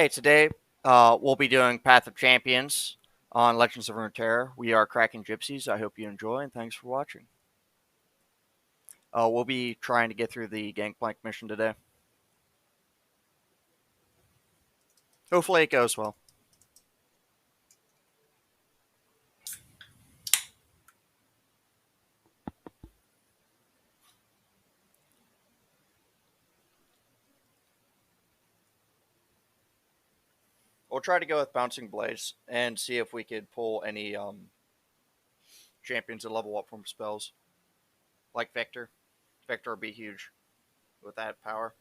Hey, today we'll be doing Path of Champions on Legends of Runeterra. We are Kraken Gypsies. I hope you enjoy, and thanks for watching. We'll be trying to get through the Gankplank mission today. Hopefully it goes well. We'll try to go with Bouncing Blaze and see if we could pull any champions to level up from spells. Like Victor. Victor would be huge with that power.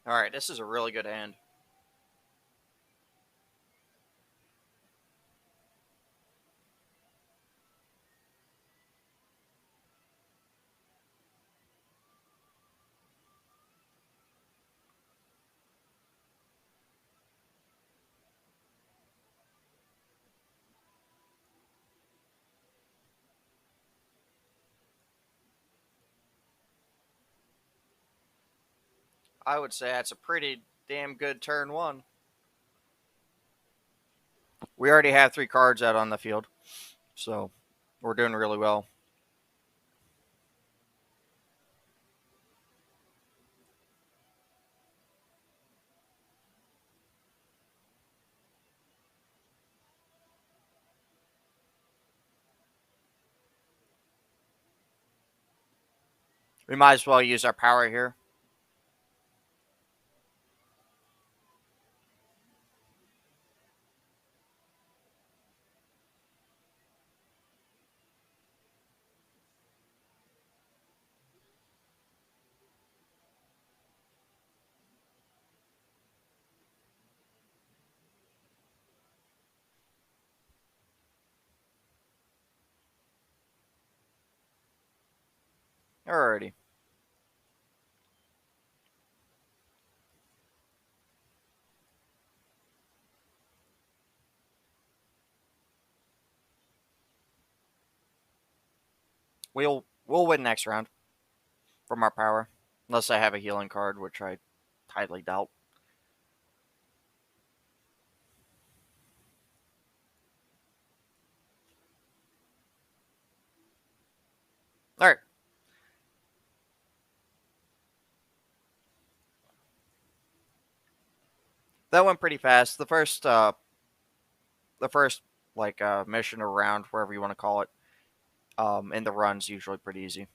Alright, this is a really good hand. I would say that's a pretty damn good turn one. We already have 3 cards out on the field, so we're doing really well. We might as well use our power here. Alrighty. We'll win next round from our power. Unless I have a healing card, which I highly doubt. Alright. That went pretty fast. The first mission or round, wherever you want to call it, in the run's usually pretty easy.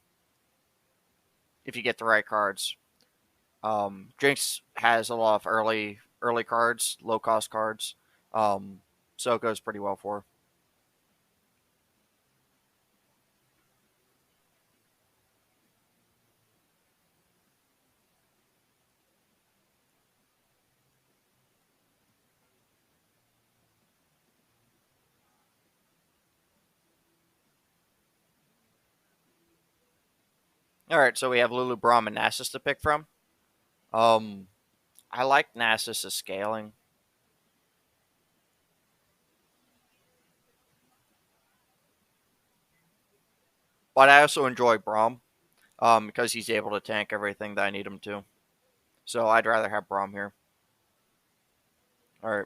If you get the right cards. Jinx has a lot of early cards, low cost cards. So it goes pretty well for her. Alright, so we have Lulu, Braum, and Nasus to pick from. Um, I like Nasus' scaling. But I also enjoy Braum, because he's able to tank everything that I need him to. So I'd rather have Braum here. Alright.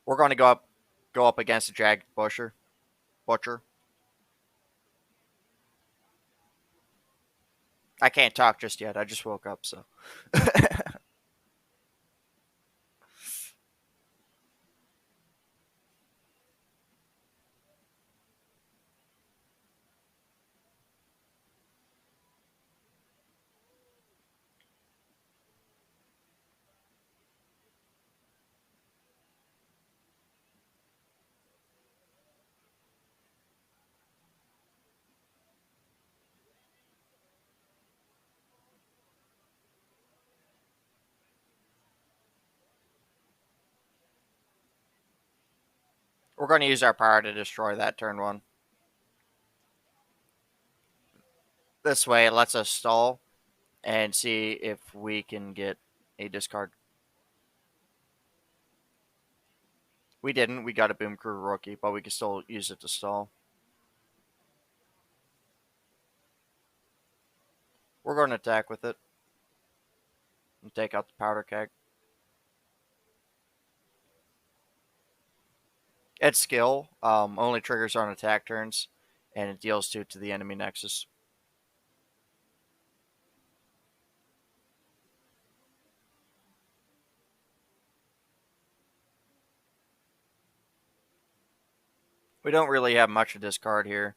We're going to go up against a Jagged Butcher. I can't talk just yet. I just woke up, so. We're going to use our power to destroy that turn one. This way, it lets us stall and see if we can get a discard. We didn't. We got a Boom Crew rookie, but we can still use it to stall. We're going to attack with it and take out the powder keg. Its skill only triggers on attack turns, and it deals 2 to the enemy nexus. We don't really have much to discard here.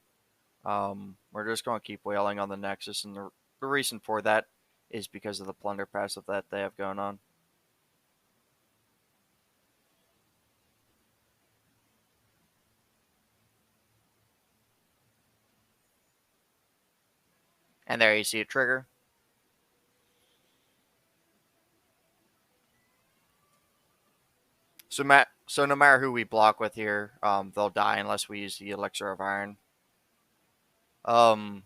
We're just going to keep wailing on the nexus, and the reason for that is because of the plunder passive that they have going on. And there you see a trigger. So no matter who we block with here, they'll die unless we use the Elixir of Iron. Um,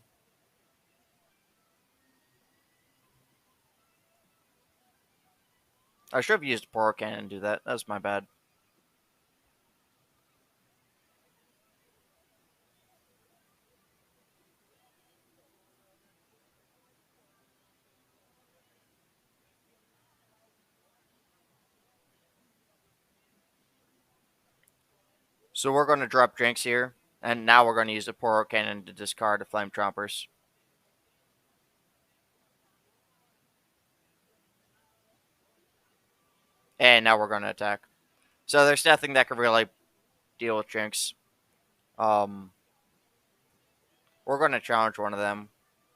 I should have used a Poro Cannon and do that. That's my bad. So we're going to drop Jinx here, and now we're going to use the Poro Cannon to discard the Flame Chompers. And now we're going to attack. So there's nothing that can really deal with Jinx. We're going to challenge one of them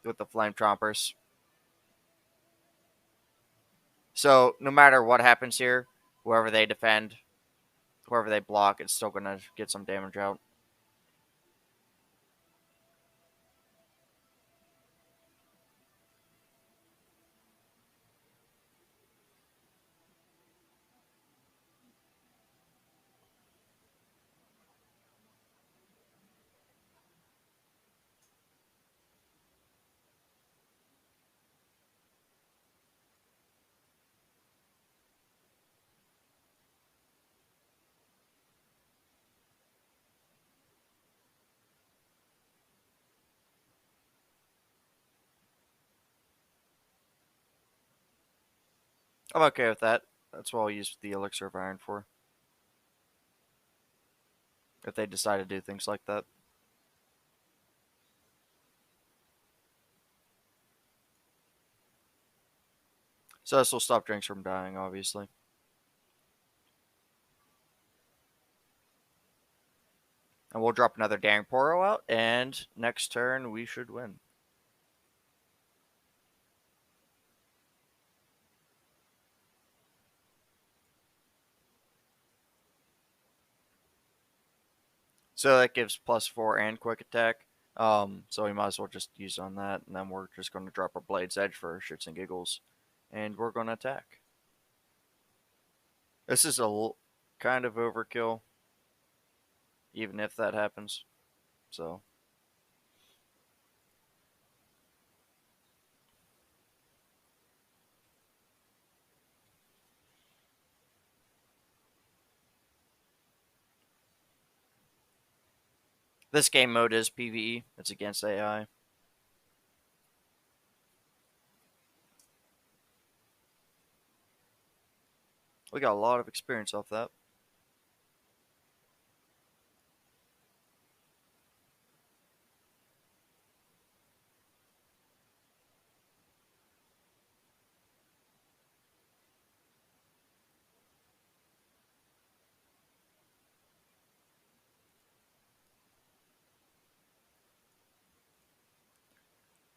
with the Flame Chompers. So no matter what happens here, whoever they defend, whoever they block, it's still going to get some damage out. I'm okay with that. That's what I'll use the Elixir of Iron for. If they decide to do things like that. So this will stop Jinx from dying, obviously. And we'll drop another Daring Poro out, and next turn we should win. So that gives +4 and quick attack. So we might as well just use on that, and then we're just going to drop our Blade's Edge for shits and giggles. And we're going to attack. This is a kind of overkill, even if that happens. So this game mode is PvE. It's against AI. We got a lot of experience off that.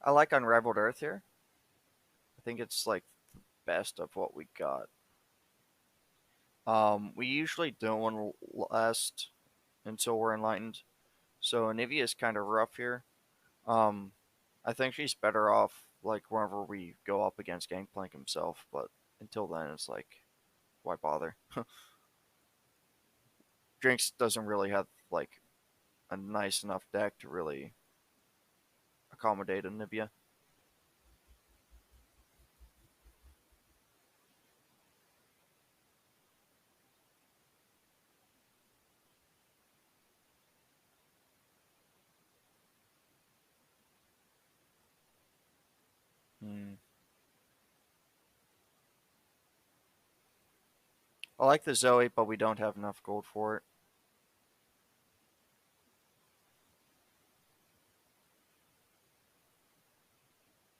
I like Unraveled Earth here. I think it's like the best of what we got. We usually don't want to last until we're enlightened. So Anivia is kind of rough here. Um, I think she's better off like whenever we go up against Gankplank himself, but until then it's like, why bother? Jinx doesn't really have like a nice enough deck to really accommodate Anivia. I like the Zoe, but we don't have enough gold for it.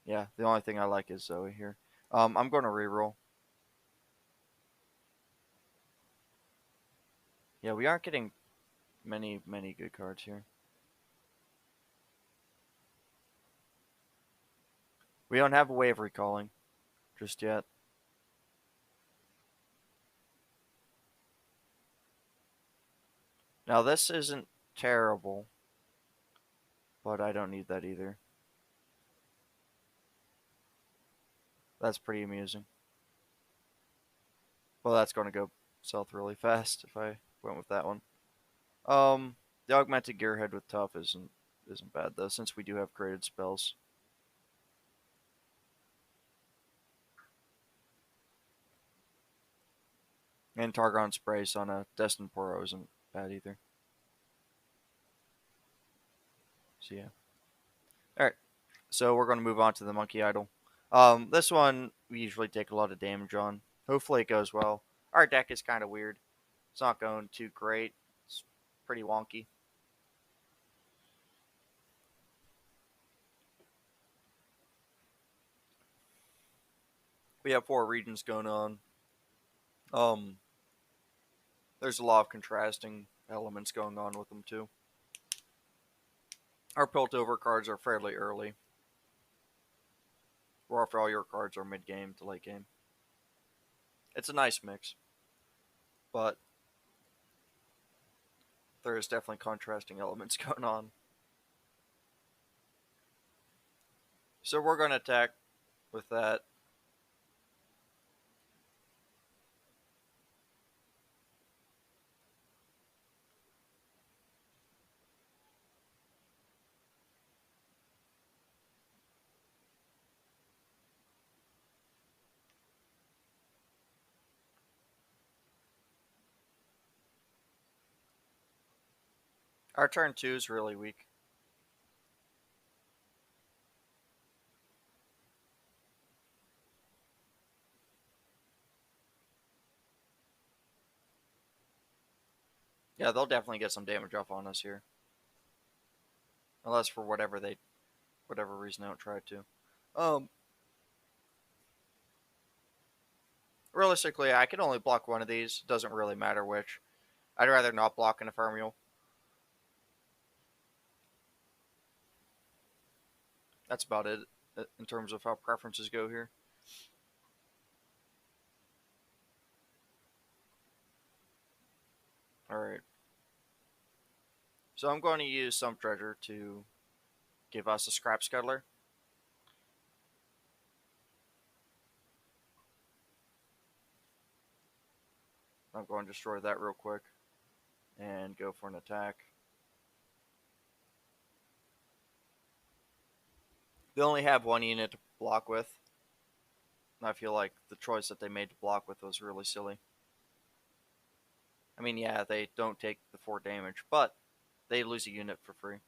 Yeah, the only thing I like is Zoe here. I'm going to reroll. Yeah, we aren't getting many good cards here. We don't have a way of recalling just yet. Now this isn't terrible, but I don't need that either. That's pretty amusing. Well, that's going to go south really fast if I went with that one. The augmented gearhead with tough isn't bad though, since we do have created spells. And Targon sprays on a Destined Poro isn't bad either. So yeah. Alright. So we're gonna move on to the Monkey Idol. This one we usually take a lot of damage on. Hopefully it goes well. Our deck is kinda weird. It's not going too great. It's pretty wonky. We have 4 regions going on. Um there's a lot of contrasting elements going on with them too. Our Piltover cards are fairly early. Where all your cards are mid game to late game. It's a nice mix. But there is definitely contrasting elements going on. So we're going to attack with that. Our turn 2 is really weak. Yeah, they'll definitely get some damage off on us here. Unless for whatever reason they don't try to. Realistically, I can only block one of these. It doesn't really matter which. I'd rather not block an Ephemeral. That's about it in terms of how preferences go here. Alright. So I'm going to use some treasure to give us a Scrap Scuttler. I'm going to destroy that real quick and go for an attack. They only have one unit to block with. And I feel like the choice that they made to block with was really silly. I mean, yeah, they don't take the 4 damage, but they lose a unit for free.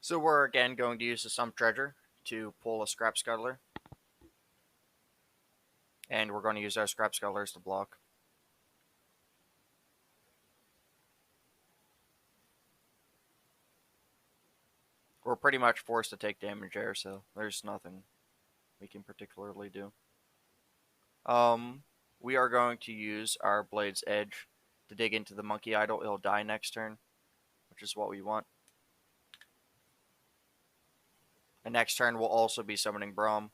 So we're again going to use the Sum Treasure to pull a Scrap Scuttler. And we're going to use our Scrap Scuttlers to block. We're pretty much forced to take damage there, so there's nothing we can particularly do. We are going to use our Blade's Edge to dig into the Monkey Idol. It'll die next turn, which is what we want. And next turn we'll also be summoning Braum.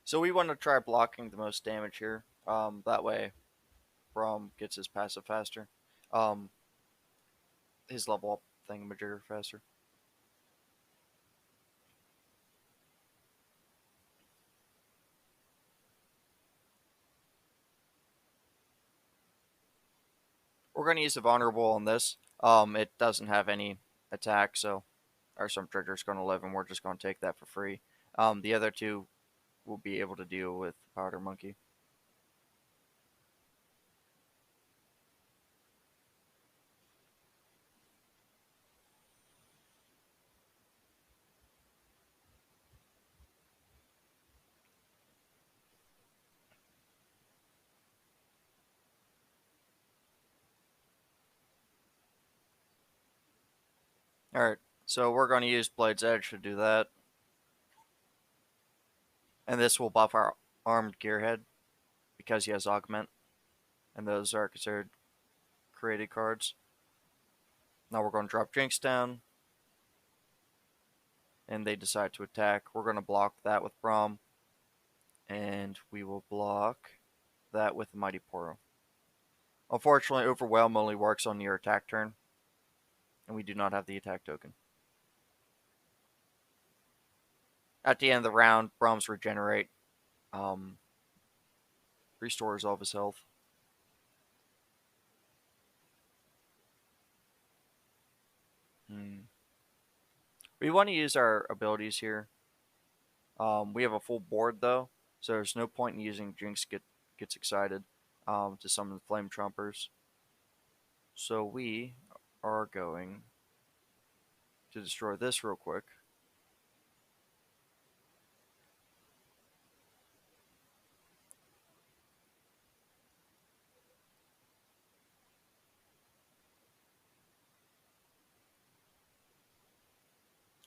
So we want to try blocking the most damage here. That way, Braum gets his passive faster. Um, his level up thingamajigger faster. We're going to use the vulnerable on this. It doesn't have any attack, so our some trigger's going to live, and we're just going to take that for free. The other two will be able to deal with Powder Monkey. All right, so we're going to use Blade's Edge to do that, and this will buff our armed gearhead because he has augment, and those are considered created cards. Now we're going to drop Jinx down, and they decide to attack. We're going to block that with Braum, and we will block that with the Mighty Poro. Unfortunately, Overwhelm only works on your attack turn, and we do not have the attack token. At the end of the round, Braum's regenerate, restores all of his health. We want to use our abilities here. We have a full board though, so there's no point in using Jinx gets excited to summon the Flame Trumpers. So we are going to destroy this real quick.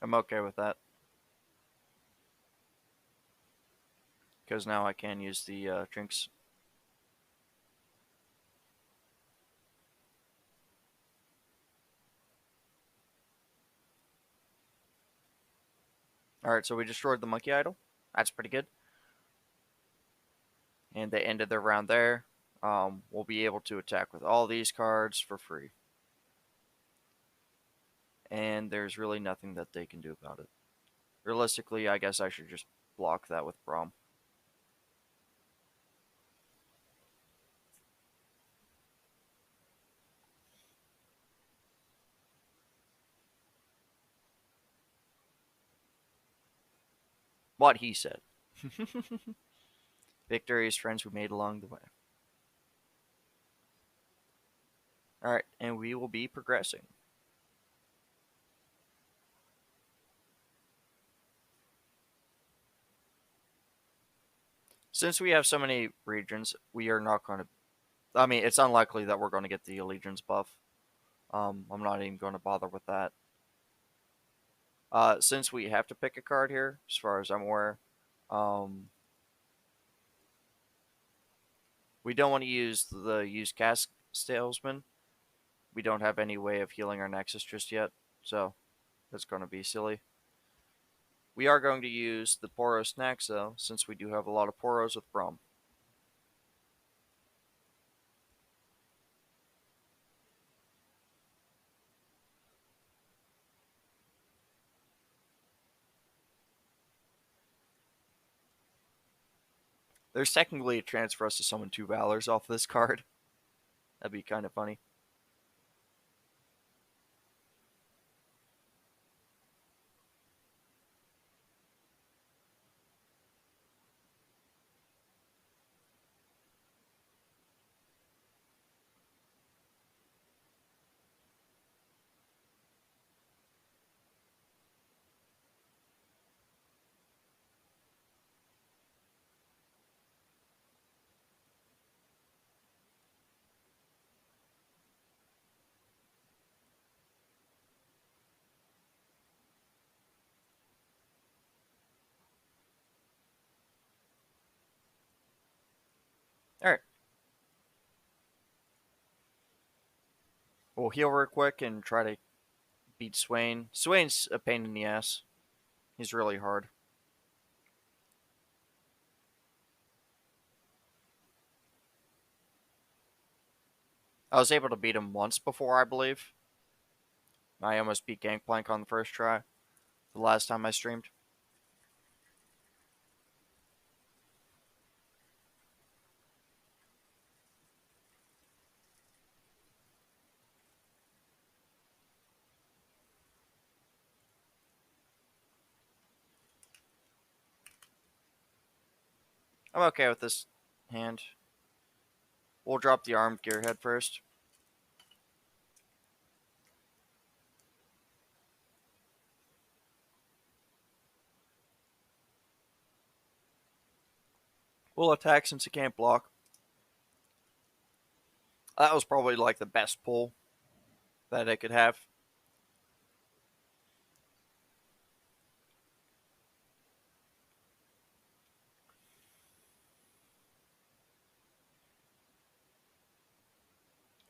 I'm okay with that because now I can use the Jinx. Alright, so we destroyed the Monkey Idol. That's pretty good. And they ended their round there. We'll be able to attack with all these cards for free. And there's really nothing that they can do about it. Realistically, I guess I should just block that with Braum. What he said. Victory is friends we made along the way. Alright, and we will be progressing. Since we have so many regions, we are not going to. I mean, it's unlikely that we're going to get the Allegiance buff. I'm not even going to bother with that. Since we have to pick a card here, as far as I'm aware, we don't want to use Cask Salesman. We don't have any way of healing our Nexus just yet, so that's going to be silly. We are going to use the Poros next, though, since we do have a lot of Poros with Braum. There's technically a chance for us to summon 2 Valors off this card. That'd be kind of funny. Alright. We'll heal real quick and try to beat Swain. Swain's a pain in the ass. He's really hard. I was able to beat him once before, I believe. I almost beat Gankplank on the first try, the last time I streamed. I'm okay with this hand. We'll drop the armed gearhead first. We'll attack since he can't block. That was probably like the best pull that it could have.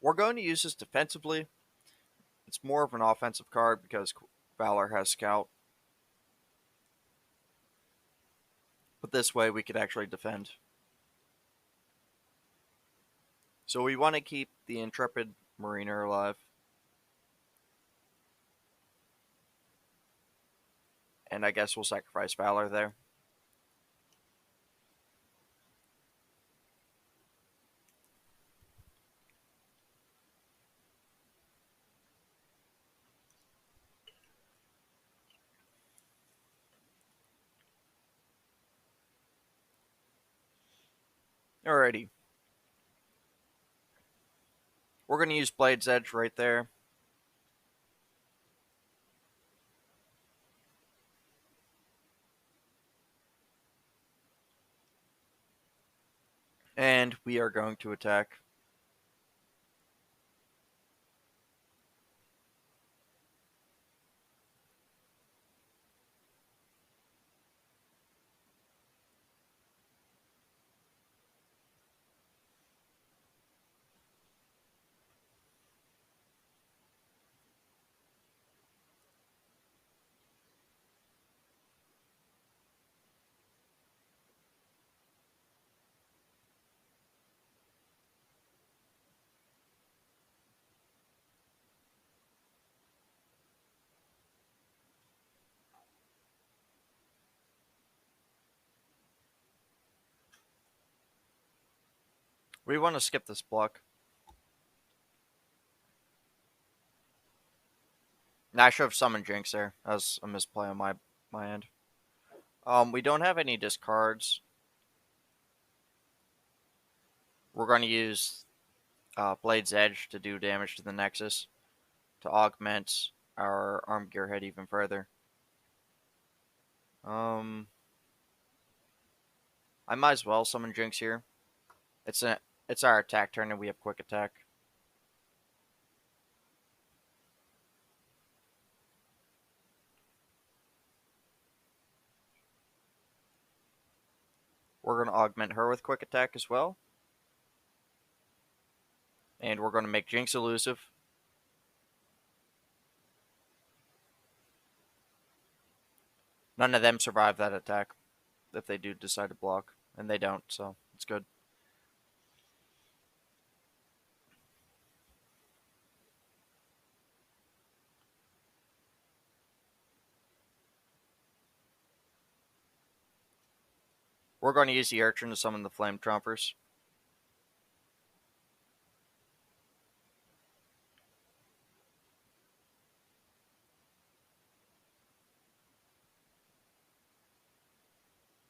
We're going to use this defensively. It's more of an offensive card because Valor has Scout. But this way we could actually defend. So we want to keep the Intrepid Mariner alive. And I guess we'll sacrifice Valor there. Alrighty. We're going to use Blade's Edge right there. And we are going to attack. We want to skip this block. Now I should have summoned Jinx there. That was a misplay on my end. We don't have any discards. We're going to use Blade's Edge to do damage to the Nexus to augment our armed gearhead even further. I might as well summon Jinx here. It's our attack turn and we have quick attack. We're going to augment her with quick attack as well. And we're going to make Jinx elusive. None of them survive that attack if they do decide to block. And they don't, so it's good. We're going to use the Urchin to summon the Flame Trumpers.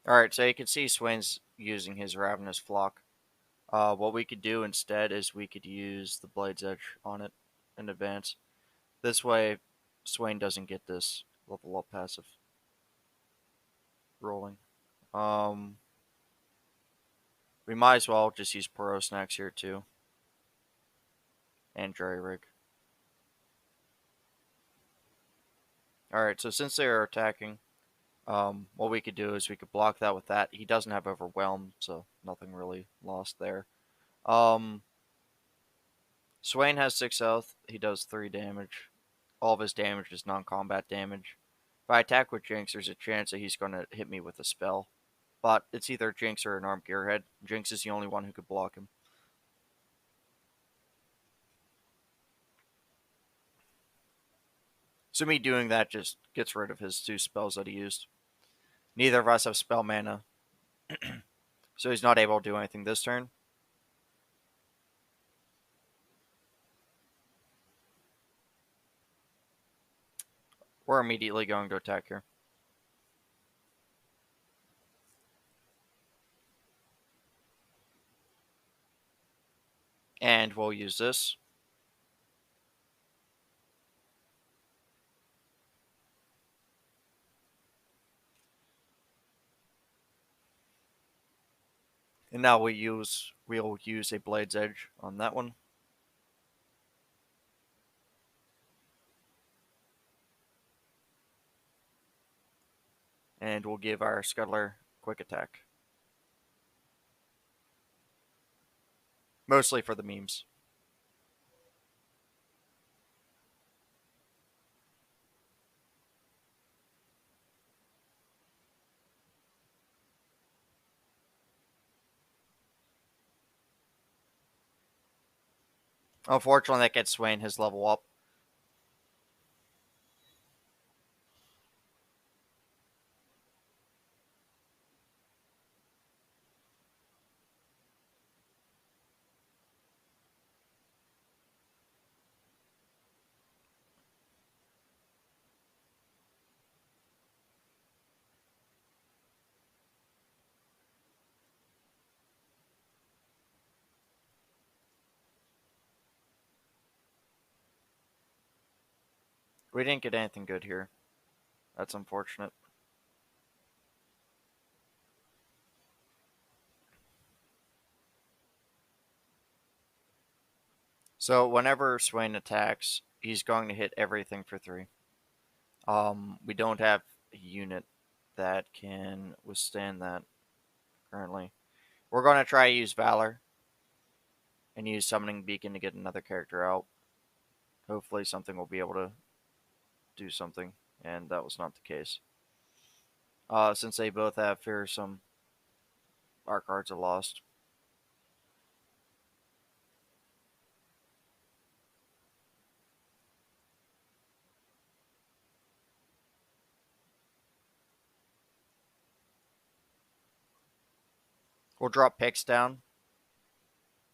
Alright, so you can see Swain's using his Ravenous Flock. What we could do instead is we could use the Blade's Edge on it in advance. This way, Swain doesn't get this level up passive rolling. We might as well just use Poro Snacks here too. And Jerry Rig. Alright, so since they are attacking, what we could do is we could block that with that. He doesn't have Overwhelm, so nothing really lost there. Swain has 6 health. He does 3 damage. All of his damage is non-combat damage. If I attack with Jinx, there's a chance that he's going to hit me with a spell. But it's either Jinx or an armed gearhead. Jinx is the only one who could block him. So me doing that just gets rid of his 2 spells that he used. Neither of us have spell mana, so he's not able to do anything this turn. We're immediately going to attack here. And we'll use this. And now we'll use a Blade's Edge on that one. And we'll give our Scuttler quick attack. Mostly for the memes. Unfortunately, that gets Swain his level up. We didn't get anything good here. That's unfortunate. So whenever Swain attacks, he's going to hit everything for 3. We don't have a unit that can withstand that currently. We're going to try to use Valor and use Summoning Beacon to get another character out. Hopefully something will be able to do something, and that was not the case. Since they both have Fearsome, our cards are lost. We'll drop Pix down.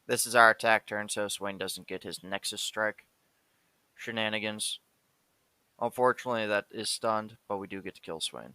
This is our attack turn, so Swain doesn't get his Nexus Strike shenanigans. Unfortunately, that is stunned, but we do get to kill Swain.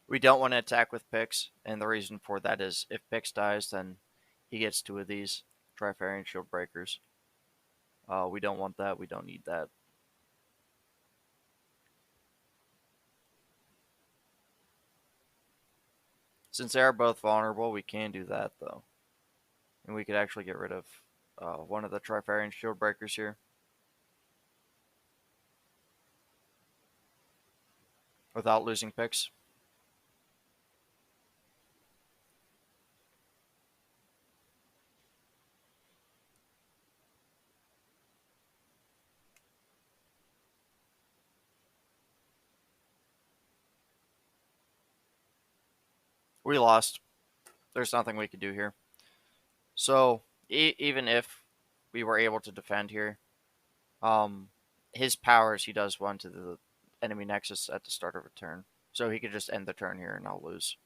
We don't want to attack with Pix, and the reason for that is if Pix dies, then he gets 2 of these Trifarian Shield Breakers. We don't want that. We don't need that. Since they are both vulnerable, we can do that, though. And we could actually get rid of one of the Trifarian Shield Breakers here without losing Pix. We lost. There's nothing we could do here. So even if we were able to defend here, his powers, he does one to the enemy nexus at the start of a turn. So he could just end the turn here and I'll lose.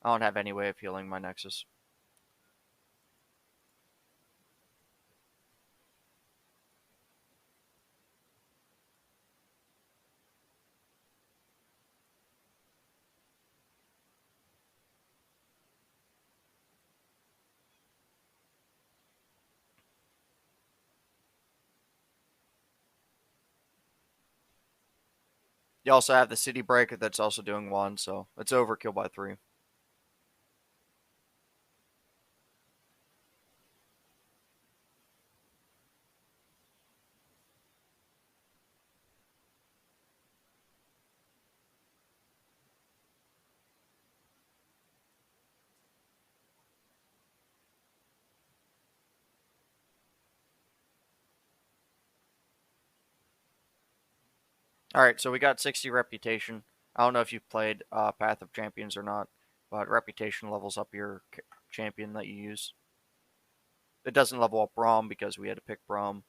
I don't have any way of healing my nexus. You also have the City Breaker that's also doing 1, so it's overkill by 3. All right, so we got 60 reputation. I don't know if you've played Path of Champions or not, but reputation levels up your champion that you use. It doesn't level up Braum because we had to pick Braum.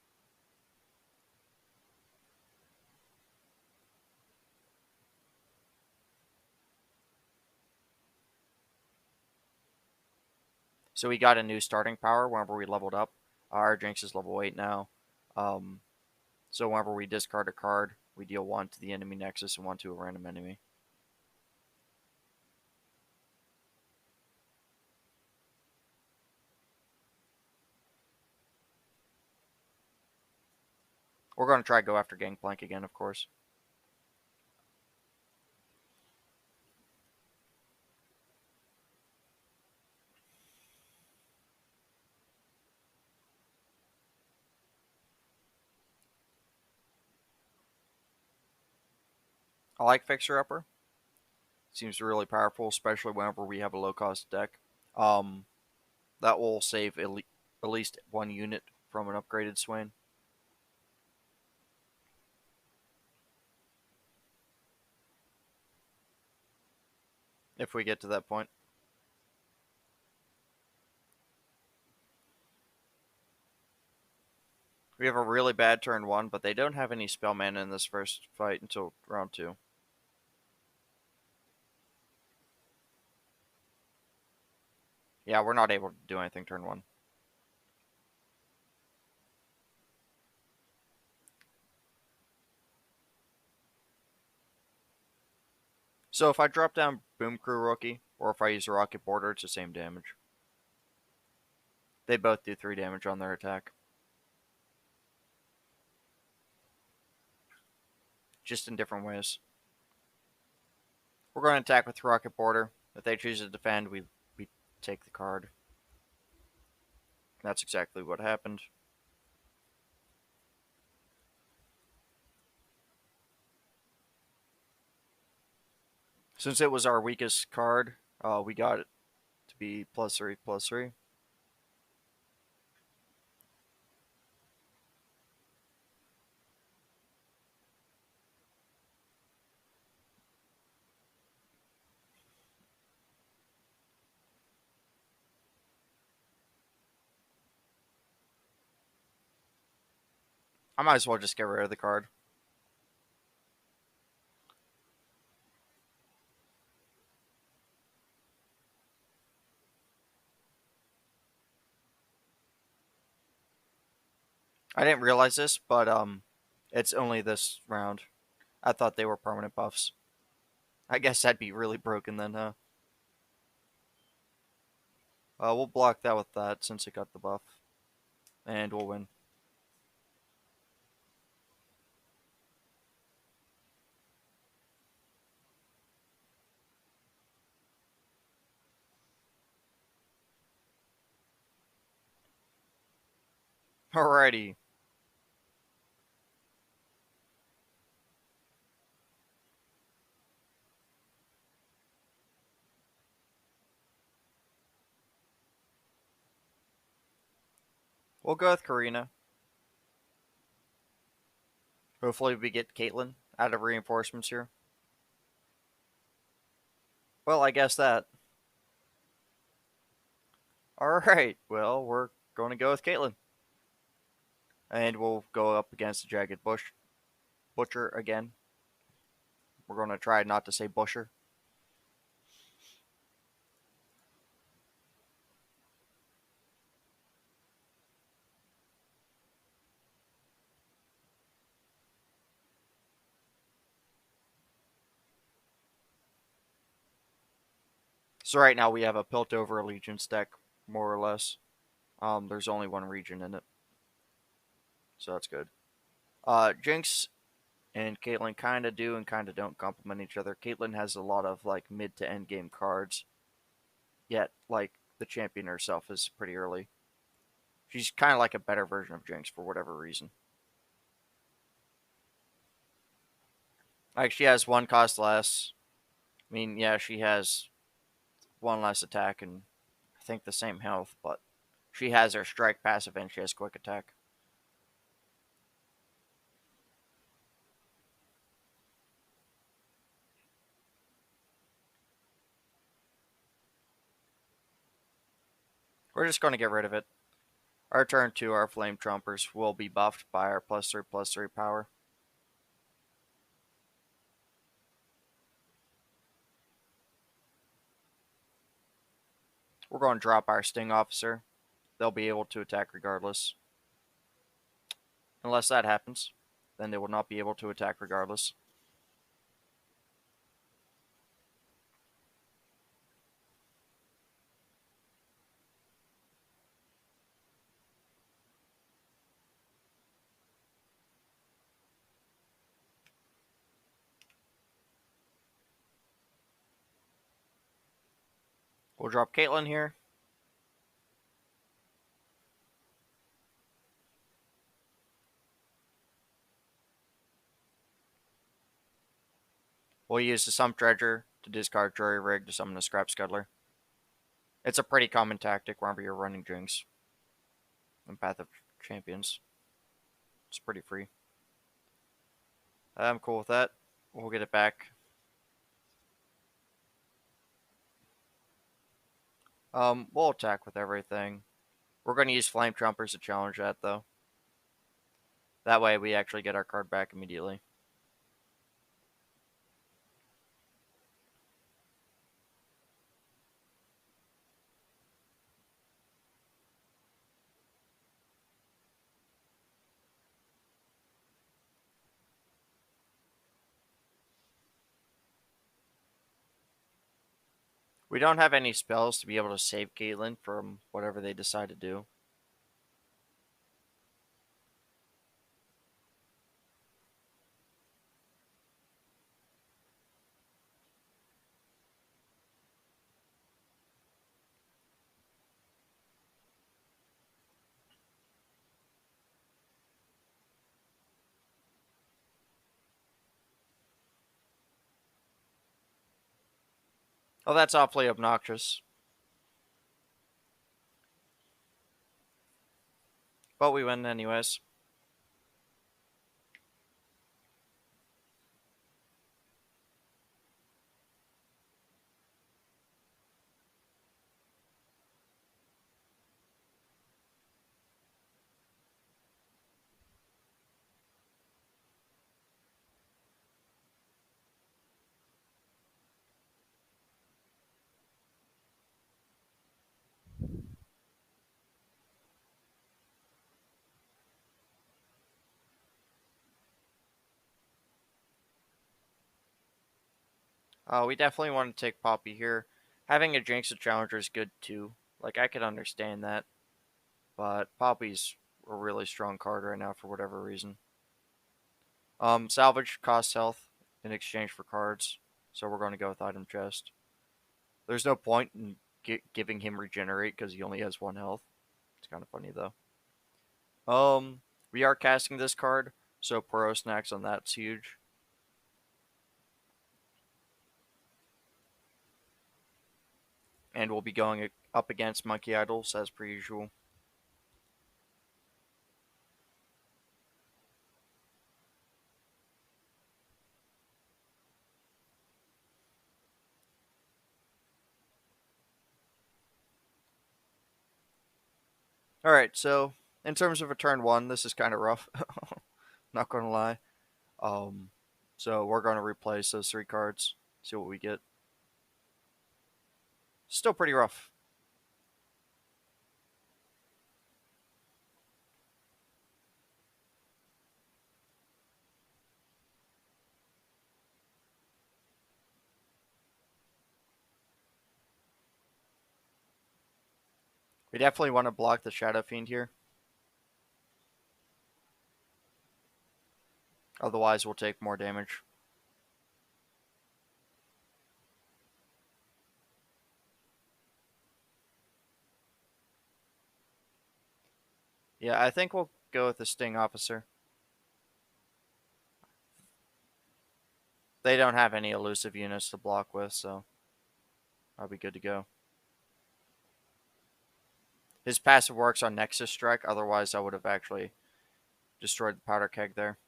So we got a new starting power whenever we leveled up. Our Jinx is level 8 now. Um, so whenever we discard a card, we deal 1 to the enemy nexus and 1 to a random enemy. We're going to try to go after Gankplank again, of course. I like Fixer Upper. Seems really powerful, especially whenever we have a low cost deck. Um, that will save at least 1 unit from an upgraded Swain. If we get to that point. We have a really bad turn 1, but they don't have any spell mana in this first fight until round 2. Yeah, we're not able to do anything turn 1. So if I drop down Boom Crew Rookie, or if I use a Rocket Border, it's the same damage. They both do 3 damage on their attack. Just in different ways. We're going to attack with Rocket Border. If they choose to defend, we take the card. That's exactly what happened. Since it was our weakest card, we got it to be +3/+3. I might as well just get rid of the card. I didn't realize this, but it's only this round. I thought they were permanent buffs. I guess that'd be really broken then, huh? We'll block that with that since it got the buff, and we'll win. Alrighty. We'll go with Karina. Hopefully we get Caitlyn out of reinforcements here. Well, I guess that. Alright, well, we're going to go with Caitlyn. And we'll go up against the Jagged Butcher again. We're going to try not to say Busher. So right now we have a Piltover Allegiance deck, more or less. There's only one region in it, so that's good. Jinx and Caitlyn kind of do and kind of don't complement each other. Caitlyn has a lot of like mid to end game cards, yet like the champion herself is pretty early. She's kind of like a better version of Jinx for whatever reason. Like she has 1 cost less. I mean, yeah, she has 1 less attack and I think the same health, but she has her strike passive and she has quick attack. We're just going to get rid of it. Our turn 2, our Flame Trumpers will be buffed by our +3/+3 power. We're going to drop our Sting Officer. They'll be able to attack regardless. Unless that happens, then they will not be able to attack regardless. We'll drop Caitlyn here. We'll use the Sump Dredger to discard Jury Rig to summon a Scrap Scuttler. It's a pretty common tactic whenever you're running Jinx and Path of Champions. It's pretty free. I'm cool with that. We'll get it back. We'll attack with everything. We're going to use Flame Trumpers to challenge that, though. That way we actually get our card back immediately. We don't have any spells to be able to save Caitlyn from whatever they decide to do. Oh, that's awfully obnoxious. But we win anyways. We definitely want to take Poppy here. Having a Jinx Challenger is good too. Like, I could understand that. But Poppy's a really strong card right now for whatever reason. Salvage costs health in exchange for cards. So we're going to go with Item Chest. There's no point in giving him Regenerate because he only has 1 health. It's kind of funny though. We are casting this card, so Poro Snacks on that's huge. And we'll be going up against Monkey Idols as per usual. Alright, so in terms of a turn 1, this is kind of rough. Not going to lie. So we're going to replace those 3 cards, see what we get. Still pretty rough. We definitely want to block the Shadow Fiend here. Otherwise, we'll take more damage. Yeah, I think we'll go with the Sting Officer. They don't have any elusive units to block with, so I'll be good to go. His passive works on Nexus Strike, otherwise I would have actually destroyed the Powder Keg there.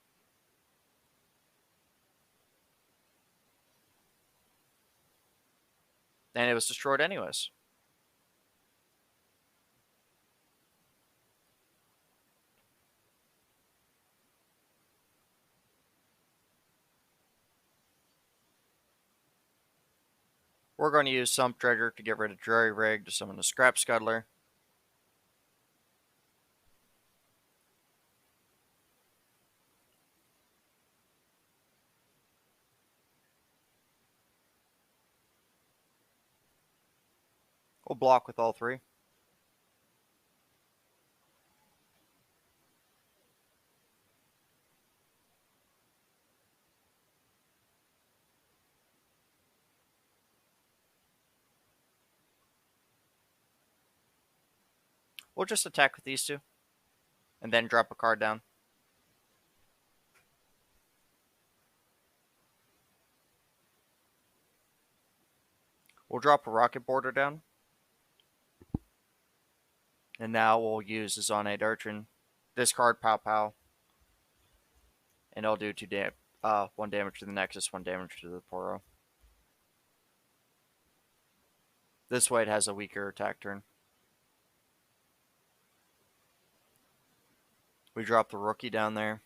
And it was destroyed anyways. We're going to use Sump Dredger to get rid of Jury Rig to summon the Scrap Scuttler. We'll block with all three. We'll just attack with these two. And then drop a card down. We'll drop a Rocket Border down. And now we'll use the Zonate Urchin. Discard Pow Pow. And it'll do 1 damage to the Nexus, 1 damage to the Poro. This way it has a weaker attack turn. We drop the Rookie down there.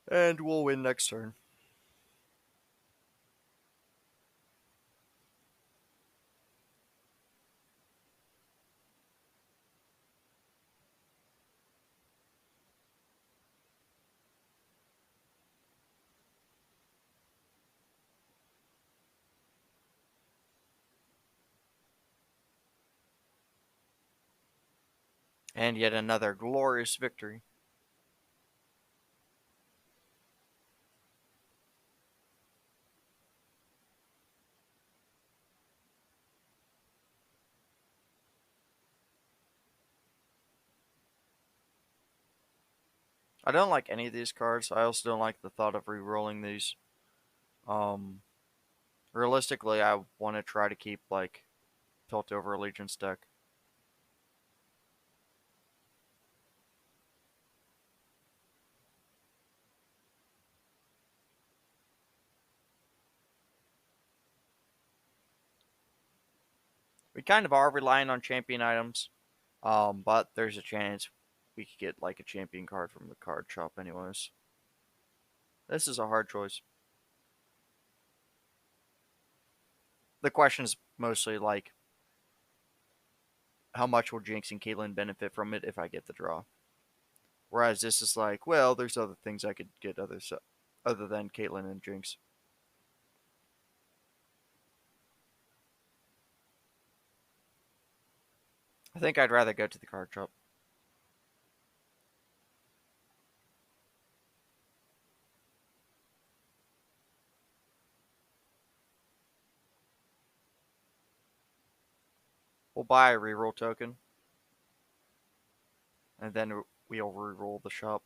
And we'll win next turn. And yet another glorious victory. I don't like any of these cards. I also don't like the thought of re-rolling these. Realistically, I want to try to keep, like, Piltover Allegiance deck. We kind of are relying on champion items, but there's a chance we could get, like, a champion card from the card shop anyways. This is a hard choice. The question is mostly, like, how much will Jinx and Caitlyn benefit from it if I get the draw? Whereas this is like, well, there's other things I could get other than Caitlyn and Jinx. I think I'd rather go to the card shop. We'll buy a reroll token. And then we'll reroll the shop.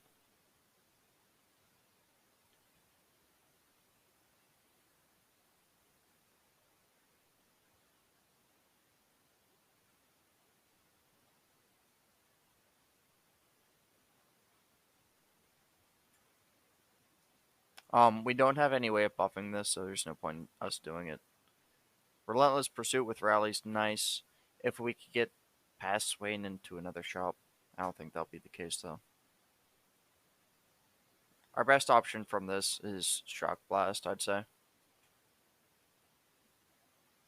We don't have any way of buffing this, so there's no point in us doing it. Relentless Pursuit with Rally's nice. If we could get past Swain into another shop. I don't think that'll be the case, though. Our best option from this is Shock Blast, I'd say.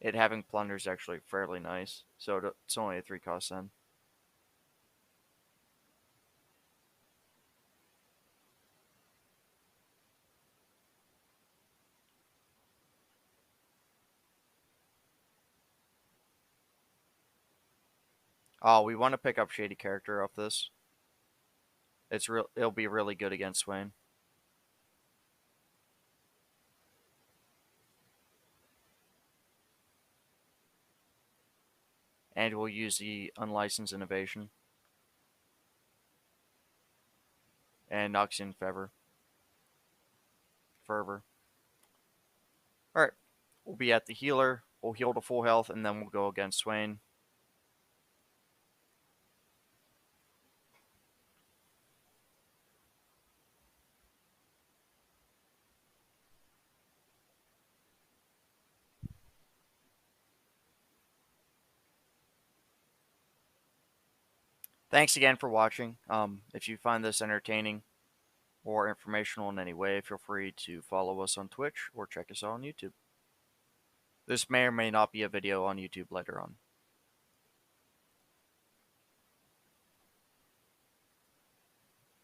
It having Plunder is actually fairly nice, so it's only a 3-cost then. Oh, we want to pick up Shady Character off this. It'll be really good against Swain. And we'll use the Unlicensed Innovation. And Noxian Fervor. Alright. We'll be at the healer. We'll heal to full health, and then we'll go against Swain. Thanks again for watching. If you find this entertaining or informational in any way, feel free to follow us on Twitch or check us out on YouTube. This may or may not be a video on YouTube later on.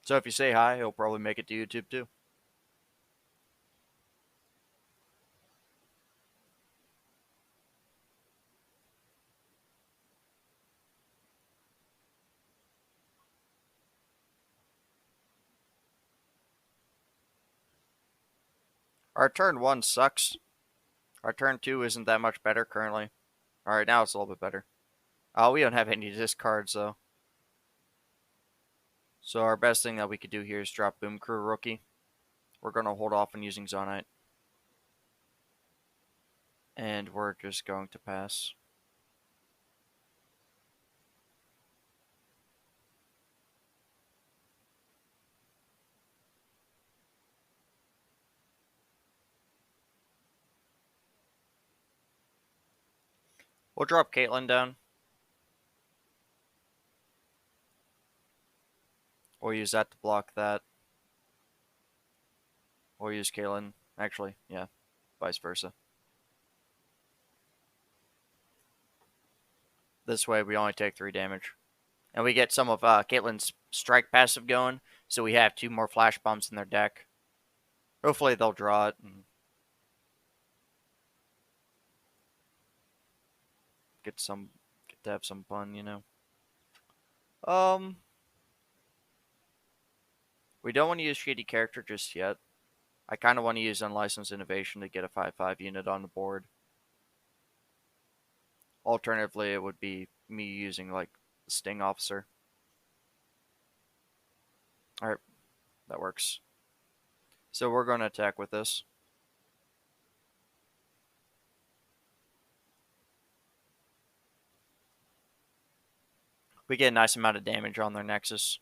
So if you say hi, he'll probably make it to YouTube too. Our turn 1 sucks. Our turn 2 isn't that much better currently. Alright, now it's a little bit better. We don't have any discards though. So our best thing that we could do here is drop Boom Crew Rookie. We're going to hold off on using Zonite. And we're just going to pass. We'll drop Caitlyn down. We'll use that to block that. We'll use Caitlyn. Actually, yeah, vice versa. This way we only take 3 damage. And we get some of Caitlyn's strike passive going, so we have 2 more flash bombs in their deck. Hopefully they'll draw it. And get to have some fun, you know. We don't want to use Shady Character just yet. I kind of want to use Unlicensed Innovation to get a 5/5 unit on the board. Alternatively, it would be me using, like, the Sting Officer. Alright, that works. So we're going to attack with this. We get a nice amount of damage on their Nexus.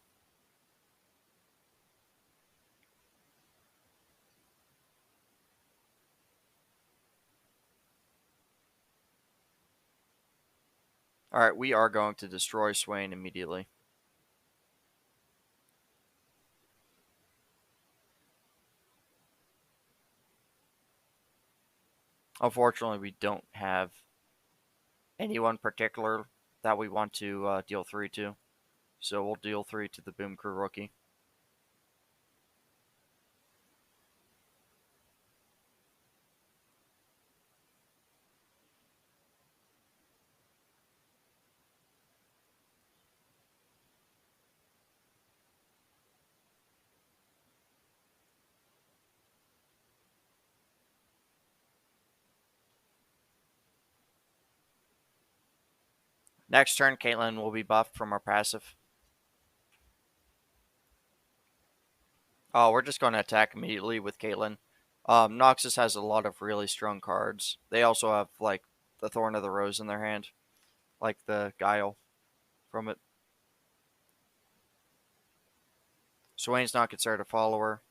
Alright, we are going to destroy Swain immediately. Unfortunately, we don't have anyone particular that we want to deal 3 to. So we'll deal 3 to the Boom Crew Rookie. Next turn, Caitlyn will be buffed from our passive. Oh, we're just going to attack immediately with Caitlyn. Noxus has a lot of really strong cards. They also have, like, the Thorn of the Rose in their hand. Like the Guile from it. Swain's not considered a follower.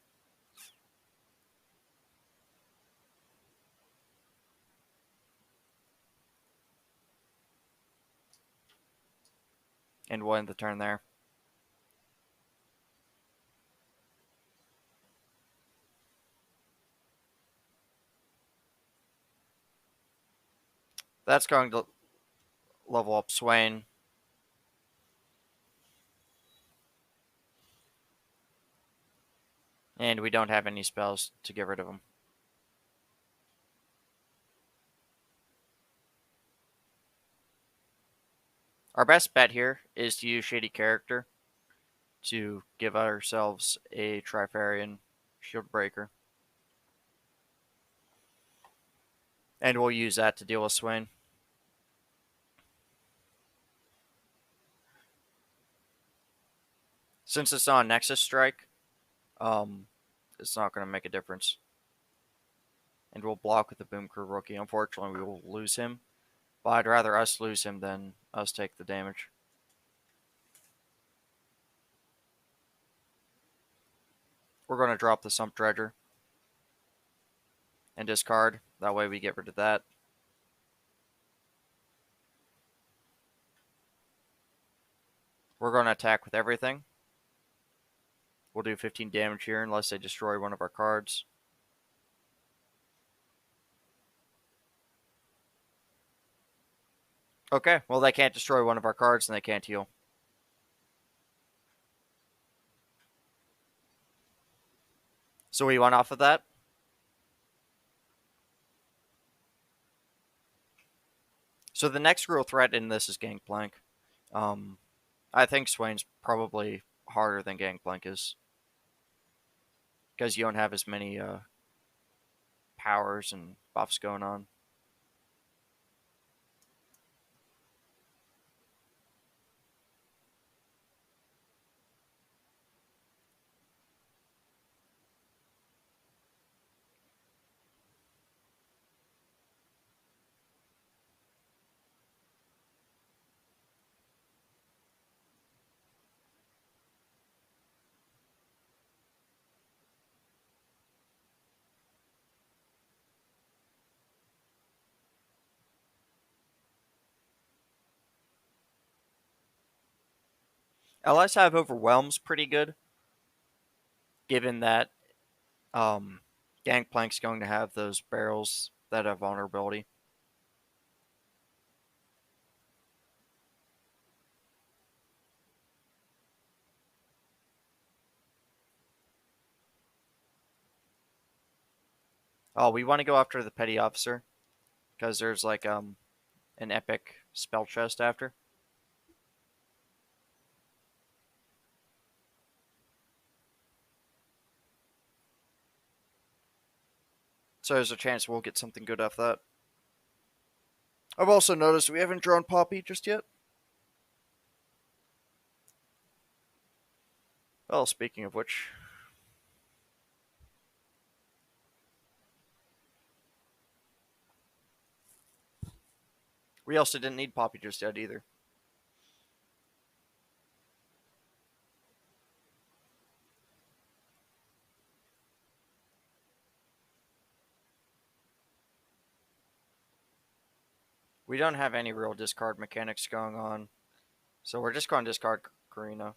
And we'll end the turn there. That's going to level up Swain. And we don't have any spells to get rid of him. Our best bet here is to use Shady Character to give ourselves a Trifarian Shield Breaker. And we'll use that to deal with Swain. Since it's on Nexus Strike, it's not going to make a difference. and we'll block with the Boom Crew rookie. Unfortunately, we will lose him, but I'd rather us lose him than us take the damage. We're going to drop the Sump Dredger and discard. That way we get rid of that. We're going to attack with everything. We'll do 15 damage here unless they destroy one of our cards. Okay, well, they can't destroy one of our cards and they can't heal. So we went off of that. So the next real threat in this is Gankplank. I think Swain's probably harder than Gankplank is, because you don't have as many powers and buffs going on. LS have Overwhelm's pretty good, given that Gangplank's going to have those barrels that have vulnerability. Oh, we want to go after the Petty Officer, because there's like an epic spell chest after. So there's a chance we'll get something good off that. I've also noticed we haven't drawn Poppy just yet. Well, speaking of which, we also didn't need Poppy just yet either. We don't have any real discard mechanics going on, so we're just going to discard Karina.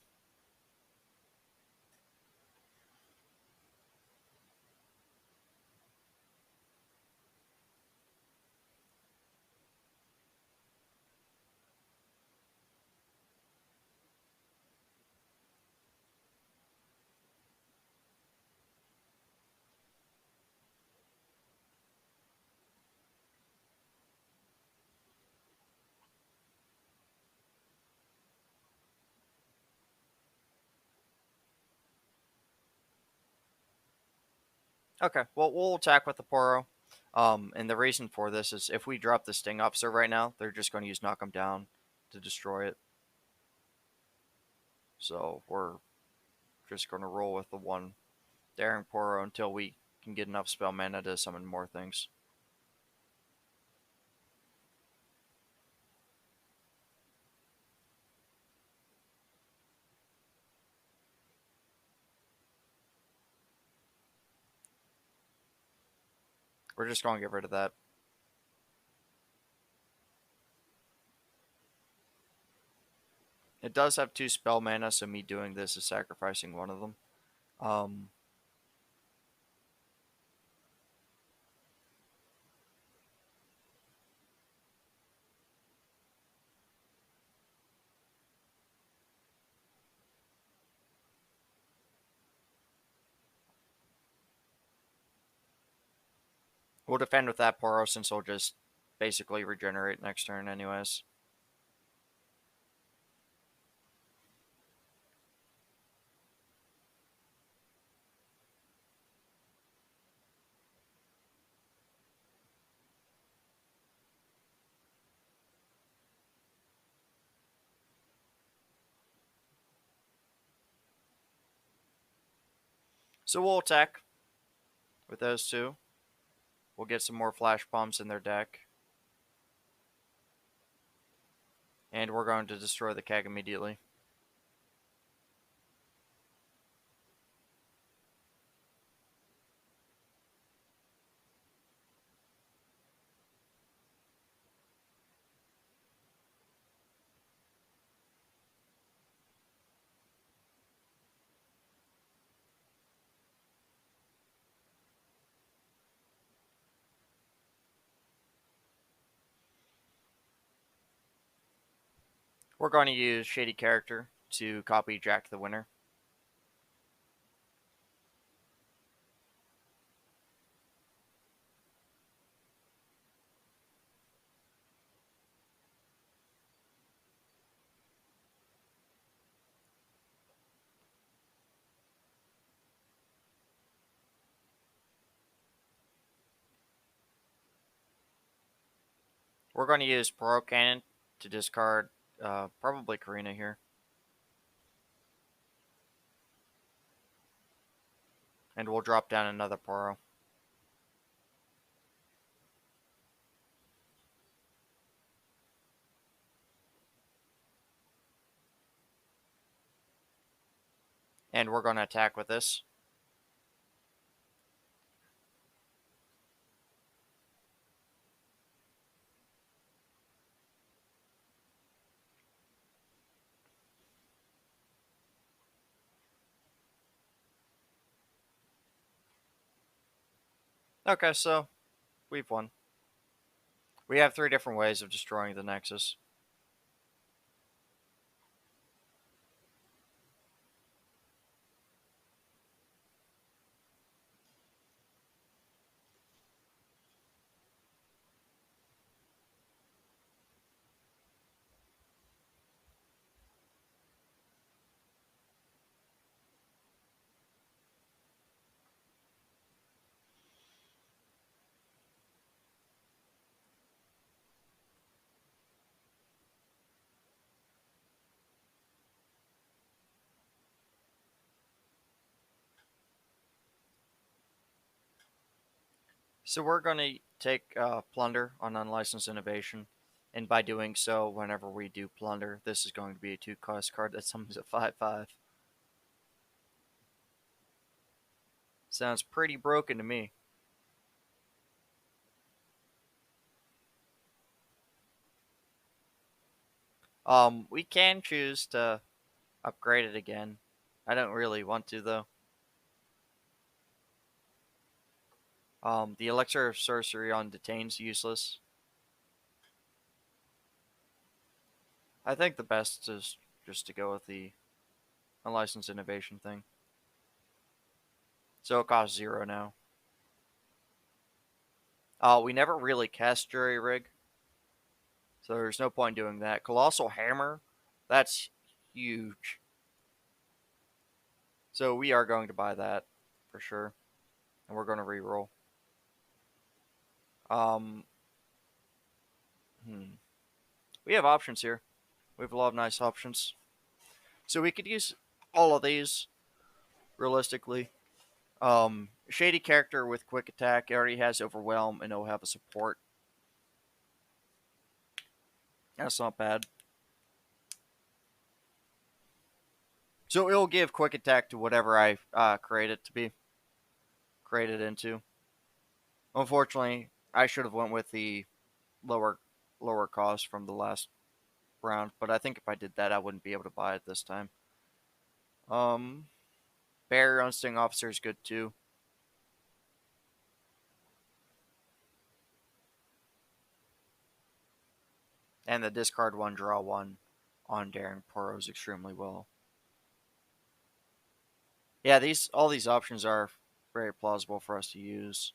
Okay, well, we'll attack with the Poro. And the reason for this is if we drop the Sting Officer right now, they're just going to use Knock 'em Down to destroy it. So we're just going to roll with the one Daring Poro until we can get enough spell mana to summon more things. We're just going to get rid of that. It does have 2 spell mana, so me doing this is sacrificing one of them. We'll defend with that Poro since he'll just basically regenerate next turn anyways. So we'll attack with those two. We'll get some more flash bombs in their deck. And we're going to destroy the keg immediately. We're going to use Shady Character to copy Jack the Winner. We're going to use Poro Cannon to discard probably Karina here. And we'll drop down another Poro. And we're going to attack with this. Okay, so we've won. We have 3 different ways of destroying the Nexus. So we're going to take Plunder on Unlicensed Innovation. And by doing so, whenever we do Plunder, this is going to be a 2-cost card that summons a 5/5. Sounds pretty broken to me. We can choose to upgrade it again. I don't really want to, though. The Elixir of Sorcery on Detain's useless. I think the best is just to go with the Unlicensed Innovation thing. So it costs 0 now. We never really cast Jury Rig, so there's no point doing that. Colossal Hammer, that's huge. So we are going to buy that for sure, and we're going to reroll. Um, We have options here. We have a lot of nice options. So we could use all of these realistically. Shady Character with Quick Attack already has Overwhelm, and it'll have a support. That's not bad. So it'll give Quick Attack to whatever I create it to be created into. Unfortunately, I should have went with the lower cost from the last round, but I think if I did that, I wouldn't be able to buy it this time. Barrier on Sting Officer is good too. And the discard 1, draw 1 on Daring Poros extremely well. Yeah, all these options are very plausible for us to use.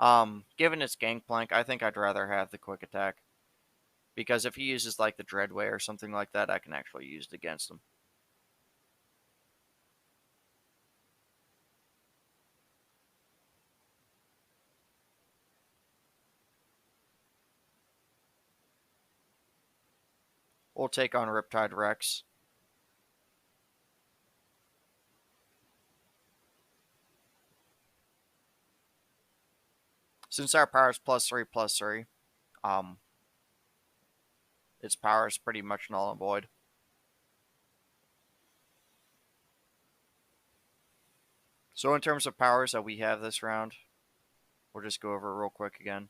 Given its Gankplank, I think I'd rather have the Quick Attack. Because if he uses like the Dreadway or something like that, I can actually use it against him. We'll take on Riptide Rex. Since our power is +3/+3, um, its power is pretty much null and void. So in terms of powers that we have this round, we'll just go over it real quick again.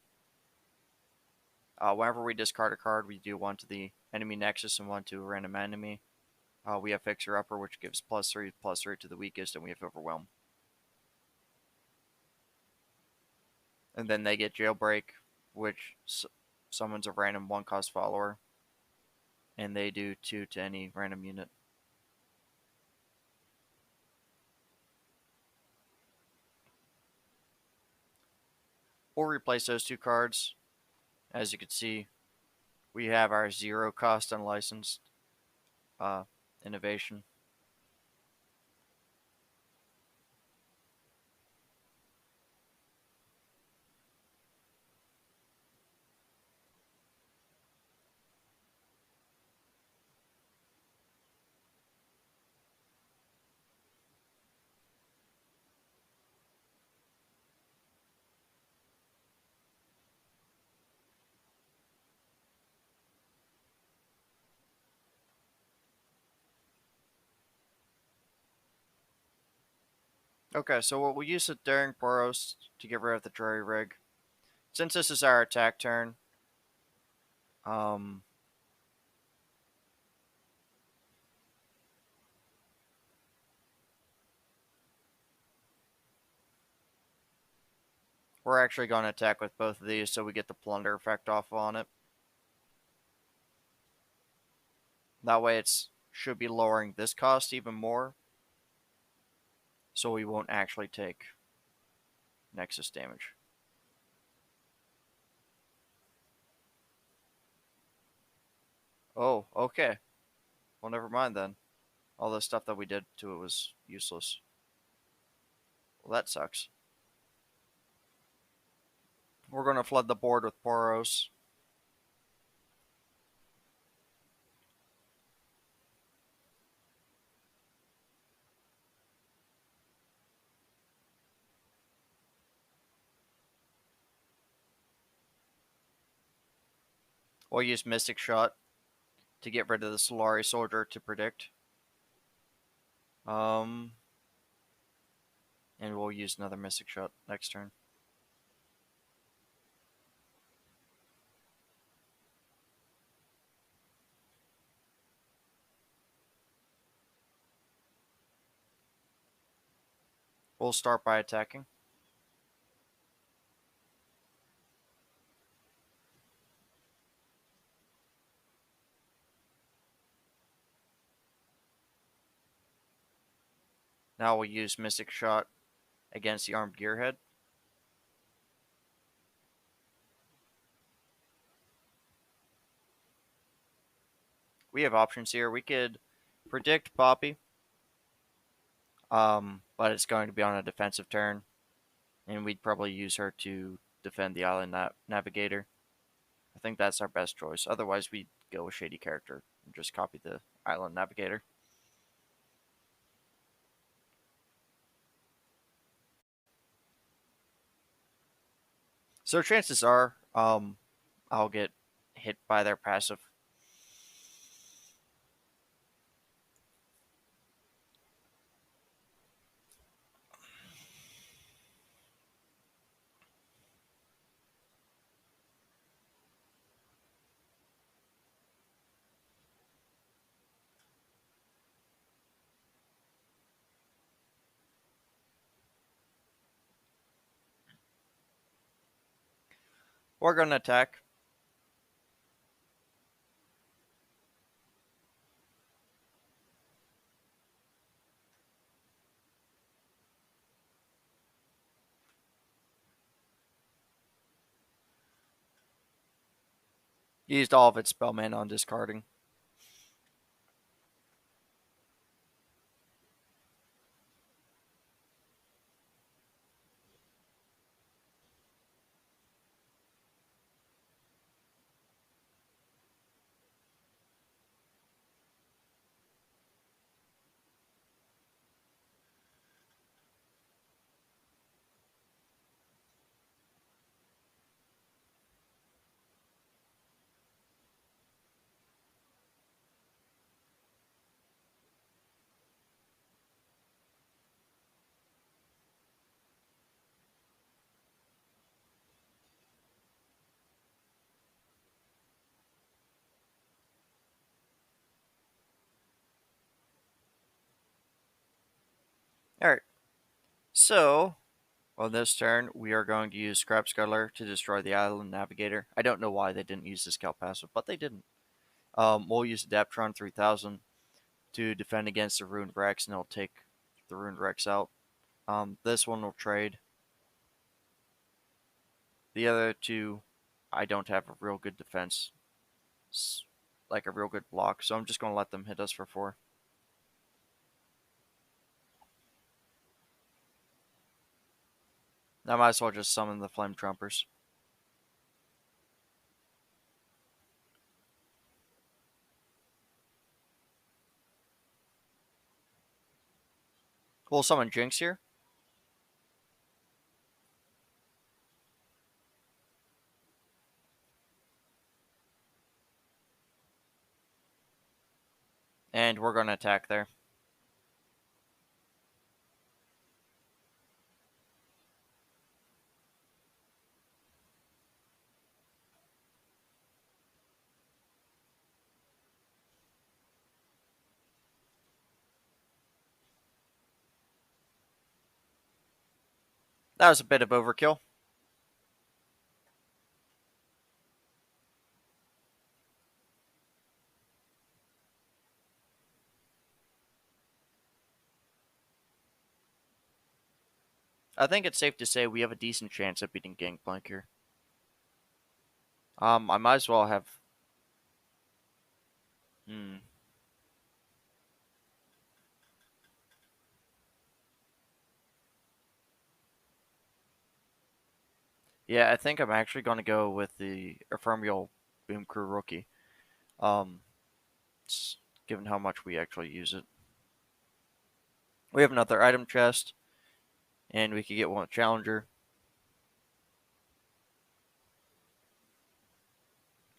Whenever we discard a card, we do one to the enemy nexus and one to a random enemy. We have Fixer Upper, which gives +3/+3 to the weakest, and we have Overwhelm. And then they get Jailbreak, which summons a random 1-cost follower, and they do 2 to any random unit. We'll replace those 2 cards. As you can see, we have our 0-cost unlicensed innovation. Okay, so we'll use the Daring Poros to get rid of the Jury Rig. Since this is our attack turn, we're actually going to attack with both of these so we get the Plunder effect off on it. That way it should be lowering this cost even more, so we won't actually take Nexus damage. Oh, okay. Well, never mind then. All the stuff that we did to it was useless. Well, that sucks. We're going to flood the board with Poros. We'll use Mystic Shot to get rid of the Solari Soldier to predict. And we'll use another Mystic Shot next turn. We'll start by attacking. Now we'll use Mystic Shot against the Armed Gearhead. We have options here. We could predict Poppy, but it's going to be on a defensive turn, and we'd probably use her to defend the Island Navigator. I think that's our best choice. Otherwise, we'd go with Shady Character and just copy the Island Navigator. So chances are, I'll get hit by their passive. We're going to attack. Used all of its spell mana on discarding. So, on this turn, we are going to use Scrap Scuttler to destroy the Island Navigator. I don't know why they didn't use the Scout passive, but they didn't. We'll use Adaptron 3000 to defend against the Ruined Rex, and it'll take the Ruined Rex out. This one will trade. The other two, I don't have a real good defense, like a real good block, so I'm just going to let them hit us for 4. I might as well just summon the Flame Trumpers. We'll summon Jinx here. And we're going to attack there. That was a bit of overkill. I think it's safe to say we have a decent chance of beating Gankplank here. I might as well have... Yeah, I think I'm actually going to go with the Ephemeral Boom Crew Rookie. Um, given how much we actually use it. We have another item chest, and we could get one Challenger.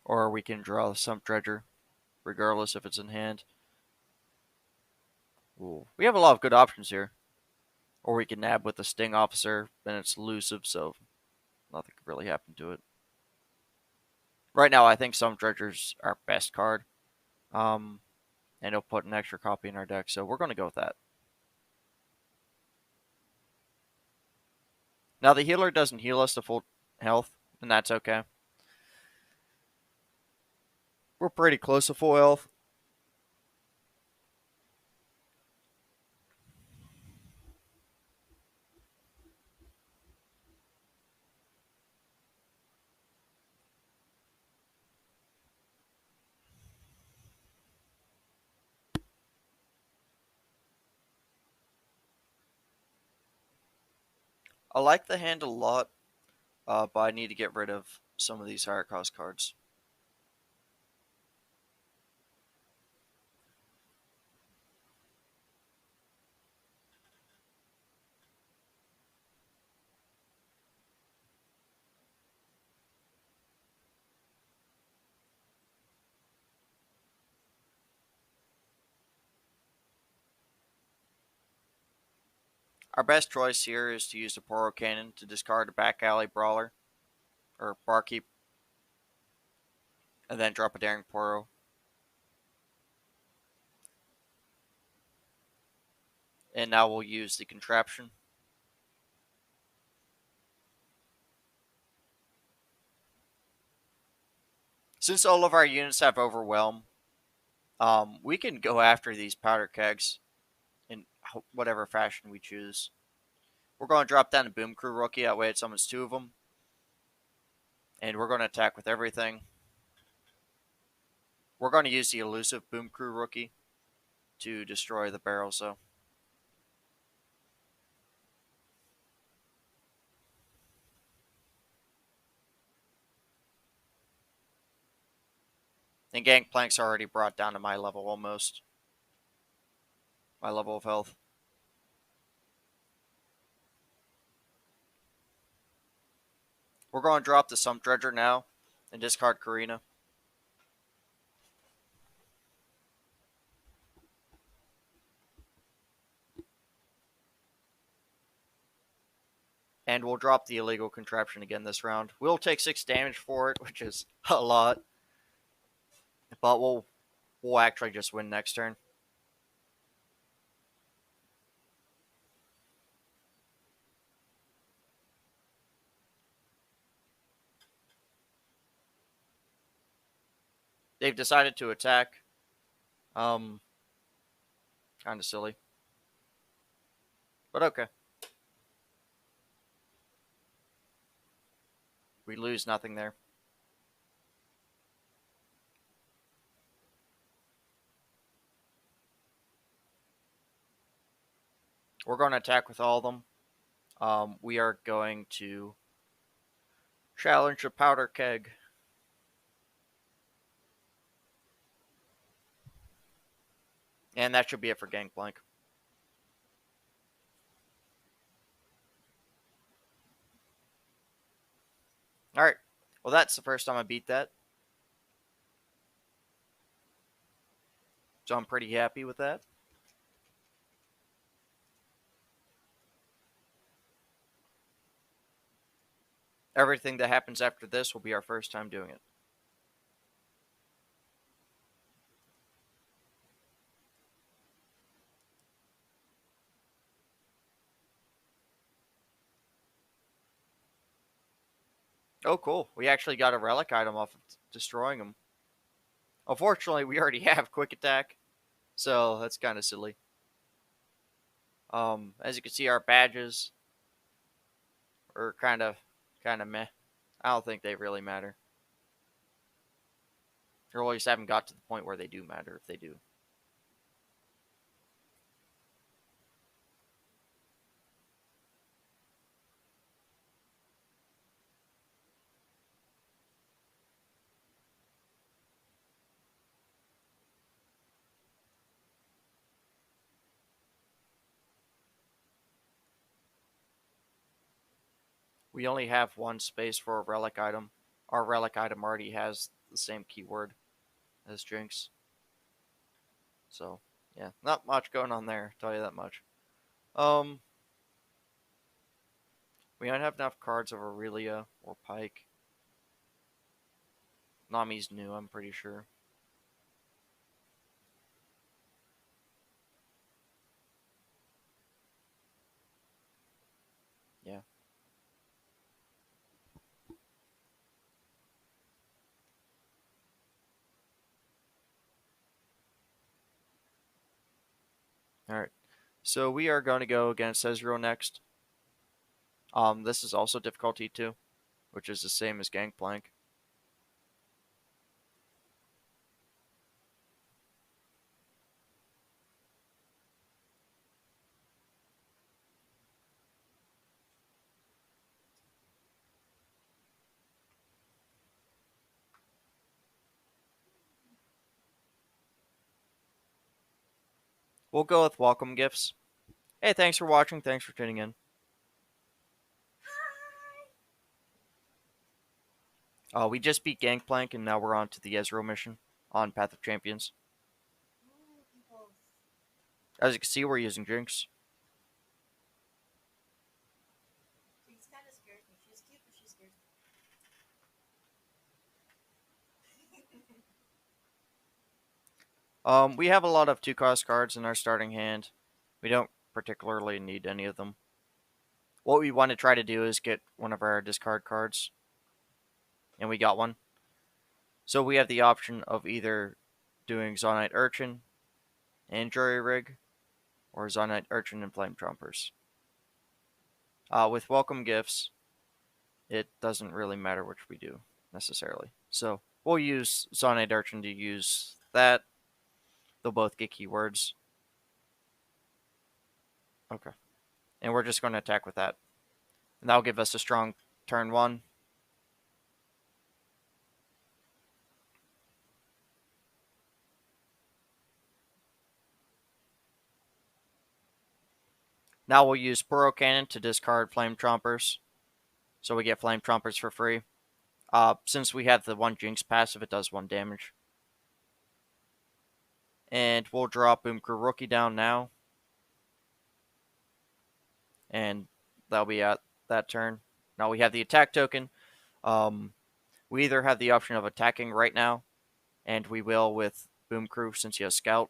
Or we can draw some Dredger, regardless if it's in hand. Ooh. We have a lot of good options here. Or we can nab with the Sting Officer, and it's elusive, so nothing could really happen to it. Right now, I think some Dredger's our best card. And it'll put an extra copy in our deck, so we're going to go with that. Now, the healer doesn't heal us to full health, and that's okay. We're pretty close to full health. I like the hand a lot, but I need to get rid of some of these higher cost cards. Our best choice here is to use the Poro Cannon to discard a Back Alley Brawler, or Barkeep, and then drop a Daring Poro. And now we'll use the Contraption. Since all of our units have Overwhelm, we can go after these Powder Kegs in whatever fashion we choose. We're going to drop down a Boom Crew Rookie, that way it summons 2 of them. And we're going to attack with everything. We're going to use the elusive Boom Crew Rookie to destroy the barrels, though. And Gangplank's already brought down to my level almost. My level of health. We're going to drop the Sump Dredger now and discard Karina. And we'll drop the illegal contraption again this round. We'll take 6 damage for it, which is a lot. But we'll actually just win next turn. They've decided to attack. Kind of silly, but okay. We lose nothing there. We're going to attack with all of them. We are going to challenge a powder keg. And that should be it for Gankplank. Alright. Well, that's the first time I beat that. So I'm pretty happy with that. Everything that happens after this will be our first time doing it. Oh, cool. We actually got a relic item off of destroying them. Unfortunately, we already have quick attack, so that's kind of silly. As you can see, our badges are kind of meh. I don't think they really matter. Or at least haven't got to the point where they do matter, if they do. We only have one space for a relic item. Our relic item already has the same keyword as Jinx. So, yeah, not much going on there, I'll tell you that much. We don't have enough cards of Aurelia or Pike. Nami's new, I'm pretty sure. Yeah. Alright. So we are going to go against Ezreal next. This is also difficulty 2, which is the same as Gankplank. We'll go with welcome gifts. Hey, thanks for watching. Thanks for tuning in. We just beat Gankplank, and now we're on to the Ezreal mission on Path of Champions. As you can see, we're using Jinx. Jinx kind of scares me. She's cute, but she scares me. We have a lot of 2-cost cards in our starting hand. We don't particularly need any of them. What we want to try to do is get one of our discard cards. And we got one. So we have the option of either doing Zonite Urchin and Jury Rig, or Zonite Urchin and Flame Trumpers. With welcome gifts, it doesn't really matter which we do, necessarily. So we'll use Zonite Urchin to use that. They'll both get keywords. Okay. And we're just going to attack with that. And that'll give us a strong turn 1. Now we'll use Burrow Cannon to discard Flame Trompers. So we get Flame Trompers for free. Since we have the 1 Jinx passive, it does 1 damage. And we'll drop Boomcrew Rookie down now. And that'll be at that turn. Now we have the attack token. We either have the option of attacking right now, and we will with Boomcrew since he has Scout.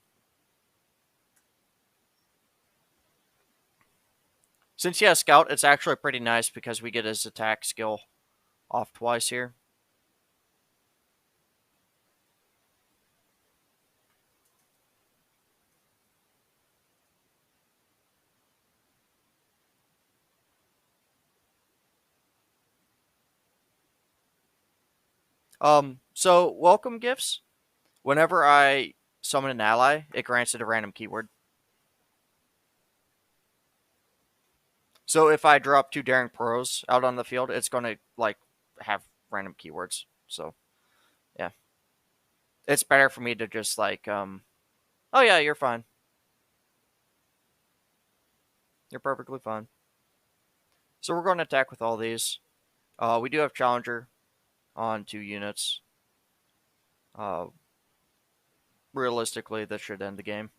Since he has Scout, it's actually pretty nice because we get his attack skill off twice here. So welcome gifts. Whenever I summon an ally, it grants it a random keyword. So if I drop two Daring Pros out on the field, it's gonna like have random keywords. So yeah, it's better for me to just oh yeah, you're fine. You're perfectly fine. So we're going to attack with all these. We do have Challenger on 2 units. Uh, Realistically, this should end the game.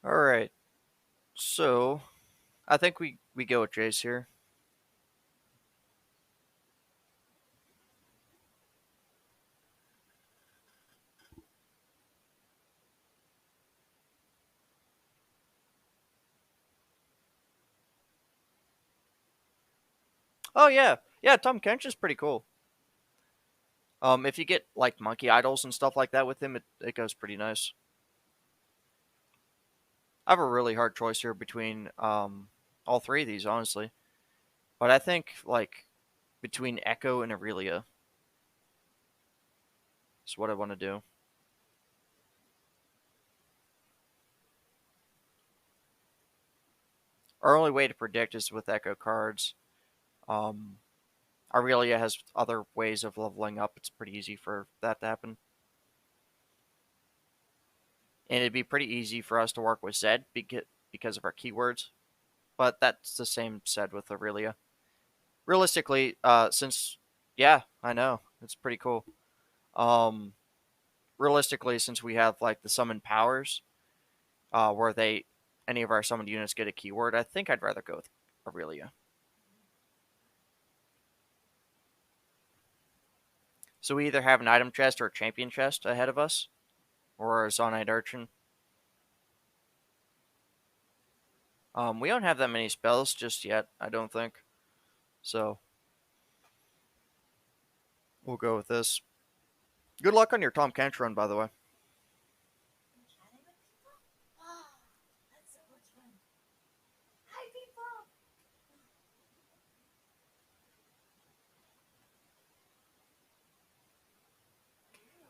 All right. So I think we go with Jace here. Oh yeah, yeah. Tom Kench is pretty cool. If you get like monkey idols and stuff like that with him, it goes pretty nice. I have a really hard choice here between all three of these, honestly. But I think like between Echo and Aurelia is what I want to do. Our only way to predict is with Echo cards. Um, Aurelia has other ways of leveling up. It's pretty easy for that to happen. And it'd be pretty easy for us to work with Zed because of our keywords. But that's the same said with Aurelia. Realistically, since yeah, I know it's pretty cool. Um, Realistically, since we have like the summon powers, where they any of our summoned units get a keyword, I think I'd rather go with Aurelia. So we either have an item chest or a champion chest ahead of us, or a Zonite Urchin. We don't have that many spells just yet, I don't think. So we'll go with this. Good luck on your Tom Kench run, by the way. I'm chatting with people? Oh, that's so much fun. Hi,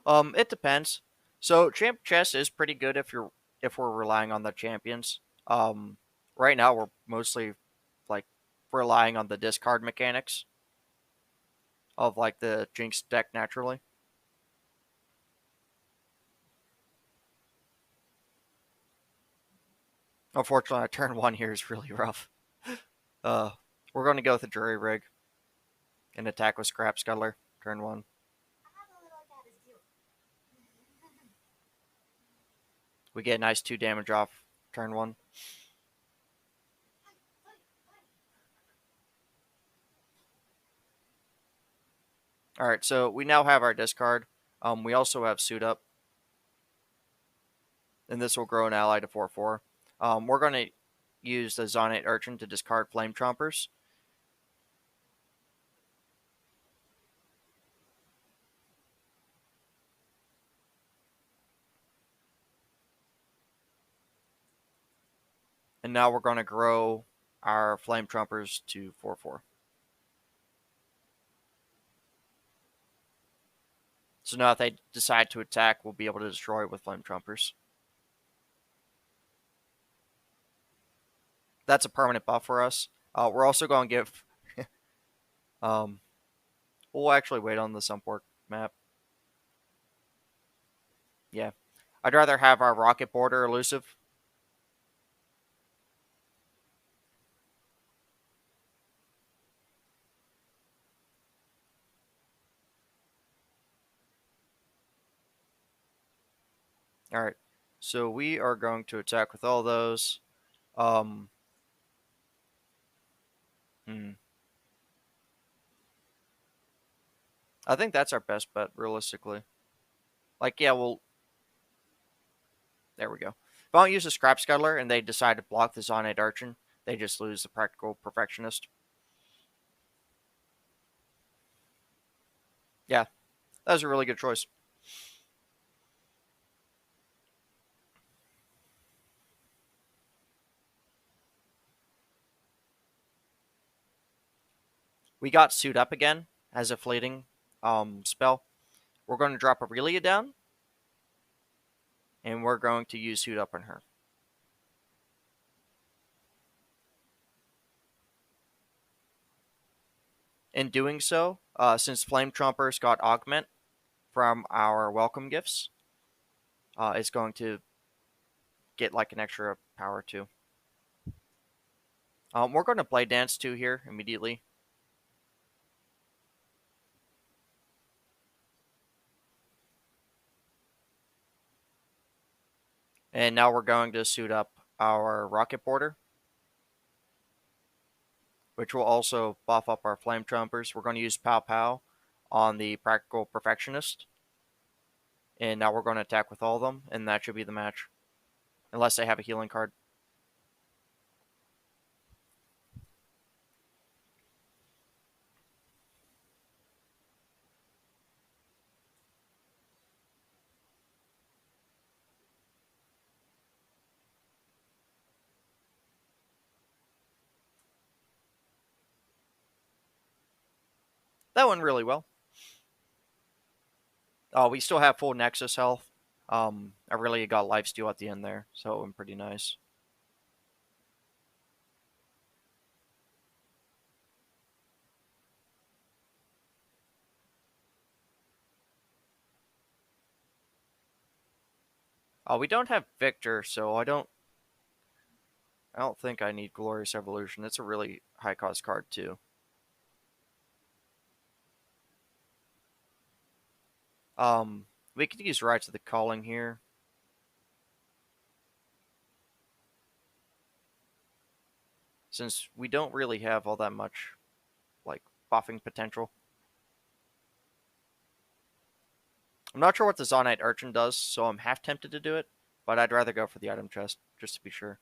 people! It depends. So champ chess is pretty good if we're relying on the champions. Um, right now we're mostly like relying on the discard mechanics of like the Jinx deck naturally. Unfortunately, turn one here is really rough. Uh, we're going to go with the jury rig and attack with Scrap Scuttler turn one. Ah, the little cat is cute. We get a nice 2 damage off turn one. Hi, hi, hi. All right, so we now have our discard. We also have suit up, and this will grow an ally to 4/4. We're going to use the Zonite Urchin to discard Flame Chompers. And now we're going to grow our Flame Chompers to 4/4. So now if they decide to attack, we'll be able to destroy with Flame Chompers. That's a permanent buff for us. We're also going to give. um, we'll actually wait on the Sunport map. Yeah. I'd rather have our Rocket Border elusive. All right. So we are going to attack with all those. Um, hmm. I think that's our best bet, realistically. Like, yeah, well, there we go. If I don't use a Scrap Scuttler and they decide to block the Zonite Archon, they just lose the Practical Perfectionist. Yeah, that was a really good choice. We got Suit Up again as a fleeting spell. We're going to drop Aurelia down, and we're going to use Suit Up on her. In doing so, since Flame Trumpers got Augment from our welcome gifts, it's going to get like an extra power too. We're going to Blade Dance too here immediately. And now we're going to suit up our Rocket Border, which will also buff up our Flame Trumpers. We're going to use Pow Pow on the Practical Perfectionist. And now we're going to attack with all of them, and that should be the match. Unless they have a healing card. That went really well. We still have full Nexus health. I really got lifesteal at the end there, so it went pretty nice. We don't have Victor, so I don't think I need Glorious Evolution. It's a really high cost card too. We could use Rites of the Calling here. Since we don't really have all that much like buffing potential. I'm not sure what the Zonite Urchin does, so I'm half tempted to do it, but I'd rather go for the item chest just to be sure.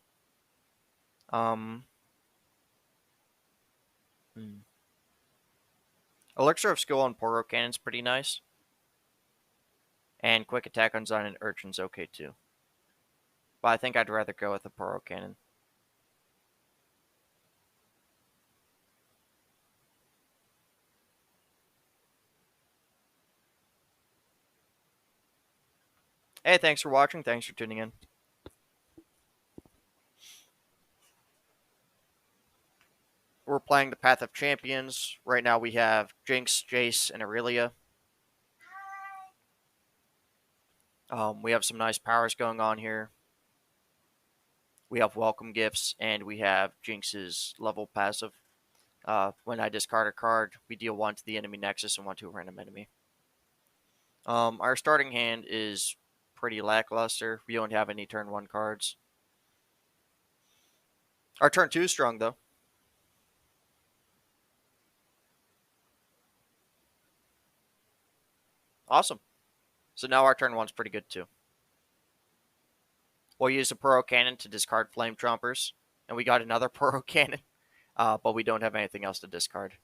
Um, hmm. Elixir of Skill on Poro Cannon's pretty nice, and Quick Attack on Zonite Urchin's okay too. But I think I'd rather go with the Poro Cannon. Hey, thanks for watching. Thanks for tuning in. We're playing the Path of Champions. Right now we have Jinx, Jace, and Aurelia. We have some nice powers going on here. We have welcome gifts, and we have Jinx's level passive. When I discard a card, we deal 1 to the enemy nexus and 1 to a random enemy. Our starting hand is pretty lackluster. We don't have any turn 1 cards. Our turn 2 is strong, though. Awesome. So now our turn 1's pretty good, too. We'll use a Poro Cannon to discard Flame Trumpers, and we got another Poro Cannon, but we don't have anything else to discard.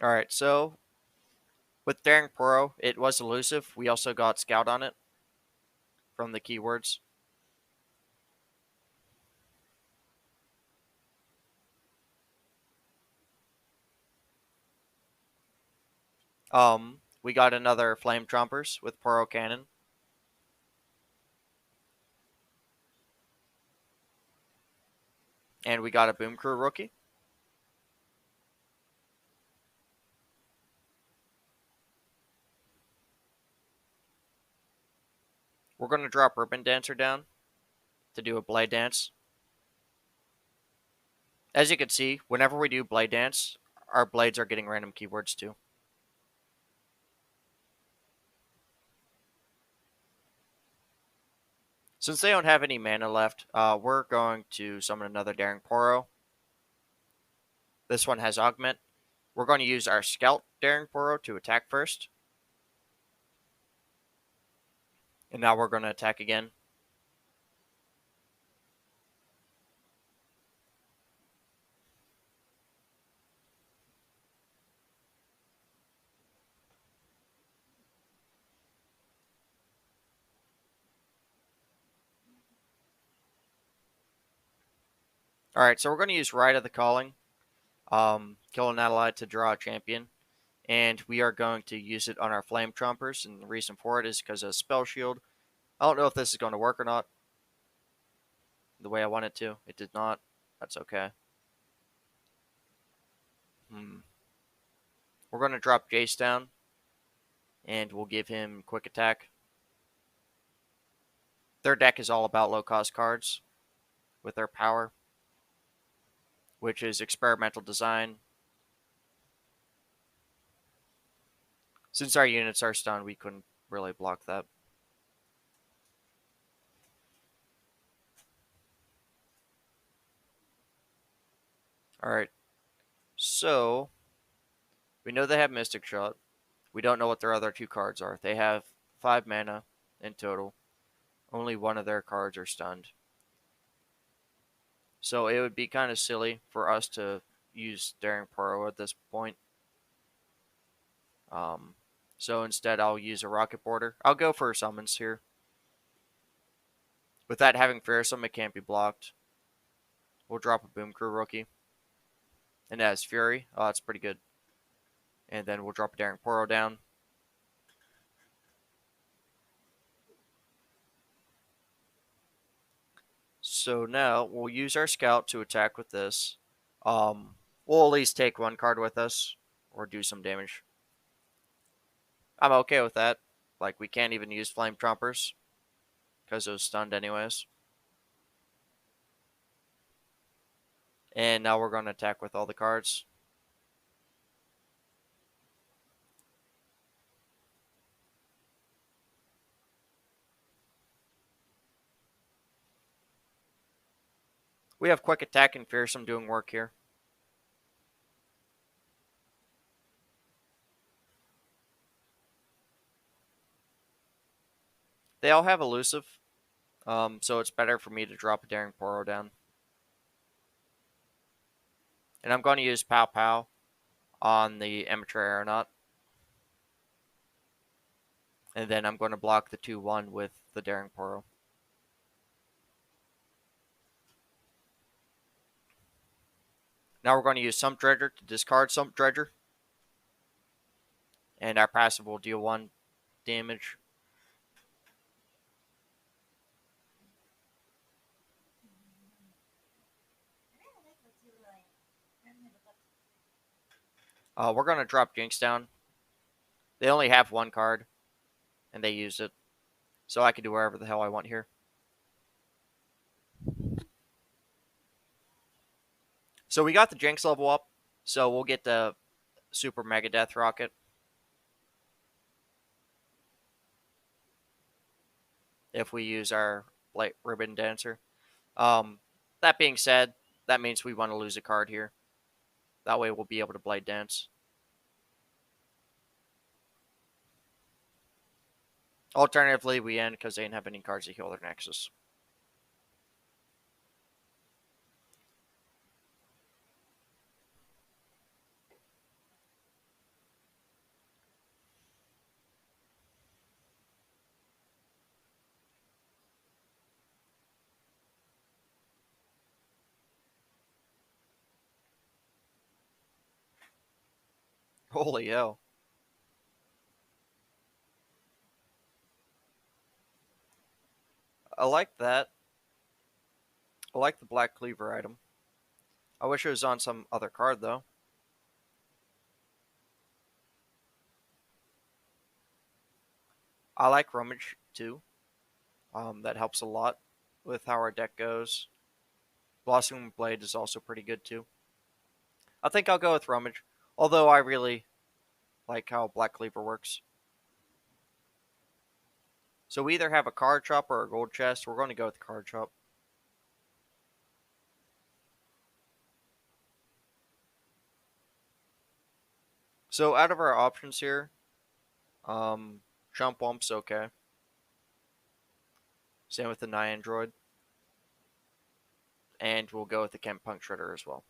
Alright, so with Daring Poro, it was elusive. We also got Scout on it from the keywords. We got another Flame Trumpers with Poro Cannon. And we got a Boom Crew rookie. We're going to drop Ribbon Dancer down to do a Blade Dance. As you can see, whenever we do Blade Dance, our blades are getting random keywords too. Since they don't have any mana left, we're going to summon another Daring Poro. This one has Augment. We're going to use our Scout Daring Poro to attack first. And now we're going to attack again. Alright, so we're going to use Rite of the Calling. Kill an ally to draw a champion. And we are going to use it on our Flame Trumpers. And the reason for it is because of Spell Shield. I don't know if this is going to work or not. The way I want it to. It did not. That's okay. We're going to drop Jace down. And we'll give him Quick Attack. Their deck is all about low-cost cards with their power, which is Experimental Design. Since our units are stunned, we couldn't really block that. Alright, so we know they have Mystic Shot. We don't know what their other two cards are. They have 5 mana in total. Only one of their cards are stunned. So it would be kind of silly for us to use Daring Poro at this point. So instead I'll use a Rocket Border. I'll go for summons here. With that having Fearsome, it can't be blocked. We'll drop a Boom Crew rookie. And it has Fury. Oh, that's pretty good. And then we'll drop a Daring Poro down. So now we'll use our Scout to attack with this. We'll at least take one card with us or do some damage. I'm okay with that. Like, we can't even use Flame Trumpers because it was stunned anyways. And now we're going to attack with all the cards. We have Quick Attack and Fearsome doing work here. They all have Elusive, so it's better for me to drop a Daring Poro down. And I'm going to use Pow Pow on the Amateur Aeronaut. And then I'm going to block the 2-1 with the Daring Poro. Now we're going to use Sump Dredger to discard Sump Dredger. And our passive will deal 1 damage. We're going to drop Jinx down. They only have 1 card, and they used it. So I can do whatever the hell I want here. So we got the Jinx level up, so we'll get the Super Mega Death Rocket. If we use our Light Ribbon Dancer. That being said, that means we want to lose a card here. That way we'll be able to Blade Dance. Alternatively, we end because they didn't have any cards to heal their Nexus. Holy hell. I like that. I like the Black Cleaver item. I wish it was on some other card, though. I like Rummage, too. That helps a lot with how our deck goes. Blossoming Blade is also pretty good too. I think I'll go with Rummage, although I really like how Black Cleaver works. So we either have a card shop or a gold chest. We're going to go with the card shop. So out of our options here, Chump Wump's okay. Same with the Niandroid. And we'll go with the Gankplank Shredder as well.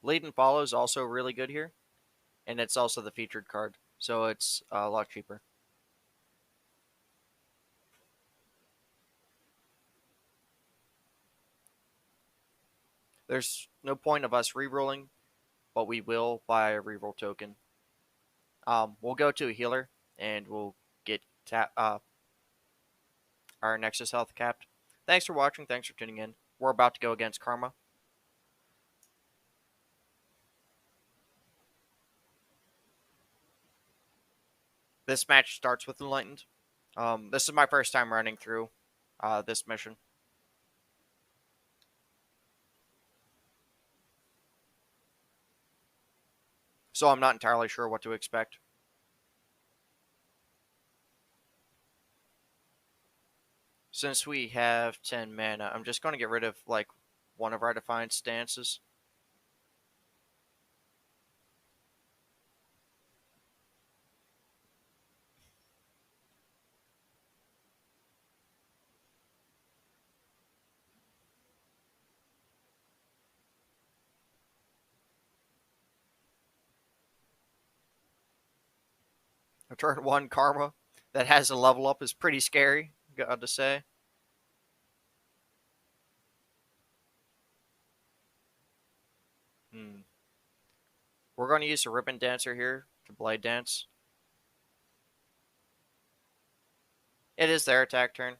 Lead and Follow is also really good here. And it's also the featured card. So it's a lot cheaper. There's no point of us rerolling, but we will buy a reroll token. We'll go to a healer and we'll get our Nexus health capped. Thanks for watching. Thanks for tuning in. We're about to go against Karma. This match starts with Enlightened. This is my first time running through this mission. So I'm not entirely sure what to expect. Since we have 10 mana, I'm just going to get rid of like one of our defined stances. A turn 1 Karma that has a level up is pretty scary, got to say. We're going to use a Ribbon Dancer here to Blade Dance. It is their attack turn.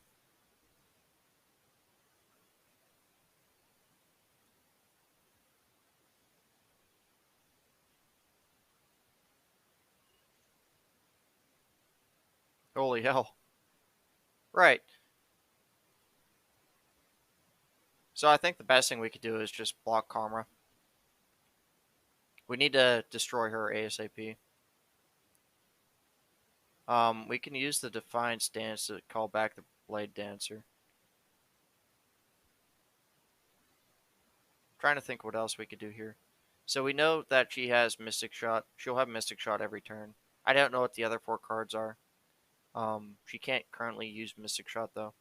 Holy hell. Right. So I think the best thing we could do is just block Karma. We need to destroy her ASAP. We can use the Defiant Stance to call back the Blade Dancer. I'm trying to think what else we could do here. So we know that she has Mystic Shot. She'll have Mystic Shot every turn. I don't know what the other 4 cards are. She can't currently use Mystic Shot though.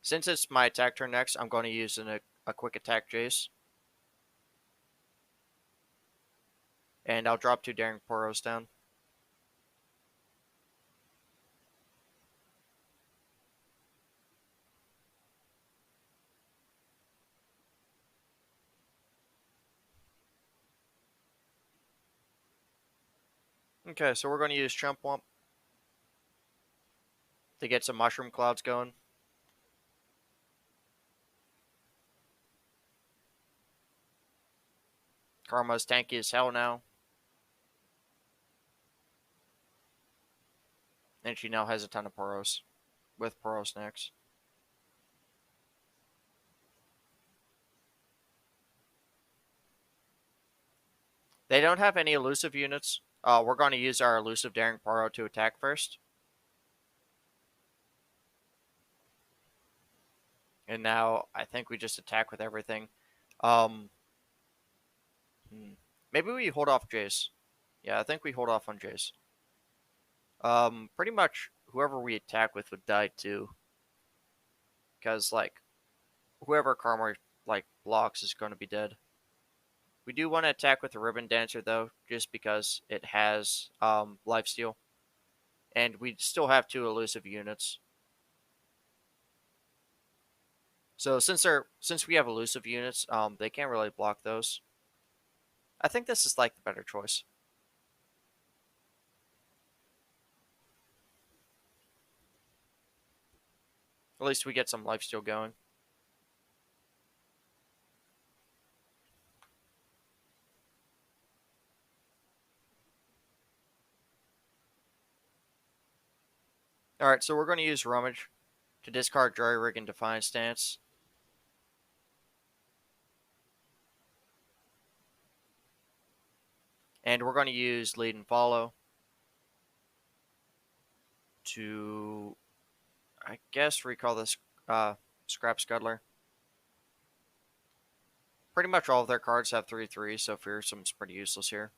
Since it's my attack turn next, I'm going to use a quick attack Jace. And I'll drop 2 Daring Poros down. Okay, so we're going to use Chump Wump to get some Mushroom Clouds going. Karma's tanky as hell now. And she now has a ton of Poros. With Poros next. They don't have any elusive units. We're going to use our elusive Daring Poro to attack first. And now I think we just attack with everything. Maybe we hold off Jace. Yeah, I think we hold off on Jace. Pretty much whoever we attack with would die too. Because, like, whoever Karma, like, blocks is going to be dead. We do want to attack with the Ribbon Dancer, though, just because it has lifesteal. And we still have 2 elusive units. So since we have elusive units, they can't really block those. I think this is like the better choice. At least we get some lifesteal going. Alright, so we're going to use Rummage to discard Jury Rig and Defiant Stance. And we're going to use Lead and Follow to, I guess, recall this Scrap Scuttler. Pretty much all of their cards have 3/3, so Fearsome's pretty useless here.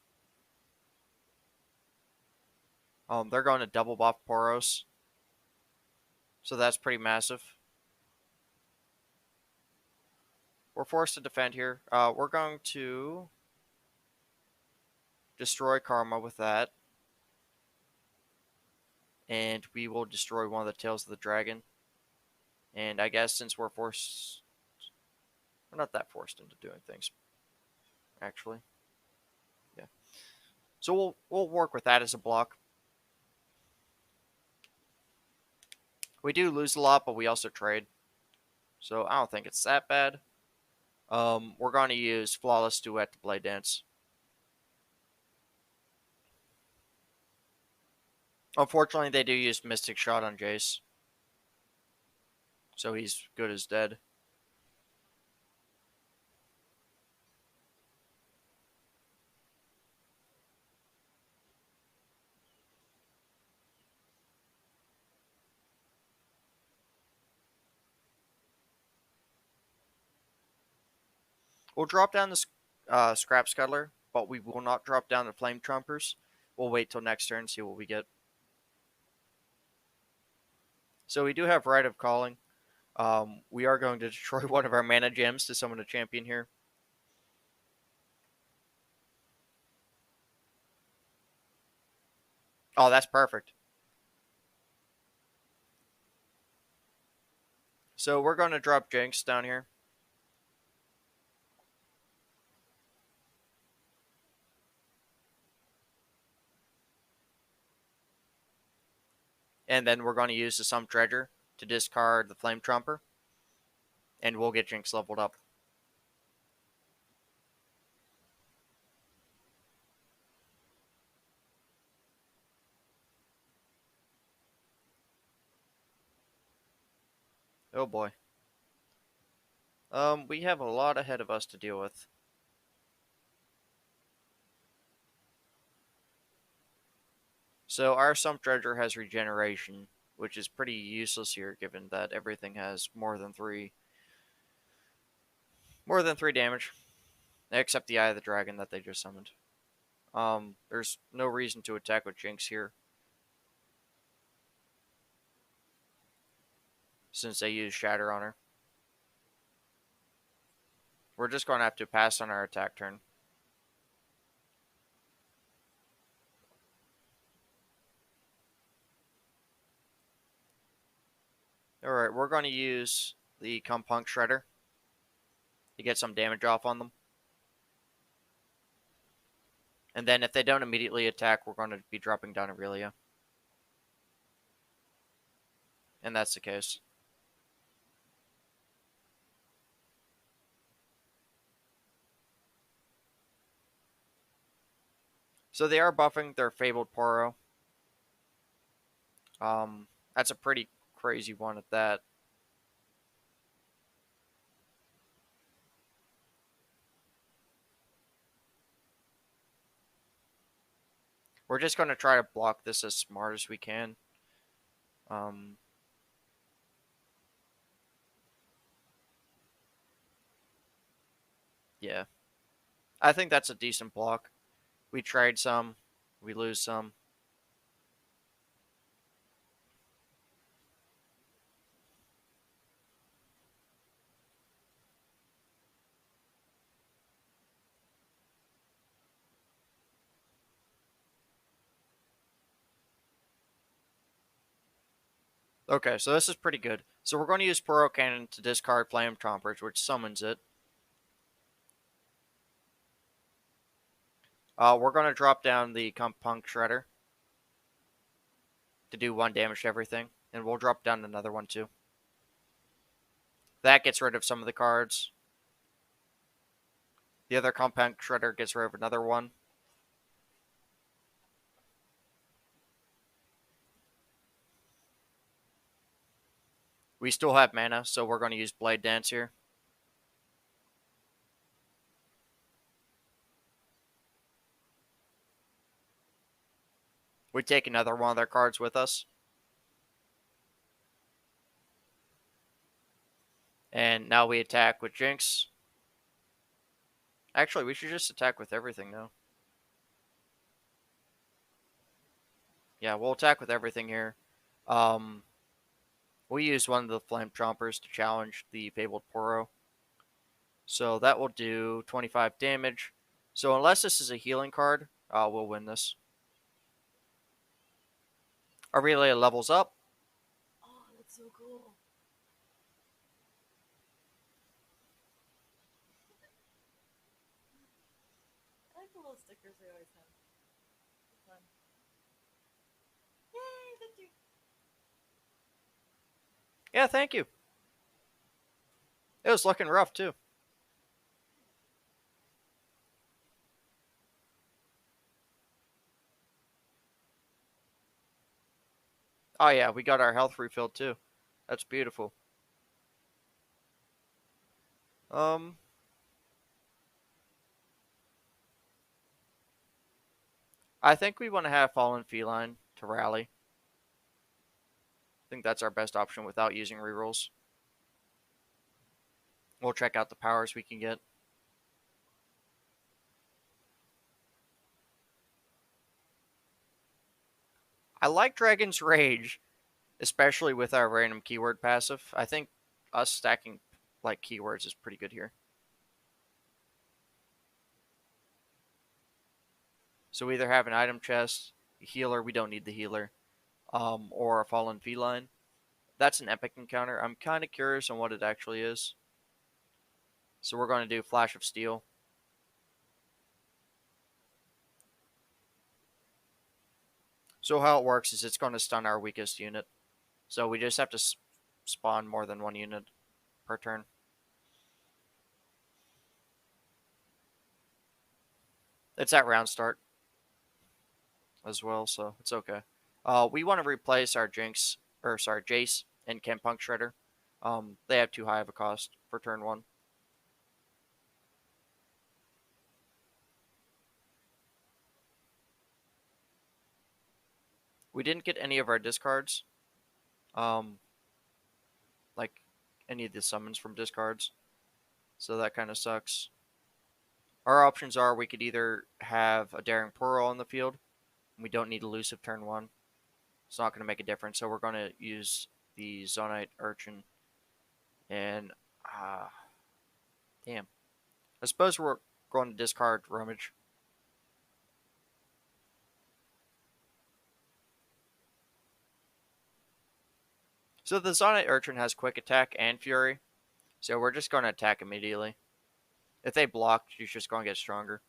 They're going to double buff Poros, so that's pretty massive. We're forced to defend here. We're going to destroy Karma with that. And we will destroy one of the Tails of the Dragon. And I guess since we're forced... We're not that forced into doing things, actually. Yeah. So we'll work with that as a block. We do lose a lot, but we also trade. So I don't think it's that bad. We're going to use Flawless Duet to play Dance. Unfortunately, they do use Mystic Shot on Jace. So he's good as dead. We'll drop down the Scrap Scuttler, but we will not drop down the Flame Trumpers. We'll wait till next turn and see what we get. So we do have Rite of Calling. We are going to destroy one of our mana gems to summon a champion here. Oh, that's perfect. So we're going to drop Jinx down here. And then we're going to use the Sum Treasure to discard the Flame Trumper. And we'll get Jinx leveled up. Oh boy. We have a lot ahead of us to deal with. So our Sum Treasure has regeneration, which is pretty useless here given that everything has more than three damage. Except the Eye of the Dragon that they just summoned. There's no reason to attack with Jinx here, since they use Shatter on her. We're just going to have to pass on our attack turn. Alright, we're going to use the Gankplank Shredder to get some damage off on them. And then if they don't immediately attack, we're going to be dropping down Aurelia. And that's the case. So they are buffing their Fabled Poro. That's a pretty crazy one at that. We're just going to try to block this as smart as we can. Yeah. I think that's a decent block. We trade some, we lose some. Okay, so this is pretty good. So we're going to use Poro Cannon to discard Flame Trompers, which summons it. We're going to drop down the Gankplank Shredder to do 1 damage to everything. And we'll drop down another one too. That gets rid of some of the cards. The other Gankplank Shredder gets rid of another one. We still have mana, so we're going to use Blade Dance here. We take another one of their cards with us. And now we attack with Jinx. Actually, we should just attack with everything now. Yeah, we'll attack with everything here. We use one of the Flame Chompers to challenge the Fabled Poro. So that will do 25 damage. So unless this is a healing card, we'll win this. Aurelia levels up. Oh, that's so cool. I like the little stickers they always have. It's fun. Yay, victory! Yeah, thank you. It was looking rough, too. Oh, yeah, we got our health refilled, too. That's beautiful. I think we want to have Fallen Feline to rally. I think that's our best option without using rerolls. We'll check out the powers we can get. I like Dragon's Rage, especially with our random keyword passive. I think us stacking like keywords is pretty good here. So we either have an item chest, a healer, we don't need the healer, or a Fallen Feline. That's an epic encounter. I'm kind of curious on what it actually is. So we're going to do Flash of Steel. So how it works is it's going to stun our weakest unit. So we just have to spawn more than one unit per turn. It's at round start as well, so it's okay. We want to replace our Jace and Gankplank Shredder. They have too high of a cost for turn one. We didn't get any of our discards, like any of the summons from discards, so that kind of sucks. Our options are we could either have a Daring Pearl on the field. We don't need Elusive turn one. It's not going to make a difference, so we're going to use the Zonite Urchin. And, damn. I suppose we're going to discard Rummage. So the Zonite Urchin has Quick Attack and Fury, so we're just going to attack immediately. If they block, she's just going to get stronger.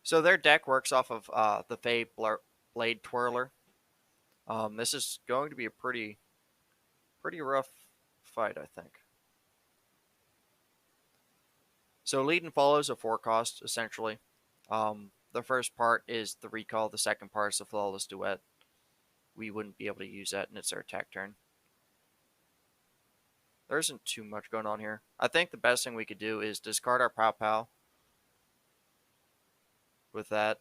So their deck works off of the Fey Blade Twirler. This is going to be a pretty rough fight, I think. So lead and follow is a 4 cost, essentially. The first part is the recall, the second part is the flawless duet. We wouldn't be able to use that, and it's our attack turn. There isn't too much going on here. I think the best thing we could do is discard our Pow Pow with that.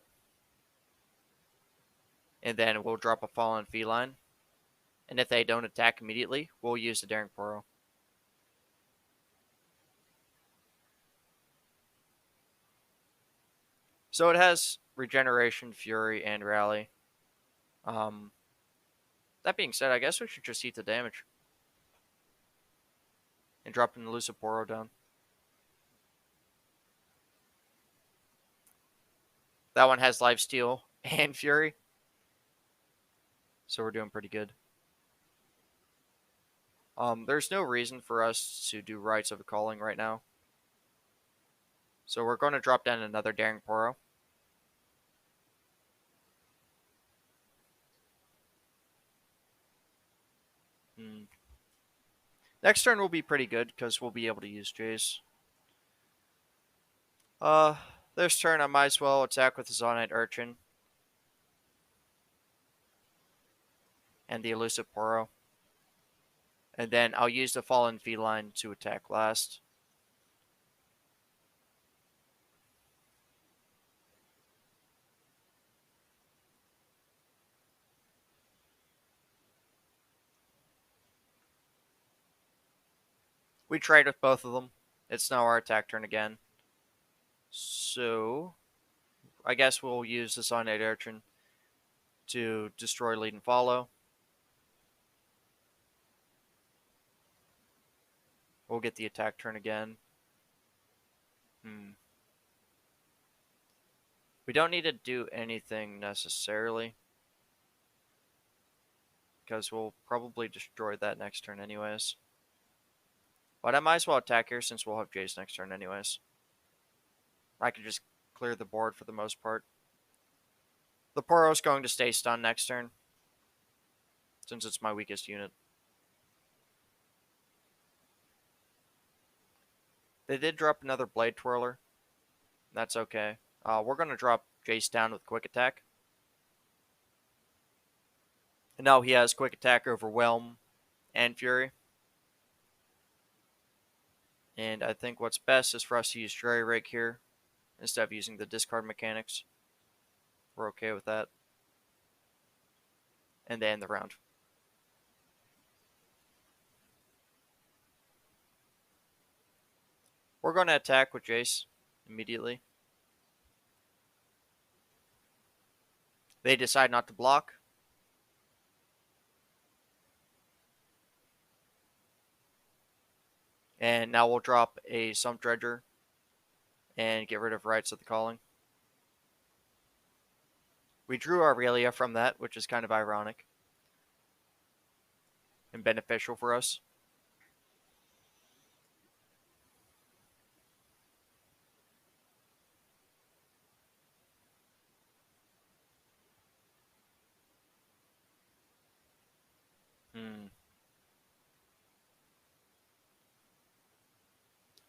And then we'll drop a Fallen Feline. And if they don't attack immediately, we'll use the Daring Poro. So it has Regeneration, Fury, and Rally. That being said, I guess we should just eat the damage. And drop an Elusive Poro down. That one has Lifesteal and Fury. So we're doing pretty good. There's no reason for us to do Rites of Calling right now. So we're going to drop down another Daring Poro. Next turn will be pretty good because we'll be able to use Jace. Uh, this turn I might as well attack with the Zonite Urchin and the Elusive Poro. And then I'll use the Fallen Feline to attack last. We trade with both of them. It's now our attack turn again. So, I guess we'll use the Zonite Urchin to destroy, lead, and follow. We'll get the attack turn again. We don't need to do anything necessarily, because we'll probably destroy that next turn anyways. But I might as well attack here since we'll have Jace next turn anyways. I can just clear the board for the most part. The Poro's going to stay stunned next turn, since it's my weakest unit. They did drop another Blade Twirler. That's okay. We're going to drop Jace down with Quick Attack. And now he has Quick Attack, Overwhelm, and Fury. And I think what's best is for us to use Jury Rig here instead of using the discard mechanics. We're okay with that. And they end the round. We're going to attack with Jace immediately. They decide not to block. And now we'll drop a Sump Dredger and get rid of Rites of the Calling. We drew Aurelia from that, which is kind of ironic and beneficial for us.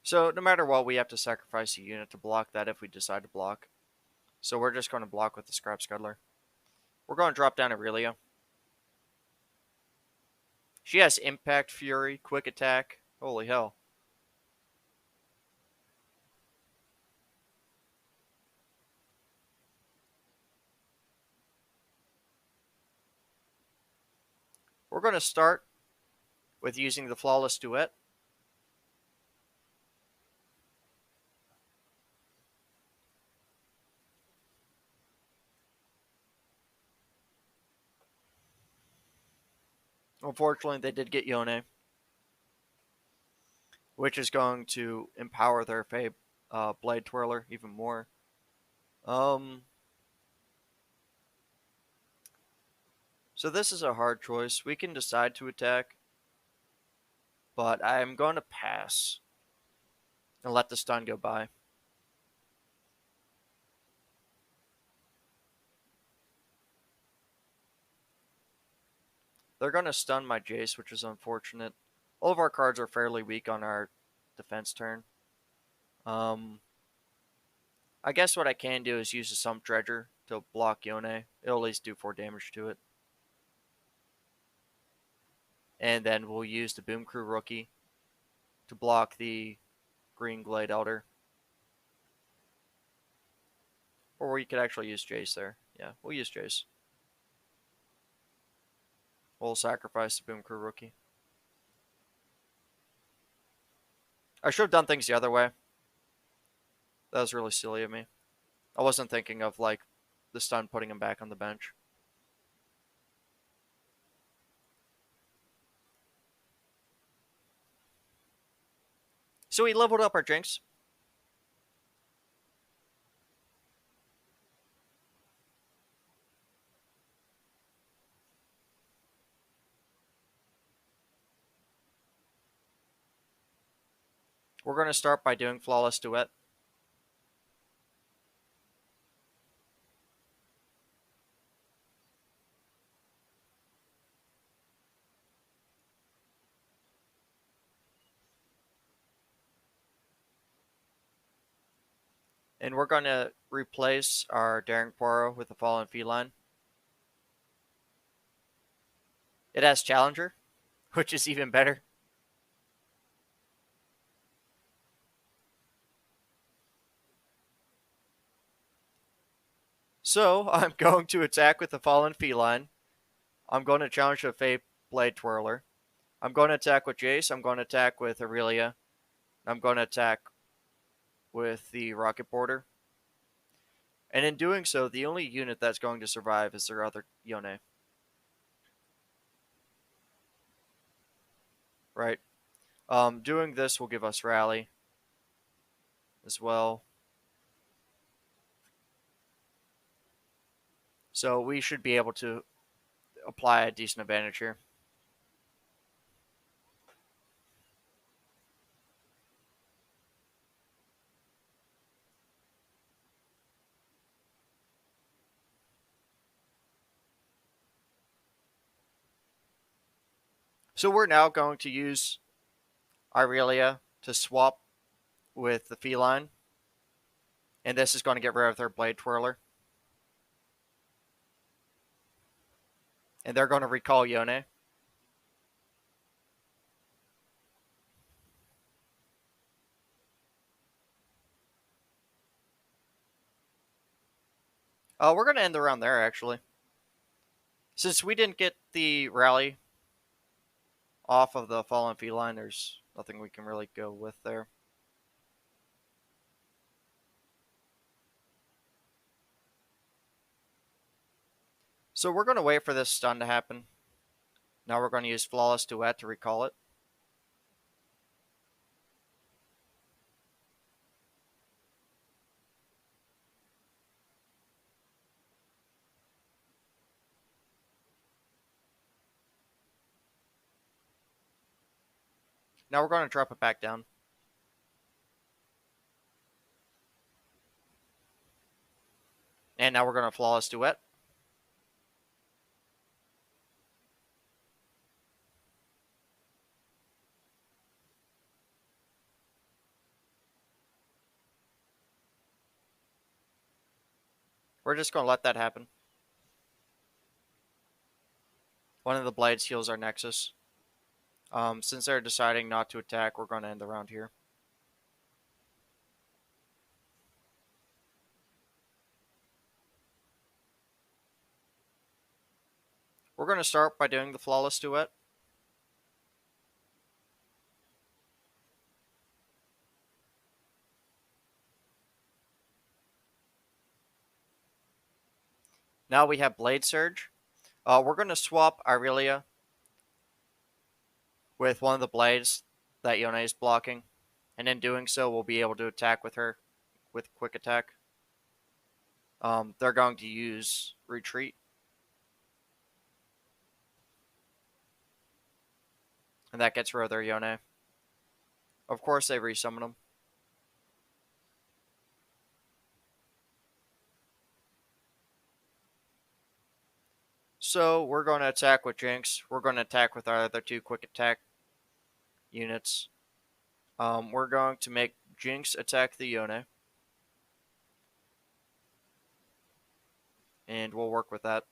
So no matter what, we have to sacrifice a unit to block that if we decide to block. So we're just going to block with the Scrap Scuttler. We're going to drop down Aurelia. She has Impact, Fury, Quick Attack. Holy hell. We're going to start with using the Flawless Duet. Unfortunately, they did get Yone, which is going to empower their Fae Blade Twirler even more. So this is a hard choice. We can decide to attack, but I'm going to pass and let the stun go by. They're going to stun my Jace, which is unfortunate. All of our cards are fairly weak on our defense turn. I guess what I can do is use a Sump Dredger to block Yone. It'll at least do 4 damage to it. And then we'll use the Boom Crew Rookie to block the Green Glade Elder. Or we could actually use Jace there. Yeah, we'll use Jace. We'll sacrifice the Boom Crew Rookie. I should have done things the other way. That was really silly of me. I wasn't thinking of, like, the stun putting him back on the bench. So we leveled up our Jinx. We're going to start by doing Flawless Duet. And we're going to replace our Daring Poro with a Fallen Feline. It has Challenger, which is even better. So I'm going to attack with the Fallen Feline. I'm going to challenge the Fate Blade Twirler. I'm going to attack with Jace. I'm going to attack with Aurelia. I'm going to attack with the Rocket Border. And in doing so, the only unit that's going to survive is their other Yone. Right? Doing this will give us Rally as well. So we should be able to apply a decent advantage here. So we're now going to use Aurelia to swap with the Feline. And this is going to get rid of their Blade Twirler. And they're going to recall Yone. We're going to end the round there, actually. Since we didn't get the rally off of the Fallen Feline, there's nothing we can really go with there. So we're going to wait for this stun to happen. Now we're going to use Flawless Duet to recall it. Now we're going to drop it back down. And now we're going to Flawless Duet. We're just going to let that happen. One of the Blades heals our Nexus. Since they're deciding not to attack, we're going to end the round here. We're going to start by doing the Flawless Duet. Now we have Blade Surge. We're going to swap Aurelia with one of the blades that Yone is blocking. And in doing so, we'll be able to attack with her with Quick Attack. They're going to use Retreat. And that gets rid of their Yone. Of course, they resummon them. So we're going to attack with Jinx. We're going to attack with our other two Quick Attack units. We're going to make Jinx attack the Yone. And we'll work with that.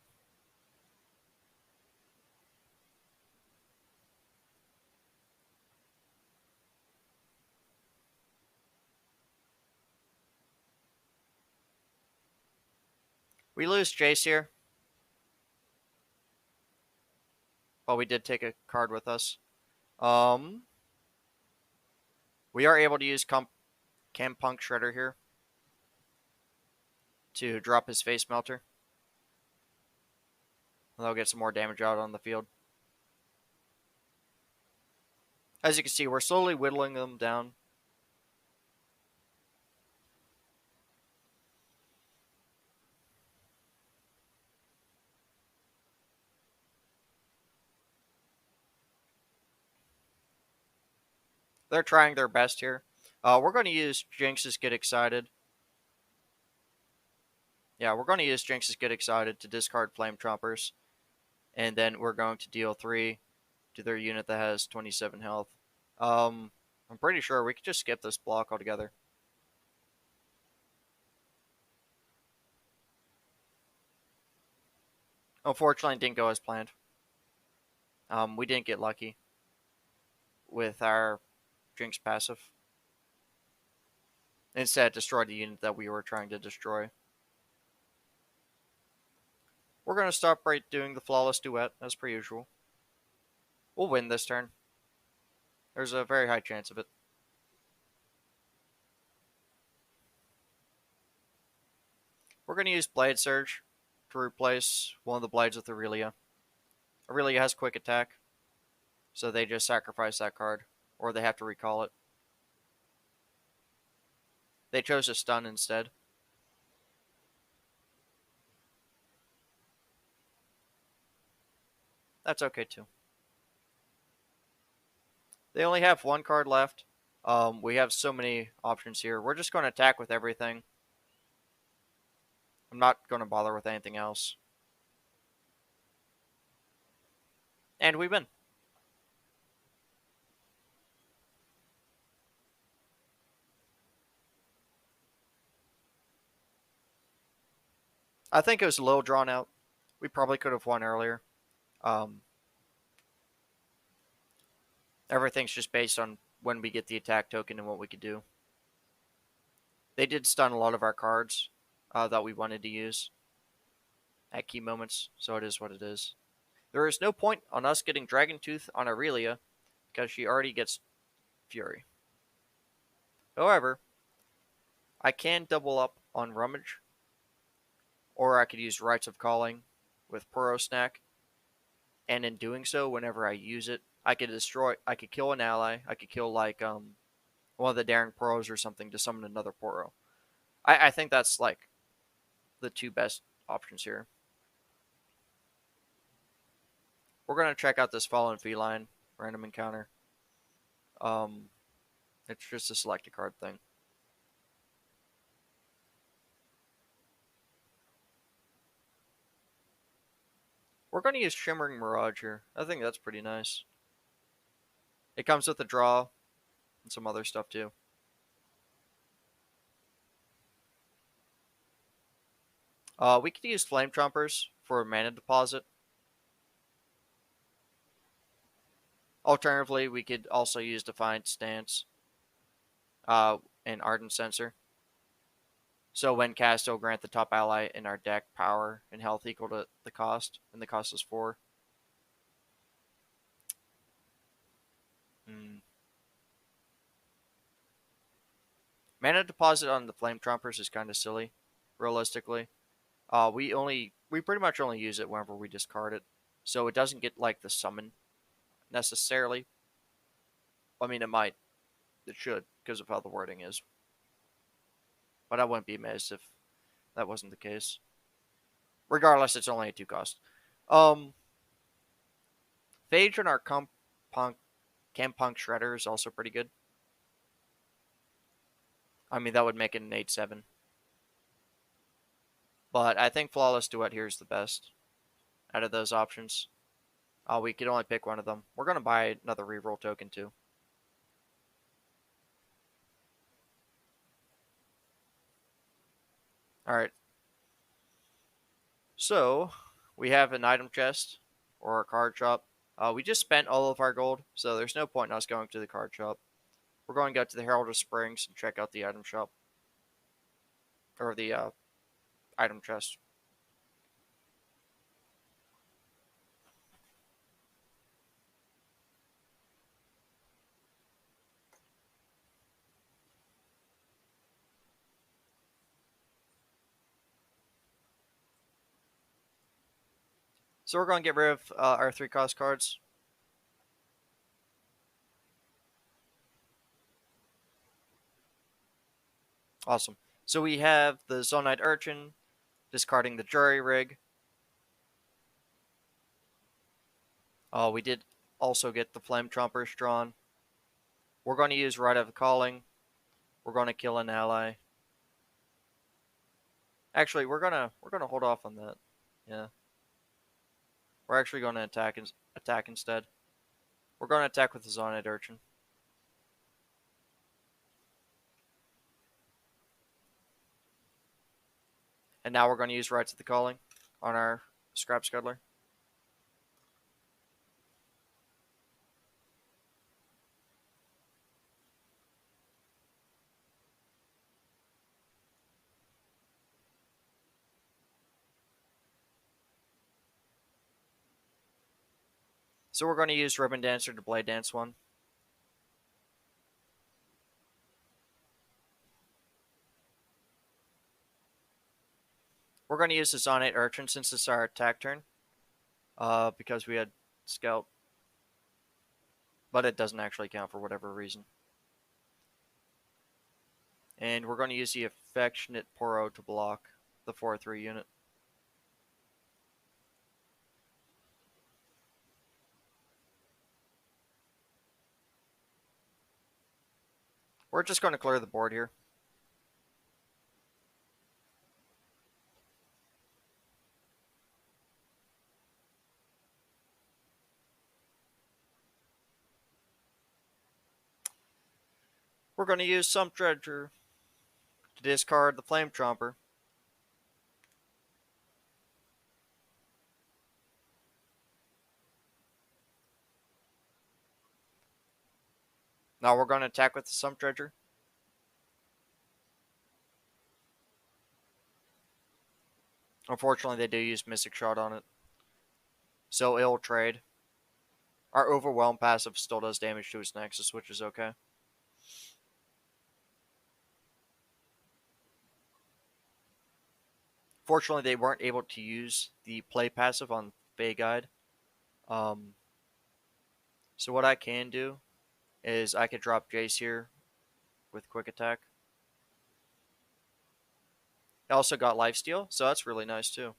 We lose Jace here. But we did take a card with us. We are able to use Gankplank Shredder here to drop his Face Melter. And that'll get some more damage out on the field. As you can see, we're slowly whittling them down. They're trying their best here. We're going to use Jinx's Get Excited. Yeah, we're going to use Jinx's Get Excited to discard Flame Chompers. And then we're going to deal 3 to their unit that has 27 health. I'm pretty sure we could just skip this block altogether. Unfortunately, it didn't go as planned. We didn't get lucky with our Jinx passive. Instead, it destroyed the unit that we were trying to destroy. We're going to stop right doing the flawless duet, as per usual. We'll win this turn. There's a very high chance of it. We're going to use Blade Surge to replace one of the blades with Aurelia. Aurelia has quick attack, so they just sacrifice that card, or they have to recall it. They chose a stun instead. That's okay too. They only have one card left. We have so many options here. We're just going to attack with everything. I'm not going to bother with anything else. And we win. I think it was a little drawn out. We probably could have won earlier. Um, Everything's just based on when we get the attack token and what we could do. They did stun a lot of our cards that we wanted to use at key moments, so it is what it is. There is no point on us getting Dragon Tooth on Aurelia because she already gets Fury. However, I can double up on Rummage, or I could use Rites of Calling with Puro Snack, and in doing so, whenever I use it, I could kill an ally, I could kill like one of the Daring Puros or something to summon another Puro. I think that's like the two best options here. We're gonna check out this Fallen Feline random encounter. Um, it's just a select a card thing. We're gonna use Shimmering Mirage here. I think that's pretty nice. It comes with a draw and some other stuff too. We could use Flame Trumpers for a mana deposit. Alternatively, we could also use Defiant Stance and Ardent Sensor. So when cast, it'll grant the top ally in our deck power and health equal to the cost, and the cost is 4. Hmm. Mana deposit on the Flame Trumpers is kind of silly, realistically. We pretty much only use it whenever we discard it, so it doesn't get like the summon necessarily. I mean, it should because of how the wording is, but I wouldn't be amazed if that wasn't the case. Regardless, it's only a 2 cost. Um, Phage and our Gankplank Shredder is also pretty good. I mean, that would make it an 8/7. But I think Flawless Duet here is the best out of those options. We could only pick one of them. We're going to buy another reroll token too. Alright. So, we have an item chest or a card shop. We just spent all of our gold, so there's no point in us going to the card shop. We're going to go to the Herald of Springs and check out the item shop. Or the item chest. So we're going to get rid of our 3 cost cards. Awesome. So we have the Zonite Urchin, discarding the Jury Rig. We did also get the Flame Trumpers drawn. We're going to use Rite of Calling. We're going to kill an ally. Actually, we're gonna hold off on that. Yeah, we're actually going to attack instead. We're going to attack with the Zonite Urchin. And now we're going to use Rites of the Calling on our Scrap Scuttler. So we're going to use Ribbon Dancer to Blade Dance one. We're going to use the Zonate Urchin since it's our attack turn. Because we had Scout. But it doesn't actually count for whatever reason. And we're going to use the Affectionate Poro to block the 4-3 unit. We're just going to clear the board here. We're going to use Sump Dredger to discard the Flame Tromper. Now we're going to attack with the Sump Dredger. Unfortunately, they do use Mystic Shot on it. So it'll trade. Our Overwhelm passive still does damage to its Nexus, which is okay. Fortunately, they weren't able to use the play passive on Bay Guide. So what I can do is I could drop Jace here with Quick Attack. I also got Lifesteal, so that's really nice too.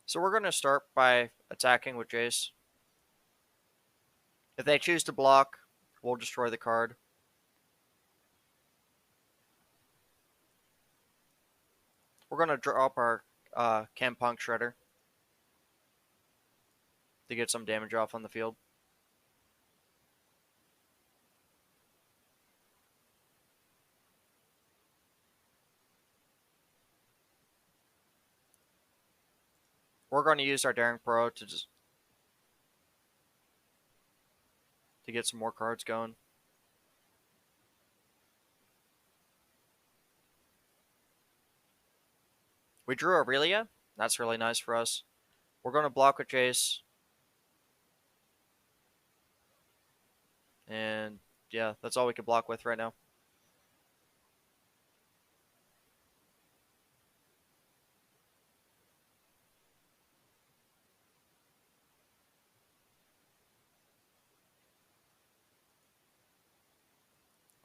So we're going to start by attacking with Jace. If they choose to block, we'll destroy the card. We're going to drop our Gankplank Shredder to get some damage off on the field. We're going to use our Daring Pro to get some more cards going. We drew Aurelia. That's really nice for us. We're going to block with Jace. And yeah, that's all we can block with right now.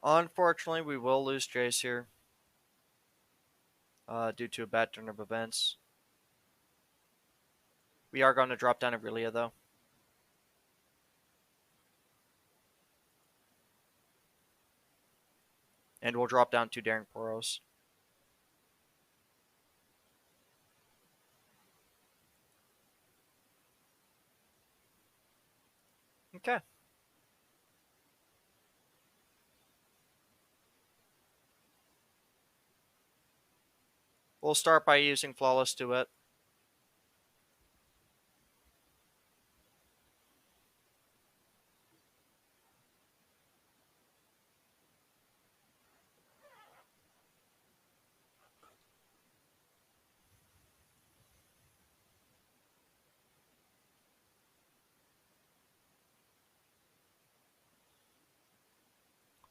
Unfortunately, we will lose Jace here due to a bad turn of events. We are going to drop down Aurelia, though. And we'll drop down 2 Daring Poros. Okay. We'll start by using Flawless Duet.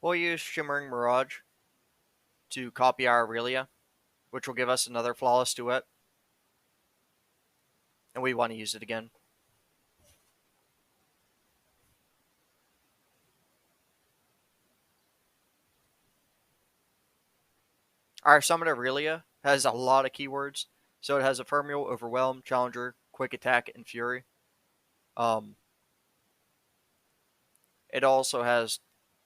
We'll use Shimmering Mirage to copy our Aurelia, which will give us another Flawless Duet. And we want to use it again. Our Summon Aurelia has a lot of keywords. So it has Ephemeral, Overwhelm, Challenger, Quick Attack, and Fury. It also has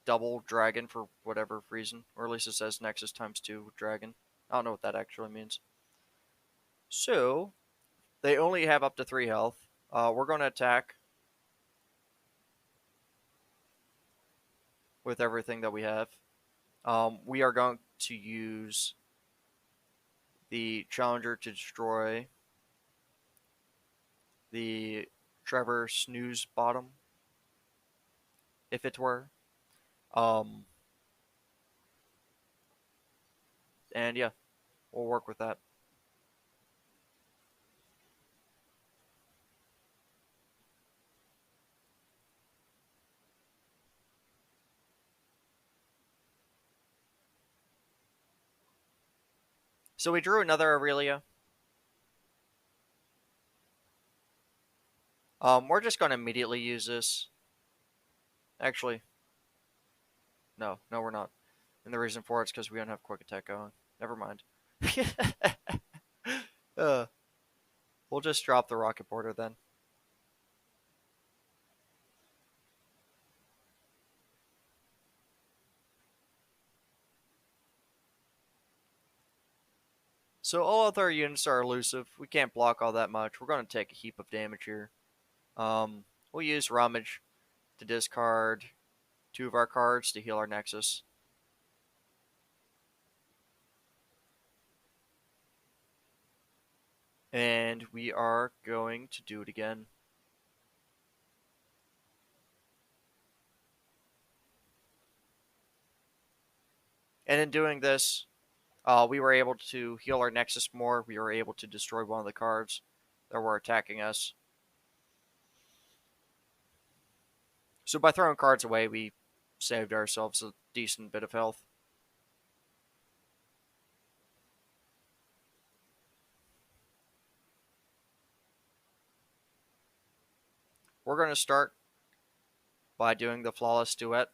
double Dragon for whatever reason. Or at least it says Nexus times 2 Dragon. I don't know what that actually means. So, they only have up to 3 health. We're going to attack. with everything that we have. We are going to use the Challenger to destroy the Trevor Snooze Bottom, if it were. Um, and yeah, we'll work with that. So we drew another Aurelia. We're just going to immediately use this. Actually, no, we're not. And the reason for it's because we don't have quick attack going. Never mind. uh, we'll just drop the rocket border then. So all other units are elusive. We can't block all that much. We're going to take a heap of damage here. We'll use Rummage to discard 2 of our cards to heal our Nexus. And we are going to do it again. And in doing this, we were able to heal our Nexus more. We were able to destroy one of the cards that were attacking us. So by throwing cards away, we saved ourselves a decent bit of health. We're going to start by doing the Flawless Duet.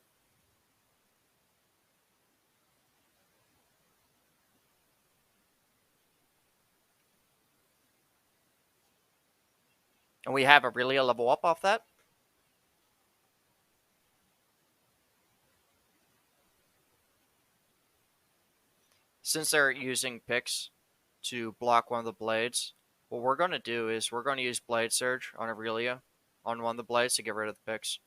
And we have Aurelia level up off that. Since they're using picks to block one of the blades, what we're going to do is we're going to use Blade Surge on Aurelia on one of the blades to get rid of the picks.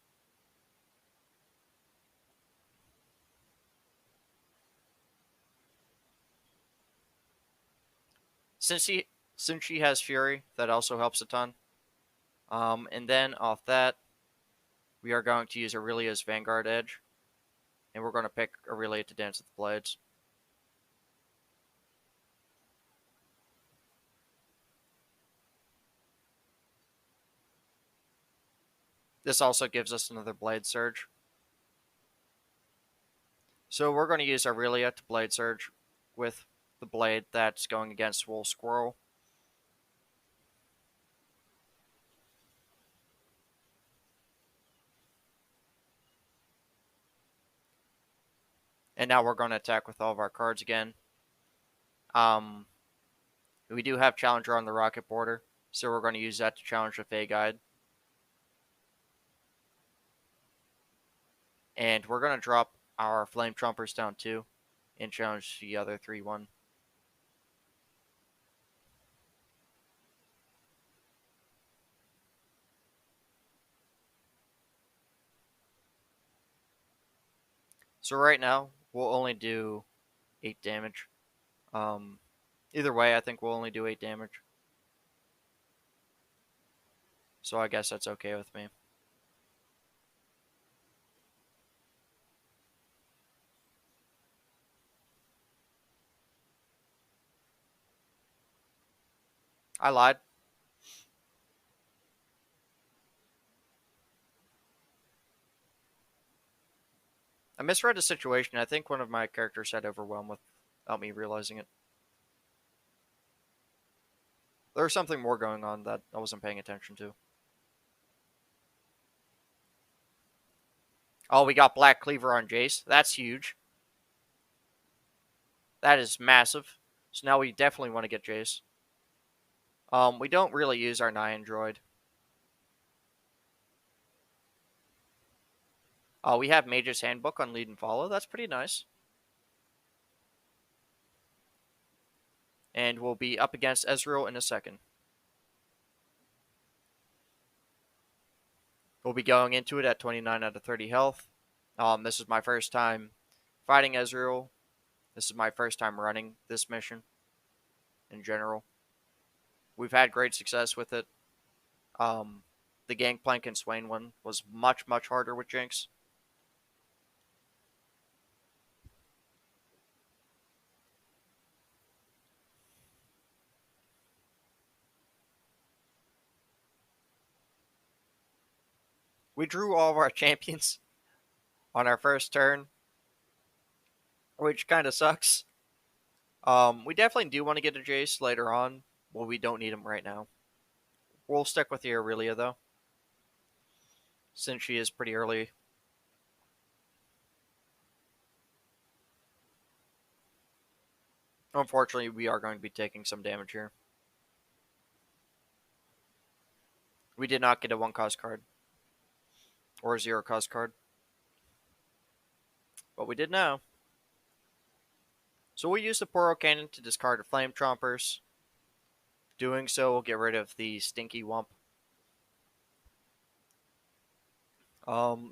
Since she has Fury, that also helps a ton. And then off that, we are going to use Aurelia's Vanguard Edge, and we're going to pick Aurelia to dance with the blades. This also gives us another Blade Surge. So we're going to use Aurelia to Blade Surge with the blade that's going against Wolf Squirrel. And now we're going to attack with all of our cards again. We do have Challenger on the rocket border, so we're going to use that to challenge the Fey Guide. And we're going to drop our Flame Trumpers down 2 and challenge the other 3-1. So right now, we'll only do 8 damage. Either way, I think we'll only do 8 damage. So I guess that's okay with me. I lied. I misread the situation. I think one of my characters had Overwhelm without me realizing it. There was something more going on that I wasn't paying attention to. Oh, we got Black Cleaver on Jace. That's huge. That is massive. So now we definitely want to get Jace. We don't really use our Nyan droid. We have Mage's Handbook on Lead and Follow. That's pretty nice. And we'll be up against Ezreal in a second. We'll be going into it at 29 out of 30 health. This is my first time fighting Ezreal. This is my first time running this mission in general. We've had great success with it. Um, the Gangplank and Swain one was much, much harder with Jinx. We drew all of our champions on our first turn, which kind of sucks. We definitely do want to get a Jace later on. Well, we don't need him right now. We'll stick with the Aurelia, though, since she is pretty early. Unfortunately, we are going to be taking some damage here. We did not get a 1-cost card or a 0-cost card, but we did now. So we'll use the Poro Cannon to discard the Flame Chompers. Doing so will get rid of the Stinky Wump.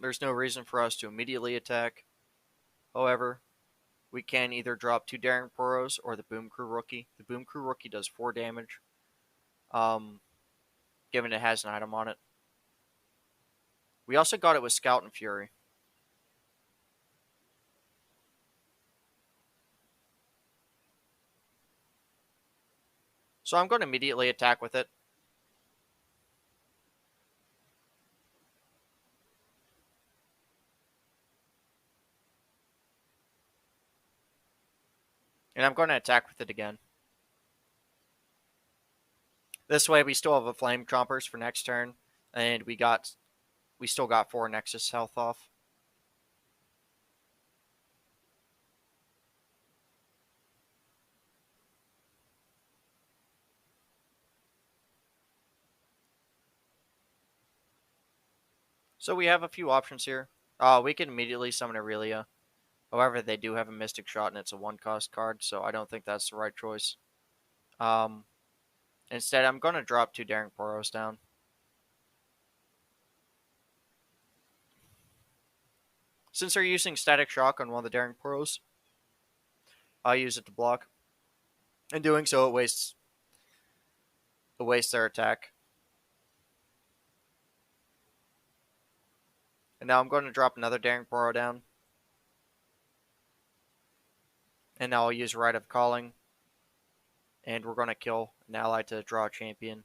There's no reason for us to immediately attack. However, we can either drop 2 Daring Poros or the Boom Crew Rookie. The Boom Crew Rookie does 4 damage, given it has an item on it. We also got it with Scout and Fury. So I'm going to immediately attack with it. And I'm going to attack with it again. This way we still have a Flame Chompers for next turn. And we still got 4 Nexus health off. So we have a few options here. We can immediately summon Aurelia. However, they do have a Mystic Shot and it's a 1-cost card, so I don't think that's the right choice. Instead, I'm going to drop 2 Daring Poros down. Since they're using Static Shock on one of the Daring Poros, I'll use it to block. In doing so, it wastes their attack. And now I'm going to drop another Daring Poro down. And now I'll use Rite of Calling. And we're going to kill an ally to draw a champion.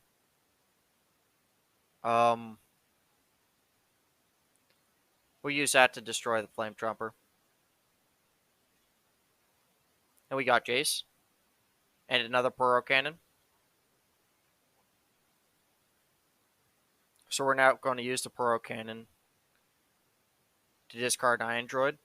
We'll use that to destroy the Flame Trumper. And we got Jace. And another Poro Cannon. So we're now going to use the Poro Cannon to discard an Android.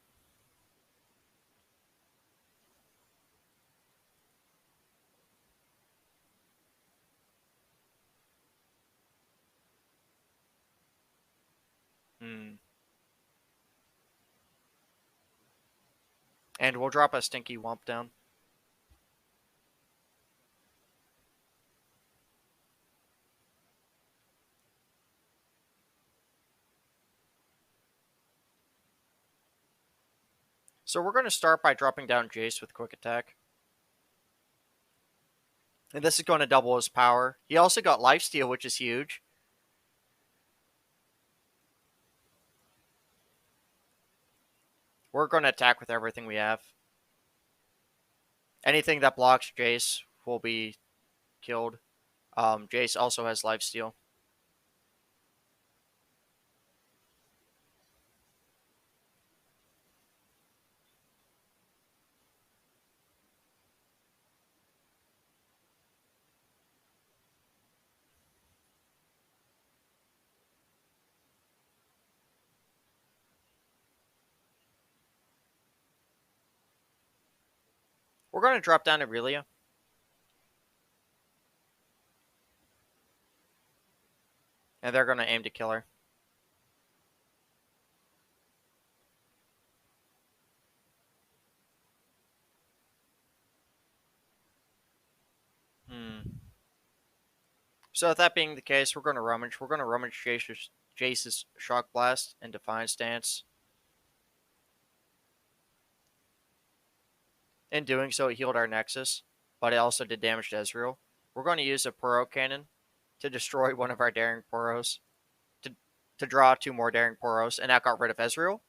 And we'll drop a Stinky Wump down. So we're going to start by dropping down Jace with Quick Attack. And this is going to double his power. He also got Lifesteal, which is huge. We're going to attack with everything we have. Anything that blocks Jace will be killed. Jace also has Lifesteal. We're going to drop down Aurelia. And they're going to aim to kill her. So, with that being the case, we're going to rummage. We're going to rummage Jace's Shock Blast and Defiant Stance. In doing so, it healed our Nexus, but it also did damage to Ezreal. We're going to use a Poro Cannon to destroy one of our Daring Poros, to, to draw 2 more Daring Poros, and that got rid of Ezreal,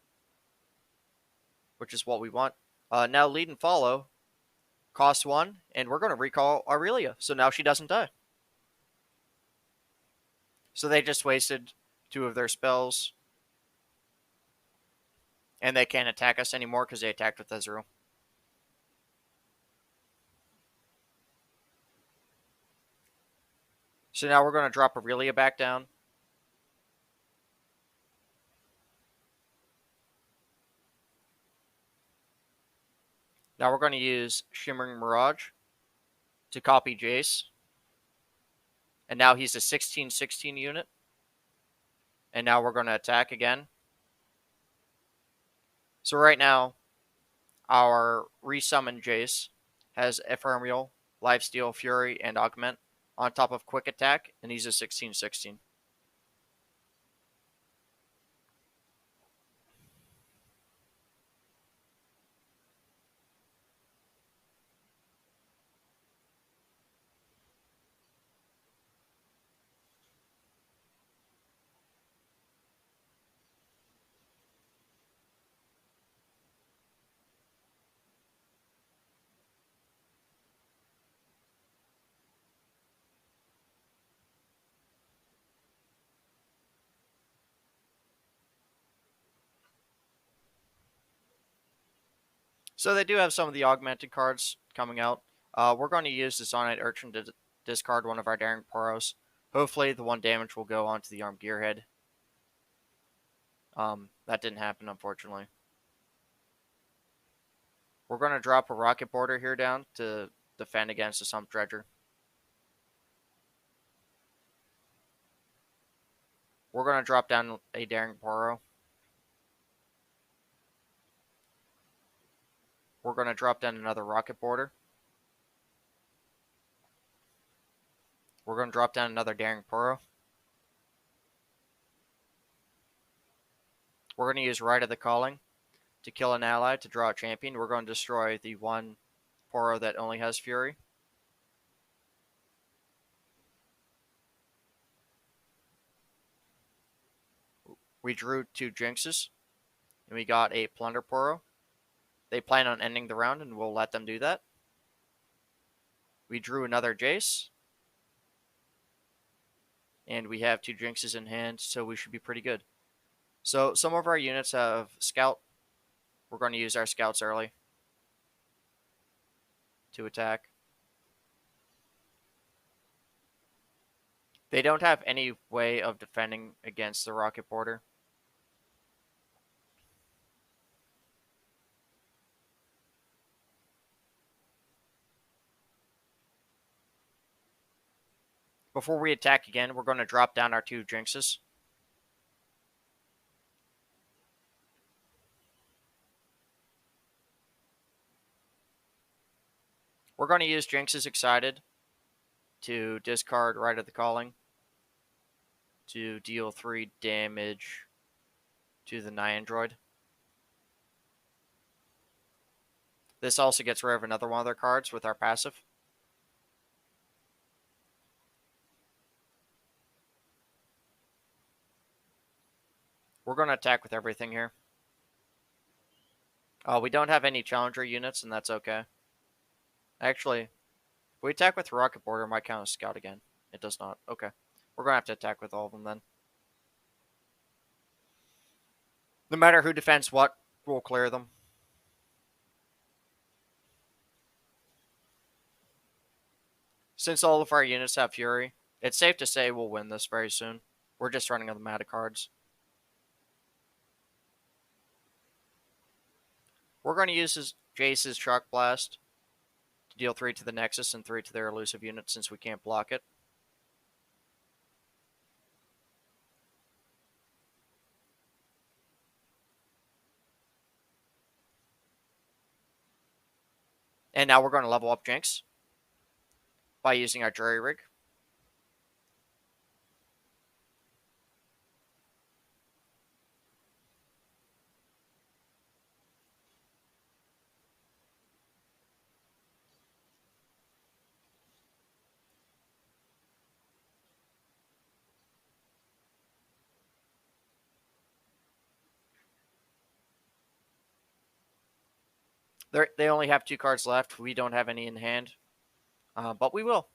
which is what we want. Now lead and follow, cost 1, and we're going to recall Aurelia, so now she doesn't die. So they just wasted 2 of their spells, and they can't attack us anymore because they attacked with Ezreal. So now we're going to drop Aurelia back down. Now we're going to use Shimmering Mirage to copy Jace. And now he's a 16-16 unit. And now we're going to attack again. So right now, our resummoned Jace has Ephemeral, Lifesteal, Fury, and Augment on top of Quick Attack, and he's a 16-16. So they do have some of the augmented cards coming out. We're going to use the Zonite Urchin to discard one of our Daring Poros. Hopefully the 1 damage will go onto the Armed Gearhead. That didn't happen, unfortunately. We're going to drop a Rocket Border here down to defend against the Sump Dredger. We're going to drop down a Daring Poro. We're going to drop down another Rocket Border. We're going to drop down another Daring Poro. We're going to use Rite of the Calling to kill an ally to draw a champion. We're going to destroy the 1 Poro that only has Fury. We drew 2 Jinxes, and we got a Plunder Poro. They plan on ending the round, and we'll let them do that. We drew another Jace, and we have 2 Jinxes in hand, so we should be pretty good. So some of our units have Scout. We're going to use our Scouts early to attack. They don't have any way of defending against the Rocket Border. Before we attack again, we're going to drop down our 2 Jinxes. We're going to use Jinxes Excited to discard Rite of the Calling to deal 3 damage to the Niandroid. This also gets rid of another one of their cards with our passive. We're going to attack with everything here. We don't have any Challenger units, and that's okay. Actually, if we attack with Rocket Border, it might count as Scout again. It does not. Okay. We're going to have to attack with all of them then. No matter who defends what, we'll clear them. Since all of our units have Fury, it's safe to say we'll win this very soon. We're just running on the meta cards. We're going to use Jace's Shock Blast to deal 3 to the Nexus and 3 to their elusive unit since we can't block it. And now we're going to level up Jinx by using our Jury Rig. They only have 2 cards left. We don't have any in hand, but we will.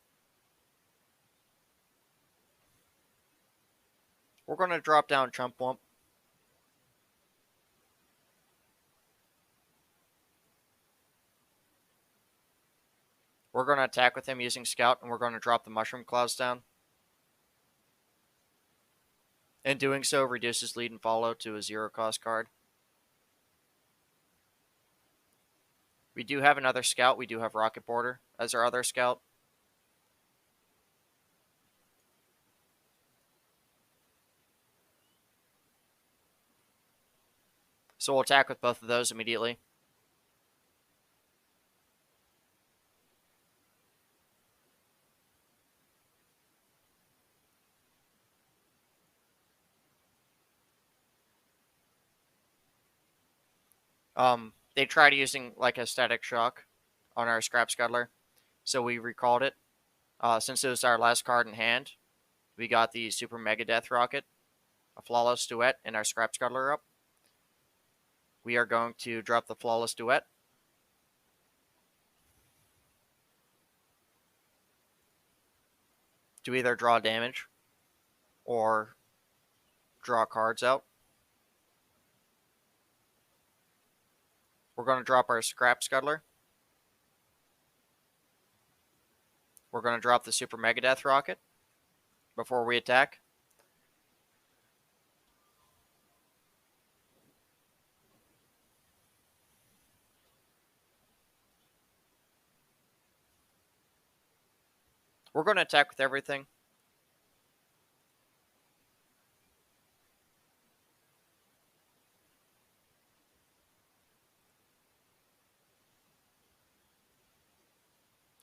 We're going to drop down Chump Wump. We're going to attack with him using Scout, and we're going to drop the Mushroom Claws down. In doing so, reduces lead and follow to a 0-cost card. We do have another Scout. We do have Rocket Border as our other Scout. So we'll attack with both of those immediately. They tried using like a Static Shock on our Scrap Scuttler, so we recalled it. Since it was our last card in hand, we got the Super Mega Death Rocket, a Flawless Duet, and our Scrap Scuttler up. We are going to drop the Flawless Duet. To either draw damage or draw cards out. We're going to drop our Scrap Scuttler. We're going to drop the Super Mega Death Rocket before we attack. We're going to attack with everything.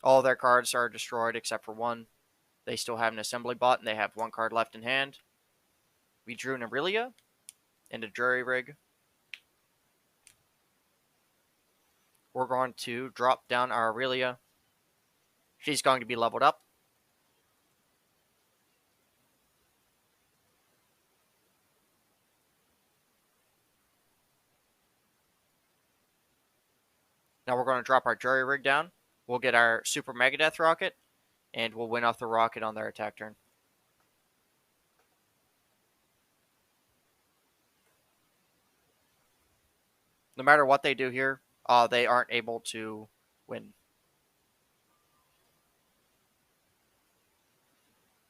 All their cards are destroyed except for one. They still have an Assembly Bot, and they have 1 card left in hand. We drew an Aurelia and a Jury Rig. We're going to drop down our Aurelia. She's going to be leveled up. Now we're going to drop our Jury Rig down. We'll get our Super Mega Death Rocket, and we'll win off the Rocket on their attack turn. No matter what they do here, they aren't able to win.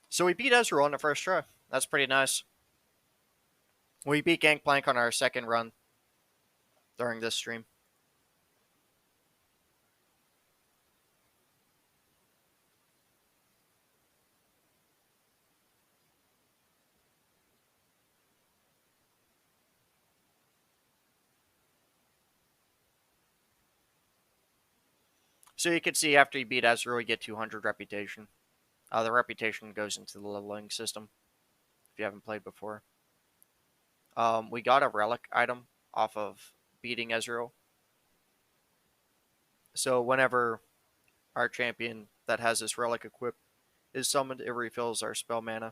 So we beat Ezreal on the first try. That's pretty nice. We beat Gankplank on our second run during this stream. So you can see after you beat Ezreal, you get 200 reputation. The reputation goes into the leveling system if you haven't played before. We got a relic item off of beating Ezreal. So whenever our champion that has this relic equipped is summoned, it refills our spell mana.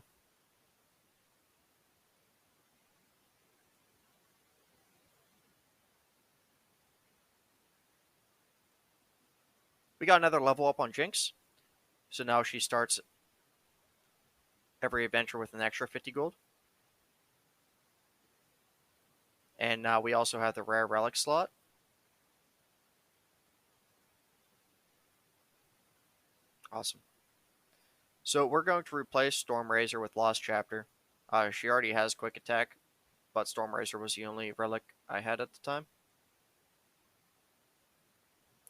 We got another level up on Jinx. So now she starts every adventure with an extra 50 gold. And now we also have the rare relic slot. Awesome. So we're going to replace Storm Razor with Lost Chapter. She already has quick attack, but Storm Razor was the only relic I had at the time.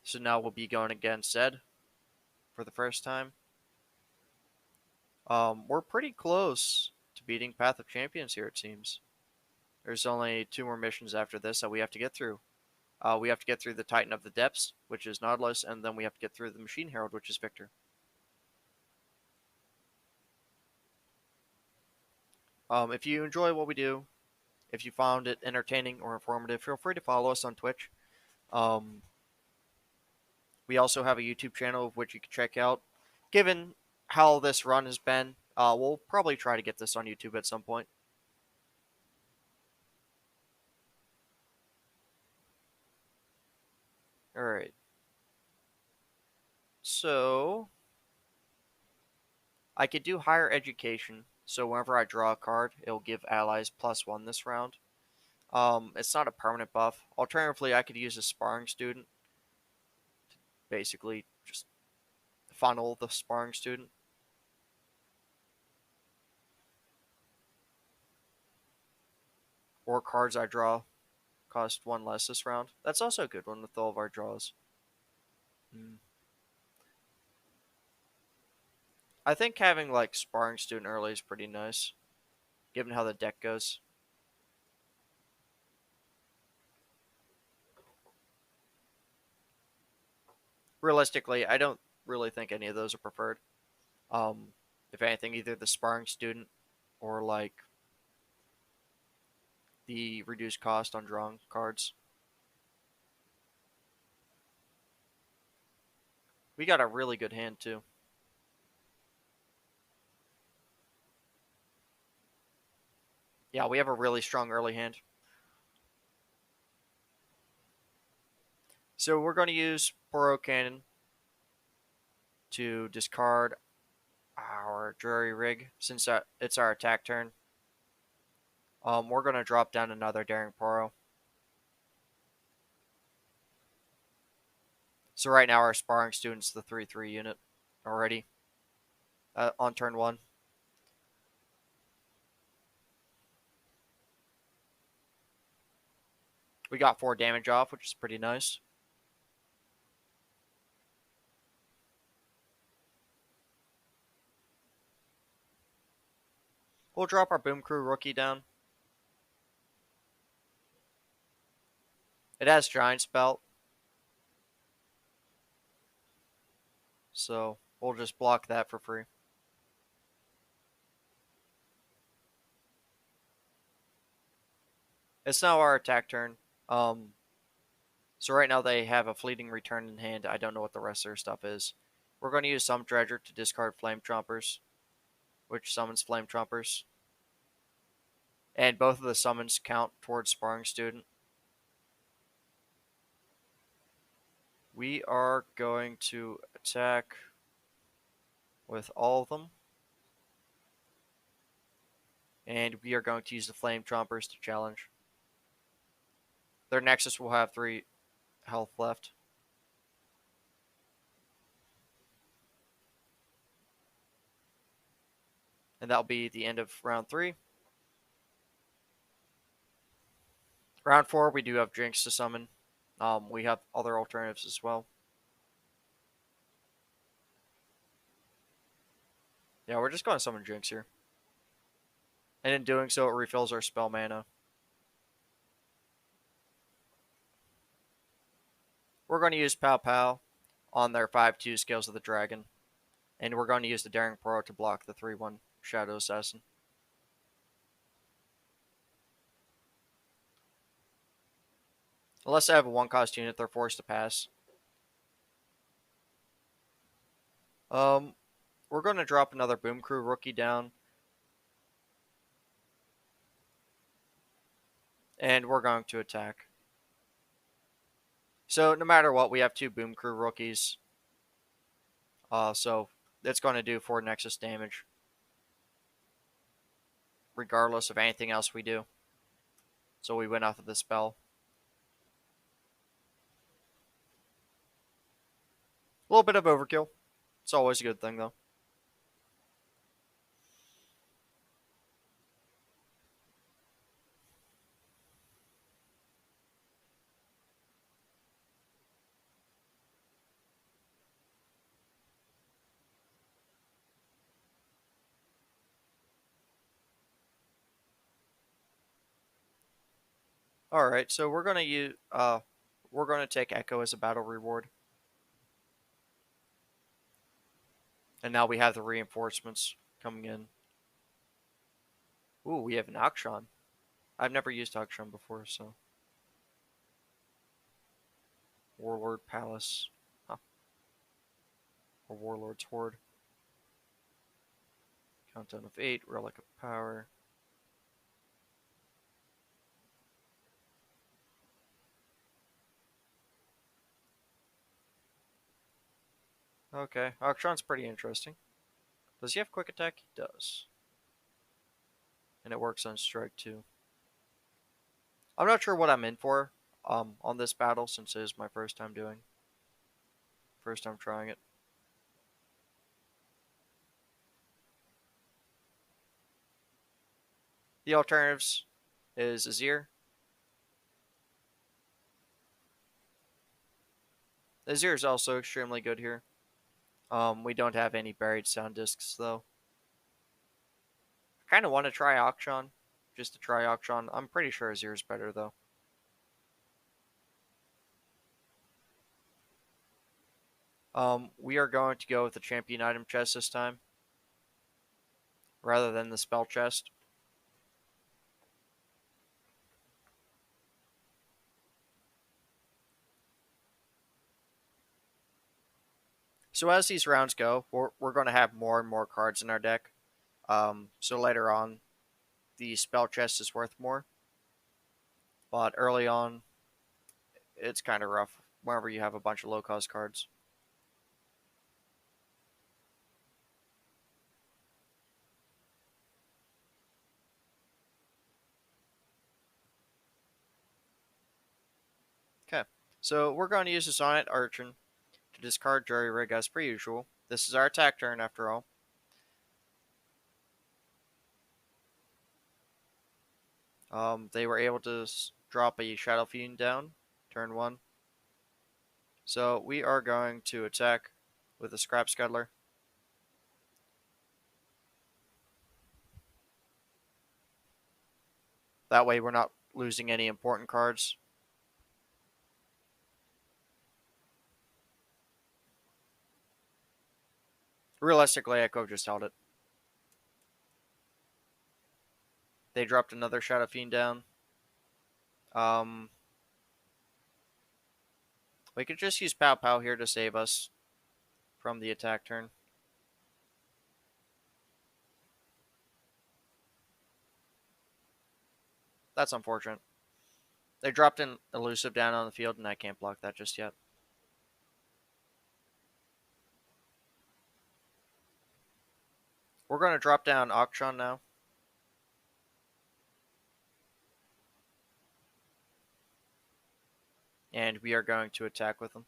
So now we'll be going against Zed for the first time. We're pretty close to beating Path of Champions here, it seems. There's only 2 more missions after this that we have to get through. We have to get through the Titan of the Depths, which is Nautilus, and then we have to get through the Machine Herald, which is Victor. If you enjoy what we do, if you found it entertaining or informative, feel free to follow us on Twitch. We also have a YouTube channel of which you can check out. Given how this run has been, we'll probably try to get this on YouTube at some point. Alright. So, I could do higher education. So, whenever I draw a card, it'll give allies +1 this round. It's not a permanent buff. Alternatively, I could use a sparring student. Basically, just funnel the sparring student. Or cards I draw cost 1 less this round. That's also a good one with all of our draws. I think having like sparring student early is pretty nice, given how the deck goes. Realistically, I don't really think any of those are preferred. Um, if anything, either the sparring student or like the reduced cost on drawing cards. We got a really good hand too. Yeah, we have a really strong early hand. So we're going to use Poro Cannon to discard our Dreary Rig since it's our attack turn. We're going to drop down another Daring Poro. So right now our sparring student's the 3/3 unit already on turn 1. We got 4 damage off, which is pretty nice. We'll drop our Boom Crew rookie down. It has Giant's Belt, so we'll just block that for free. It's now our attack turn. So right now they have a fleeting return in hand. I don't know what the rest of their stuff is. We're going to use some Dredger to discard Flame Trumpers, which summons Flame Trumpers. And both of the summons count towards Sparring Student. We are going to attack with all of them. And we are going to use the Flame Trumpers to challenge. Their Nexus will have 3 health left. And that'll be the end of round 3. Round 4, we do have Jinx to summon. We have other alternatives as well. Yeah, we're just going to summon Jinx here. And in doing so, it refills our spell mana. We're going to use Pow Pow on their 5/2 Scales of the Dragon. And we're going to use the Daring Pro to block the 3/1 Shadow Assassin. Unless they have a 1-cost unit, they're forced to pass. We're going to drop another Boom Crew rookie down. And we're going to attack. So no matter what, we have 2 Boom Crew rookies. So that's going to do 4 Nexus damage. Regardless of anything else we do. So we win off of the spell. A little bit of overkill. It's always a good thing, though. All right, so we're gonna take Echo as a battle reward, and now we have the reinforcements coming in. Ooh, we have an Akshan. I've never used Akshan before, so Warlord Palace, huh. Or Warlord's Horde. Countdown of 8, Relic of Power. Okay, Arctron's pretty interesting. Does he have quick attack? He does. And it works on strike too. I'm not sure what I'm in for on this battle since it is my first time trying it. The alternatives is Azir. Azir is also extremely good here. We don't have any buried sound discs though. I kind of want to try Akshan, just to try Akshan. I'm pretty sure Azir is better though. We are going to go with the champion item chest this time, rather than the spell chest. So as these rounds go, we're going to have more and more cards in our deck. So later on, the spell chest is worth more. But early on, it's kind of rough whenever you have a bunch of low cost cards. Okay, so we're going to use the Sonnet Urchin to discard Jury Rig as per usual. This is our attack turn after all. They were able to drop a Shadow Fiend down, turn 1. So we are going to attack with a Scrap Scuttler. That way we're not losing any important cards. Realistically, I could have just held it. They dropped another Shadow Fiend down. We could just use Pow Pow here to save us from the attack turn. That's unfortunate. They dropped an Elusive down on the field, and I can't block that just yet. We're going to drop down Akshan now. And we are going to attack with them,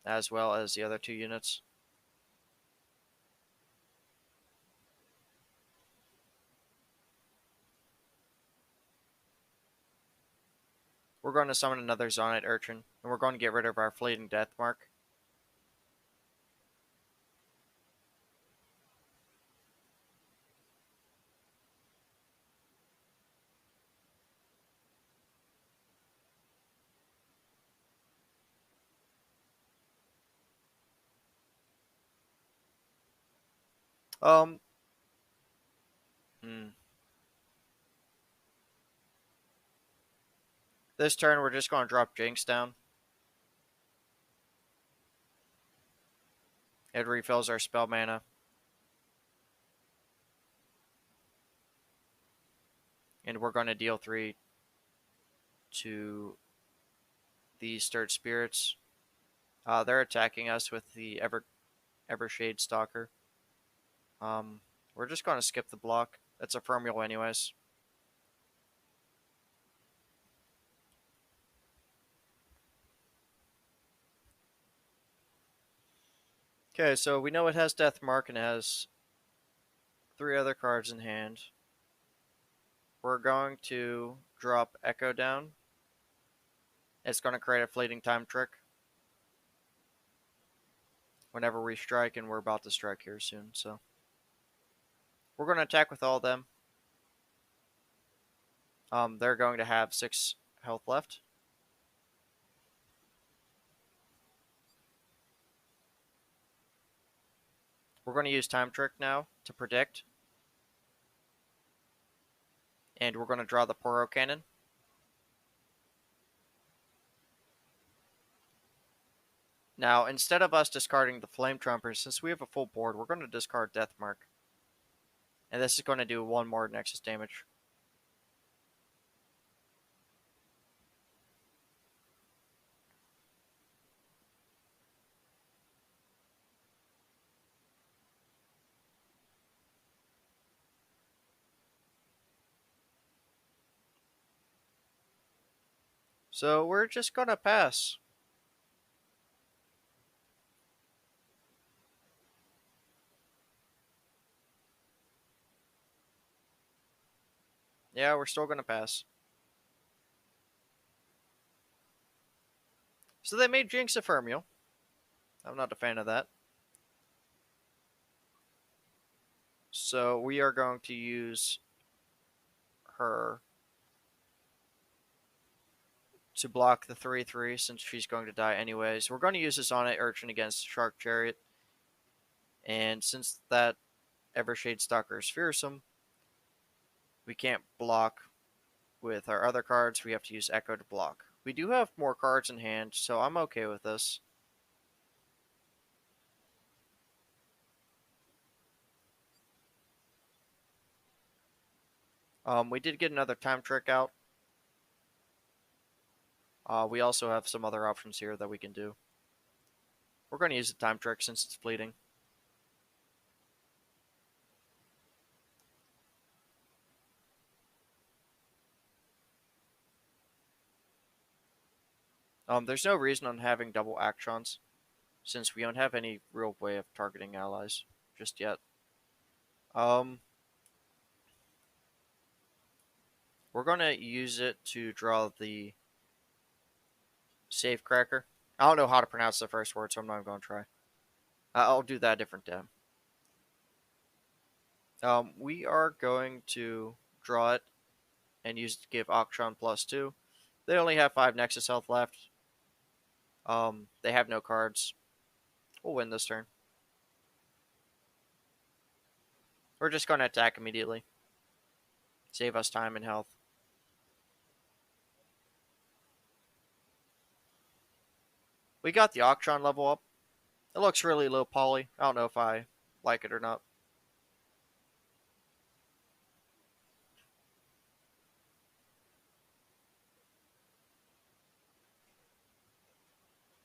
as well as the other 2 units. We're going to summon another Zonite Urchin, and we're going to get rid of our Fleeting Death Mark. Um, hmm. This turn, we're just going to drop Jinx down. It refills our spell mana. And we're going to deal 3 to the Stirred Spirits. They're attacking us with the Evershade Stalker. We're just going to skip the block. That's a Fermial anyways. Okay, so we know it has Death Mark and it has 3 other cards in hand. We're going to drop Echo down. It's going to create a fleeting time trick whenever we strike, and we're about to strike here soon, so we're going to attack with all of them. They're going to have 6 health left. We're going to use Time Trick now to predict. And we're going to draw the Poro Cannon. Now, instead of us discarding the Flame Trumper, since we have a full board, we're going to discard Death Mark. And this is going to do 1 more Nexus damage. So we're just gonna pass. Yeah, we're still gonna pass. So they made Jinx a Fermial. I'm not a fan of that. So we are going to use her to block the 3-3 since she's going to die anyways. We're going to use this Sonnet Urchin against Shark Chariot. And since that Evershade Stalker is fearsome, we can't block with our other cards. We have to use Echo to block. We do have more cards in hand, so I'm okay with this. We did get another time trick out. We also have some other options here that we can do. We're going to use the time trick since it's fleeting. There's no reason on having double actions since we don't have any real way of targeting allies just yet. Um, we're going to use it to draw the Save Cracker. I don't know how to pronounce the first word, so I'm not going to try. I'll do that a different time. We are going to draw it and use it to give Akshan +2. They only have 5 Nexus health left. They have no cards. We'll win this turn. We're just going to attack immediately. Save us time and health. We got the Akshan level up. It looks really low poly. I don't know if I like it or not.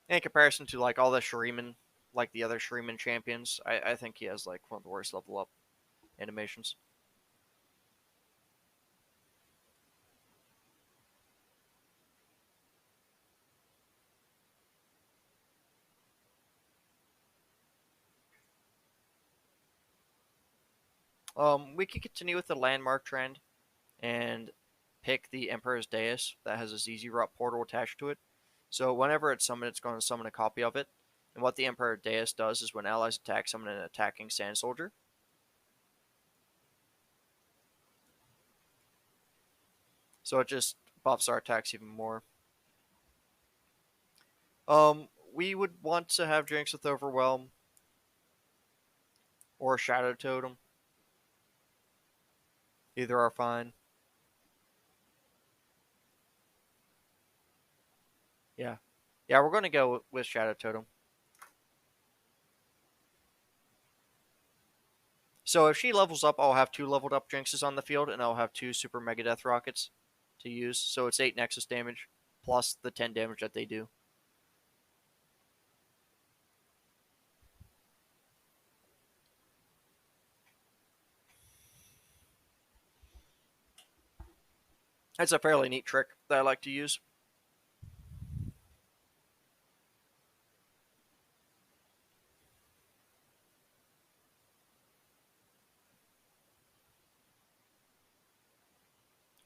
In comparison to like all the Shuriman, like the other Shuriman champions, I think he has like one of the worst level up animations. We could continue with the landmark trend and pick the Emperor's Deus that has a ZZ Rot portal attached to it. So whenever it's summoned, it's going to summon a copy of it. And what the Emperor Deus does is when allies attack, summon an attacking Sand Soldier. So it just buffs our attacks even more. We would want to have Jinx with Overwhelm or Shadow Totem. Either are fine. Yeah. Yeah, we're going to go with Shadow Totem. So if she levels up, I'll have 2 leveled up Jinxes on the field, and I'll have 2 Super Mega Death Rockets to use. So it's 8 Nexus damage, plus the 10 damage that they do. That's a fairly neat trick that I like to use.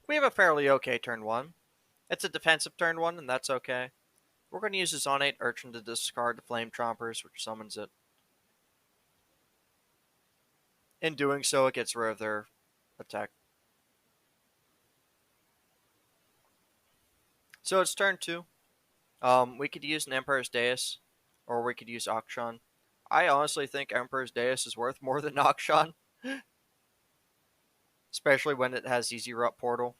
We have a fairly okay turn 1. It's a defensive turn 1, and that's okay. We're going to use the Zonate Urchin to discard the Flame Chompers, which summons it. In doing so, it gets rid of their attack. So it's turn 2. We could use an Emperor's Deus, or we could use Akshan. I honestly think Emperor's Deus is worth more than Akshan, especially when it has ZZ Rut Portal.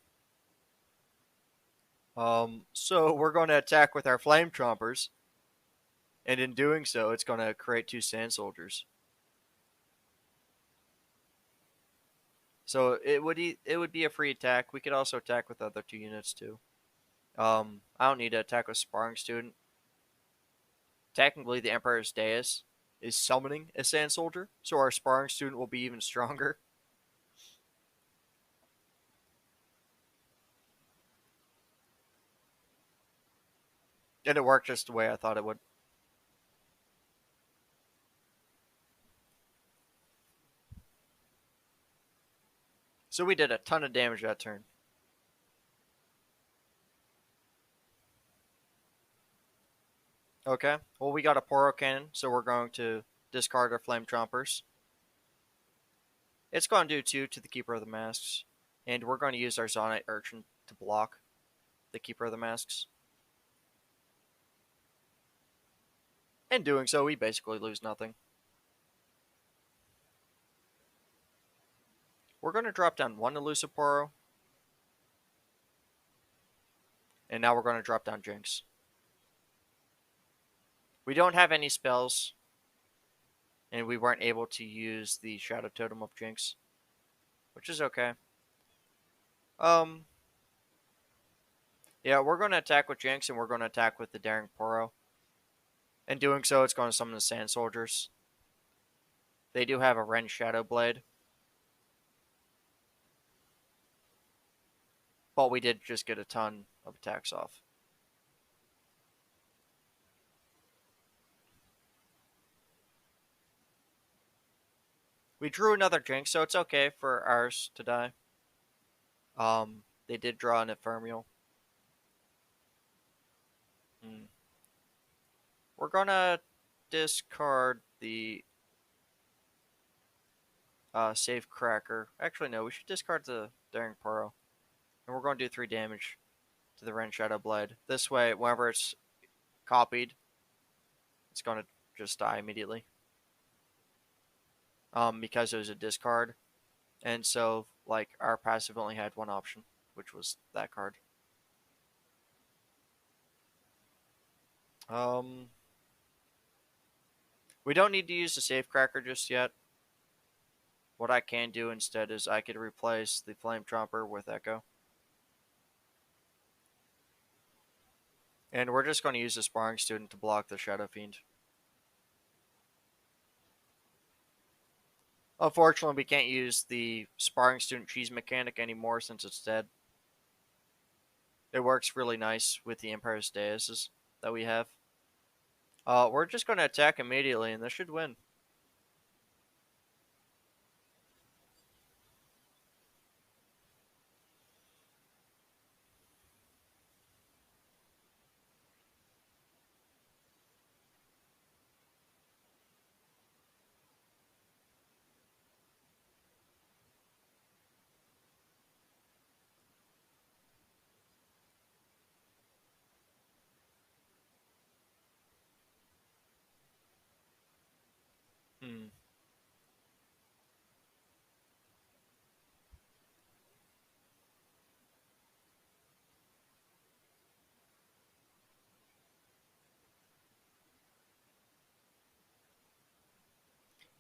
So we're going to attack with our Flame Chompers, and in doing so, it's going to create 2 Sand Soldiers. So it would be a free attack. We could also attack with other 2 units too. I don't need to attack with Sparring Student. Technically, the Emperor's Deus is summoning a Sand Soldier, so our Sparring Student will be even stronger. And it worked just the way I thought it would. So we did a ton of damage that turn. Okay, well, we got a Poro Cannon, so we're going to discard our Flame Chompers. It's going to do 2 to the Keeper of the Masks, and we're going to use our Zonite Urchin to block the Keeper of the Masks. In doing so, we basically lose nothing. We're going to drop down 1 Elusive Poro, and now we're going to drop down Jinx. We don't have any spells, and we weren't able to use the Shadow Totem of Jinx, which is okay. Um, yeah, we're going to attack with Jinx, and we're going to attack with the Daring Poro. In doing so, it's going to summon the Sand Soldiers. They do have a Ren Shadow Blade, but we did just get a ton of attacks off. We drew another Jinx, so it's okay for ours to die. They did draw an Ephemeral. We're gonna discard the Save Cracker. Actually, no, we should discard the Daring Poro. And we're going to do 3 damage to the Ren Shadow Blade. This way, whenever it's copied, it's going to just die immediately. Because it was a discard. And so, like, our passive only had one option, which was that card. We don't need to use the Save Cracker just yet. What I can do instead is I could replace the Flame Tromper with Echo. And we're just going to use the Sparring Student to block the Shadow Fiend. Unfortunately, we can't use the Sparring Student cheese mechanic anymore since it's dead. It works really nice with the Emperor's Deises that we have. We're just going to attack immediately, and this should win. Hmm.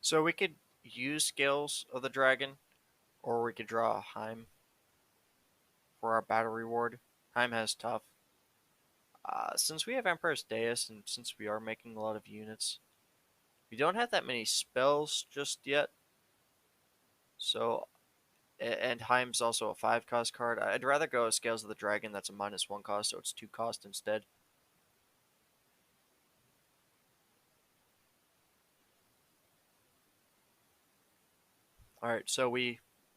So we could use Scales of the Dragon, or we could draw a Heim for our battle reward. Heim has tough. Since we have Emperor's Deus, and since we are making a lot of units, we don't have that many spells just yet. So, and Heim's also a 5 cost card. I'd rather go Scales of the Dragon, that's a -1 cost, so it's 2 cost instead. Alright, so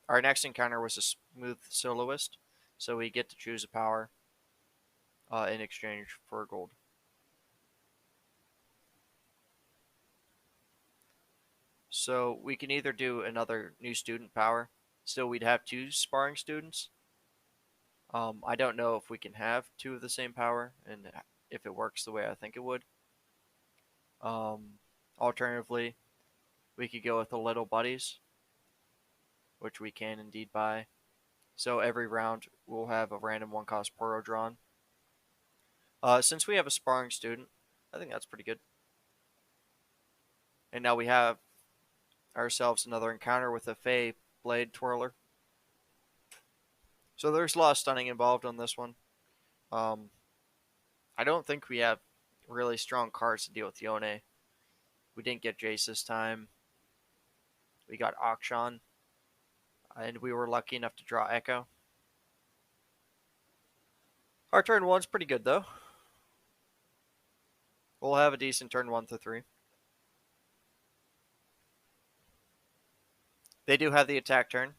our next encounter was a Smooth Soloist, so we get to choose a power in exchange for gold. So we can either do another new student power. Still, we'd have 2 sparring students. I don't know if we can have 2 of the same power and if it works the way I think it would. Alternatively, we could go with the little buddies, which we can indeed buy. So every round we'll have a random 1 cost Poro drawn. Since we have a sparring student, I think that's pretty good. And now we have ourselves another encounter with a Fey Blade Twirler. So there's a lot of stunning involved on this one. I don't think we have really strong cards to deal with Yone. We didn't get Jace this time. We got Akshan. And we were lucky enough to draw Echo. Our turn 1's pretty good, though. We'll have a decent turn 1 through 3. They do have the attack turn.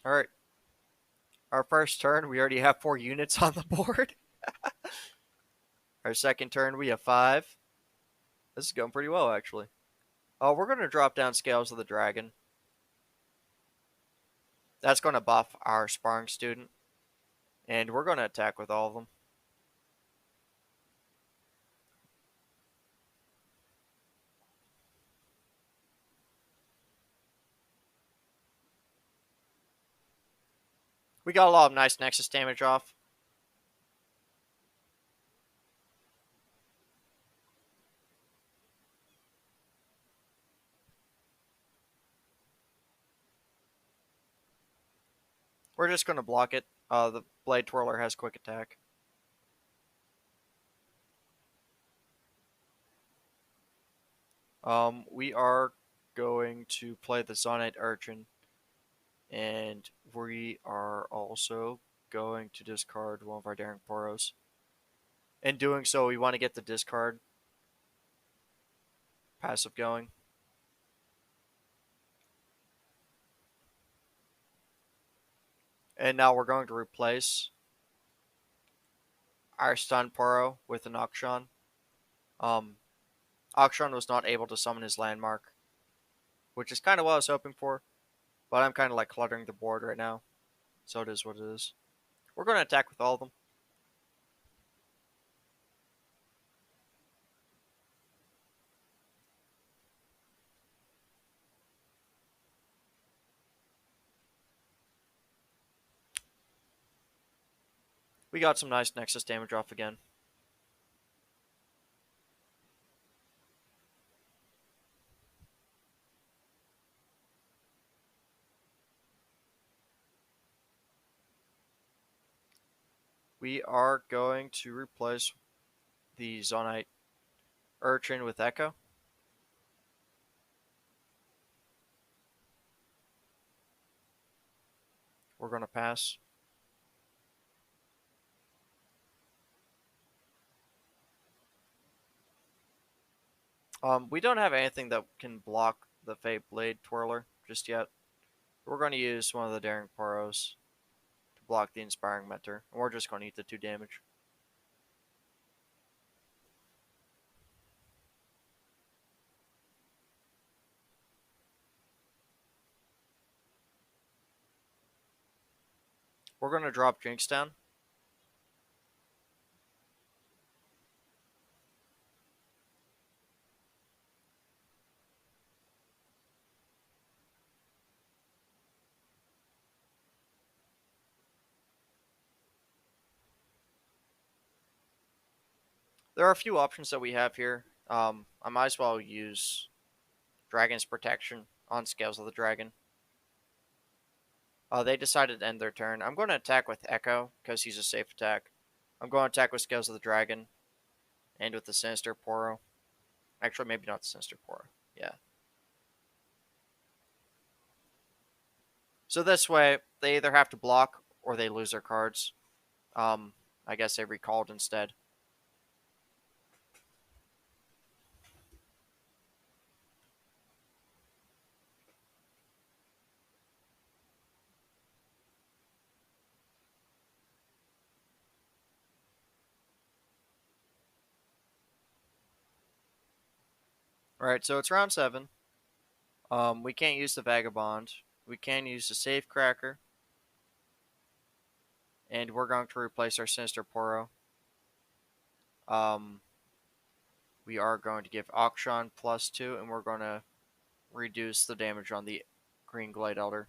Alright. Our first turn, we already have 4 units on the board. Our second turn, we have 5. This is going pretty well, actually. Oh, we're going to drop down Scales of the Dragon. That's going to buff our Sparring Student. And we're going to attack with all of them. We got a lot of nice Nexus damage off. We're just going to block it. The Blade Twirler has quick attack. We are going to play the Zonite Urchin. And we are also going to discard one of our Daring Poros. In doing so, we want to get the discard passive going. And now we're going to replace our Stun Poro with an Auction. Auction was not able to summon his landmark, which is kind of what I was hoping for. But I'm kind of like cluttering the board right now. So it is what it is. We're going to attack with all of them. We got some nice Nexus damage off again. We are going to replace the Zonite Urchin with Echo. We're going to pass. We don't have anything that can block the Fate Blade Twirler just yet. We're going to use one of the Daring Poros to block the Inspiring Mentor. And we're just going to eat the 2 damage. We're going to drop Jinx down. There are a few options that we have here. I might as well use Dragon's Protection on Scales of the Dragon. They decided to end their turn. I'm going to attack with Echo because he's a safe attack. I'm going to attack with Scales of the Dragon and with the Sinister Poro. Actually, maybe not the Sinister Poro. Yeah. So this way, they either have to block or they lose their cards. I guess they recalled instead. Alright, so it's round 7. We can't use the Vagabond. We can use the Safe Cracker. And we're going to replace our Sinister Poro. We are going to give Auction +2, and we're going to reduce the damage on the Green Glade Elder.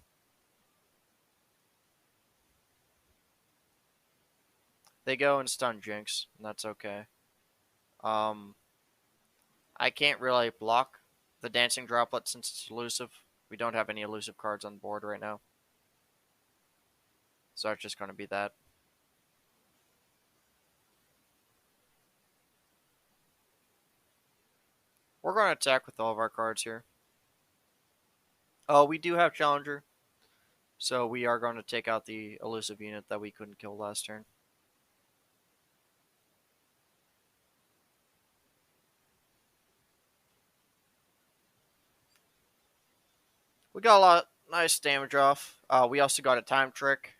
They go and stun Jinx, and that's okay. I can't really block the Dancing Droplet since it's elusive. We don't have any elusive cards on the board right now. So it's just going to be that. We're going to attack with all of our cards here. Oh, we do have Challenger. So we are going to take out the elusive unit that we couldn't kill last turn. We got a lot nice damage off. We also got a time trick.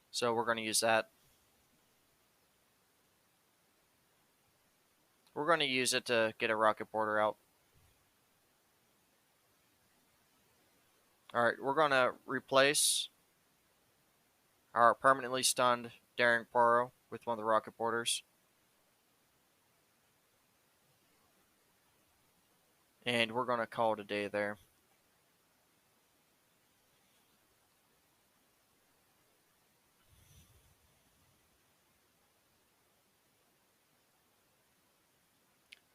So we're going to use that. We're going to use it to get a rocket border out. Alright, we're going to replace our permanently stunned Daring Poro with one of the rocket borders. And we're going to call it a day there.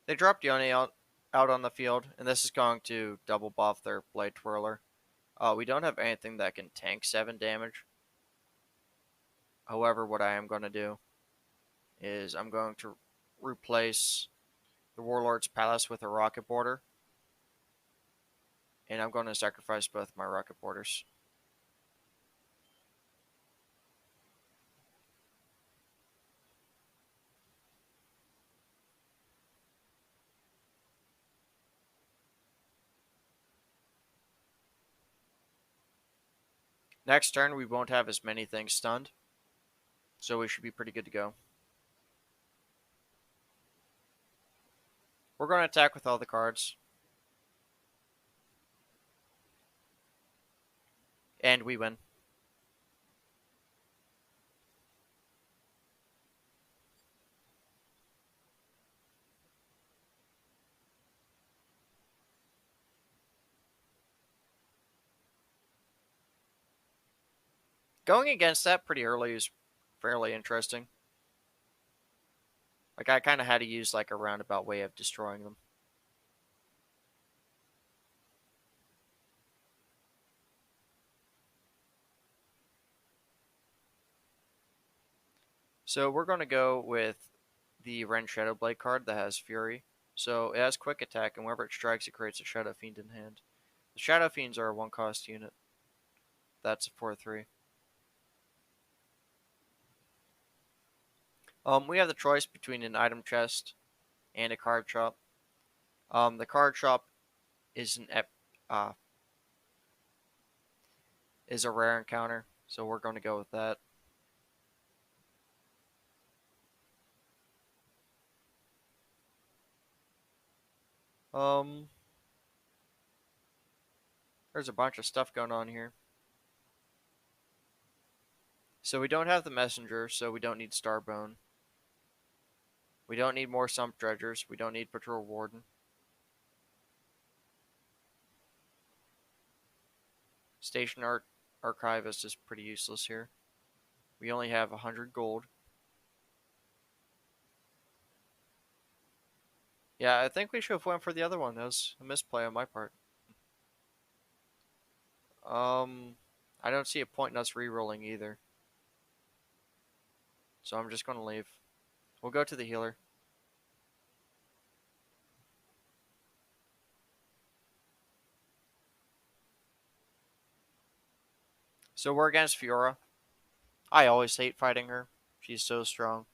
They dropped Yone out on the field, and this is going to double buff their Blade Twirler. We don't have anything that can tank 7 damage. However, what I am going to do is I'm going to replace the Warlord's Palace with a rocket border. And I'm going to sacrifice both my rocket borders. Next turn, we won't have as many things stunned. So we should be pretty good to go. We're going to attack with all the cards. And we win. Going against that pretty early is fairly interesting. Like, I kind of had to use like a roundabout way of destroying them. So we're going to go with the Ren Shadowblade card that has Fury. So it has quick attack, and whenever it strikes, it creates a Shadow Fiend in hand. The Shadow Fiends are a 1-cost unit. That's a 4/3. We have the choice between an item chest and a card shop. The card shop is is a rare encounter, so we're going to go with that. There's a bunch of stuff going on here. So we don't have the messenger, so we don't need Starbone. We don't need more Sump Dredgers. We don't need Patrol Warden. Station Archivist is pretty useless here. We only have 100 gold. Yeah, I think we should have went for the other one. That was a misplay on my part. I don't see a point in us re-rolling either. So I'm just going to leave. We'll go to the healer. So we're against Fiora. I always hate fighting her. She's so strong.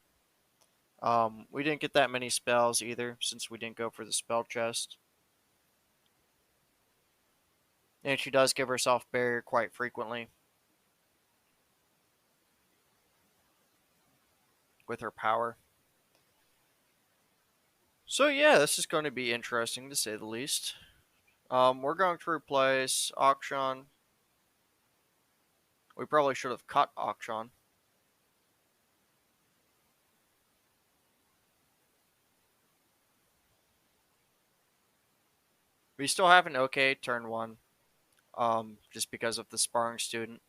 We didn't get that many spells either, since we didn't go for the spell chest. And she does give herself barrier quite frequently with her power. So yeah, this is going to be interesting to say the least. We're going to replace Auction. We probably should have cut Auction. We still have an okay turn 1. Just because of the Sparring Student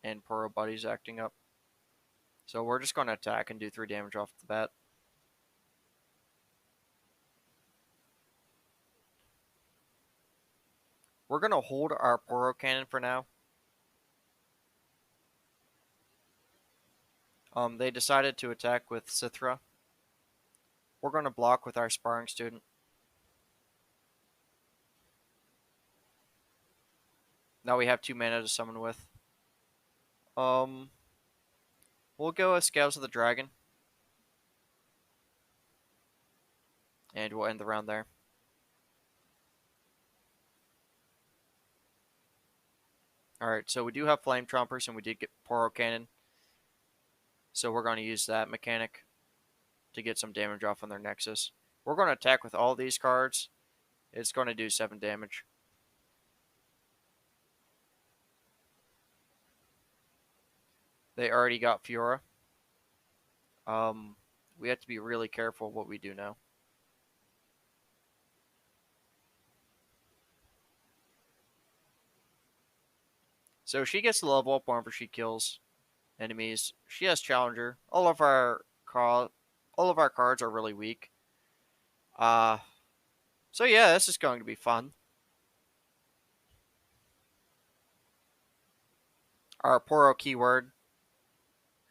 and Poro Buddies acting up. So we're just going to attack and do 3 damage off the bat. We're going to hold our Poro Cannon for now. They decided to attack with Cithra. We're going to block with our Sparring Student. Now we have 2 mana to summon with. Um, we'll go with Scales of the Dragon, and we'll end the round there. Alright, so we do have Flame Trumpers, and we did get Poro Cannon. So we're going to use that mechanic to get some damage off on their Nexus. We're going to attack with all these cards. It's going to do 7 damage. They already got Fiora. We have to be really careful what we do now. So she gets the level up whenever she kills enemies. She has Challenger. All of our cards are really weak. Uh so yeah, this is going to be fun. Our Poro keyword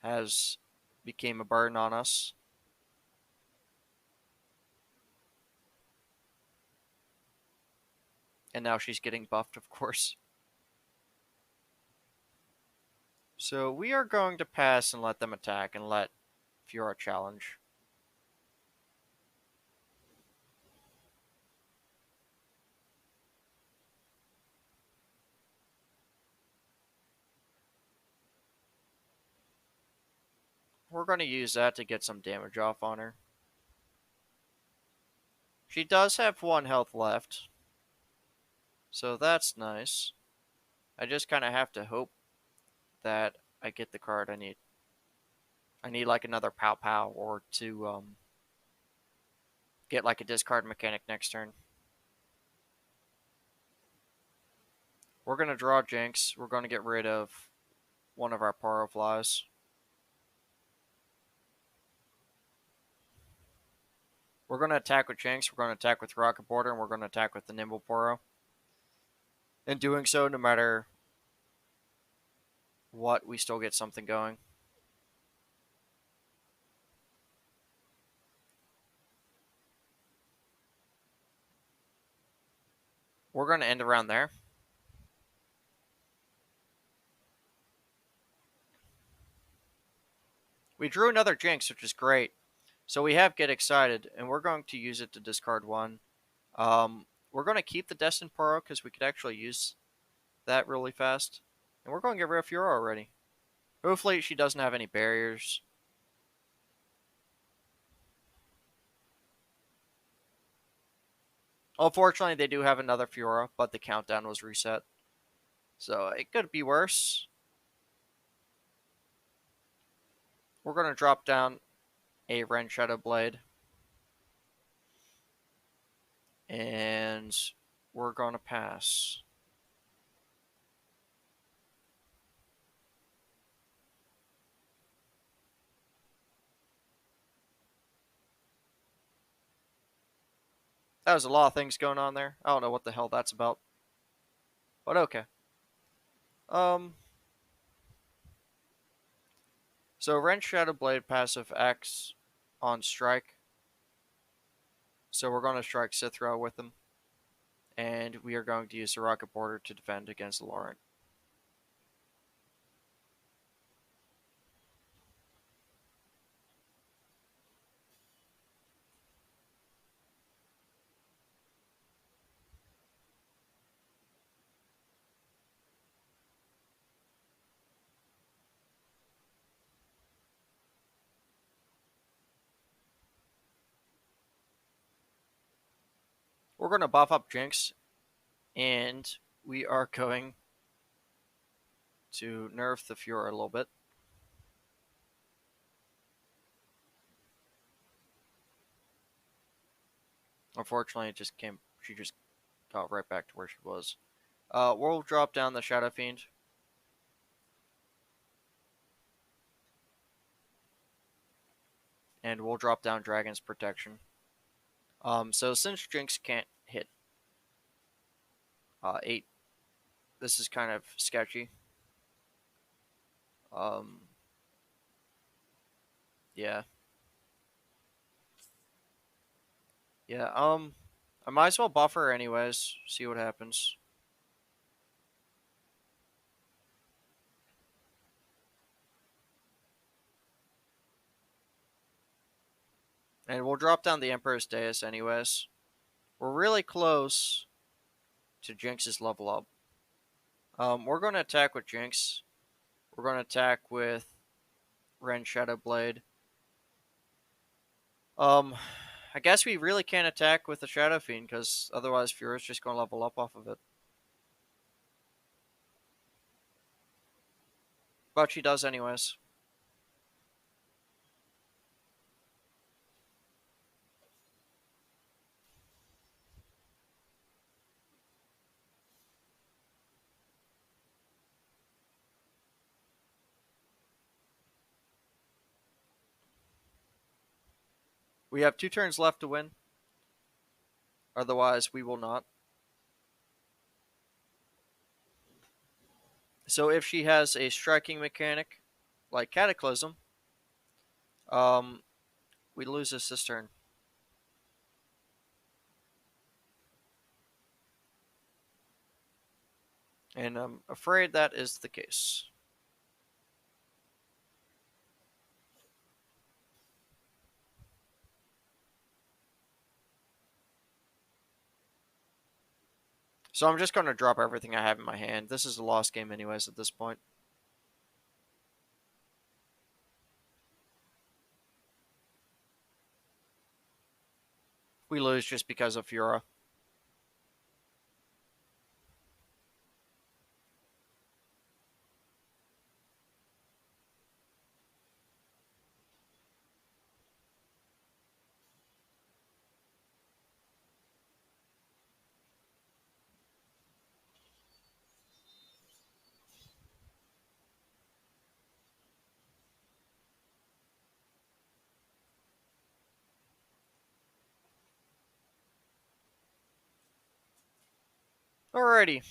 has became a burden on us. And now she's getting buffed, of course. So we are going to pass and let them attack and let Fiora challenge. We're going to use that to get some damage off on her. She does have 1 health left, so that's nice. I just kind of have to hope that I get the card I need. I need like another Pow Pow or to get like a discard mechanic next turn. We're going to draw Jinx. We're going to get rid of one of our Paro Flies. We're going to attack with Jinx. We're going to attack with Rocket Border, and we're going to attack with the Nimble Poro. In doing so, no matter what, we still get something going. We're going to end around there. We drew another Jinx, which is great. So we have Get Excited, and we're going to use it to discard 1. We're going to keep the Destined Poro because we could actually use that really fast. And we're going to get rid of Fiora already. Hopefully she doesn't have any barriers. Unfortunately, they do have another Fiora, but the countdown was reset. So it could be worse. We're going to drop down a Ren Shadow Blade. And we're going to pass. That was a lot of things going on there. I don't know what the hell that's about. But okay. So Ren Shadow Blade passive acts on strike. So we're going to strike Cithra with him. And we are going to use the Rocket Border to defend against the Laurent. We're going to buff up Jinx. And we are going to nerf the Fiora a little bit. Unfortunately, she just got right back to where she was. We'll drop down the Shadow Fiend. And we'll drop down Dragon's Protection. So since Jinx can't hit 8, this is kind of sketchy. Yeah. Yeah, I might as well buff her anyways, see what happens. And we'll drop down the Emperor's Dais anyways. We're really close to Jinx's level up. We're going to attack with Jinx. We're going to attack with Ren Shadowblade. Um, I guess we really can't attack with the Shadow Fiend because otherwise Fiora's just going to level up off of it. But she does anyways. We have 2 turns left to win. Otherwise, we will not. So if she has a striking mechanic like Cataclysm, um, we lose this turn. And I'm afraid that is the case. So I'm just going to drop everything I have in my hand. This is a lost game anyways at this point. We lose just because of Fiora. Alrighty.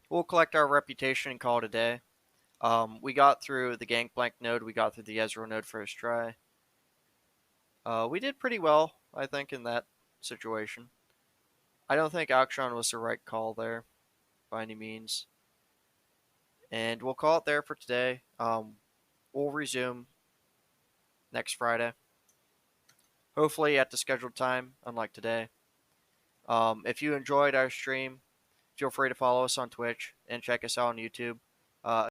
We'll collect our reputation and call it a day. We got through the Gankplank node. We got through the Ezreal node first try. We did pretty well, I think, in that situation. I don't think Akshan was the right call there, by any means. And we'll call it there for today. We'll resume next Friday. Hopefully at the scheduled time, unlike today. If you enjoyed our stream, feel free to follow us on Twitch and check us out on YouTube.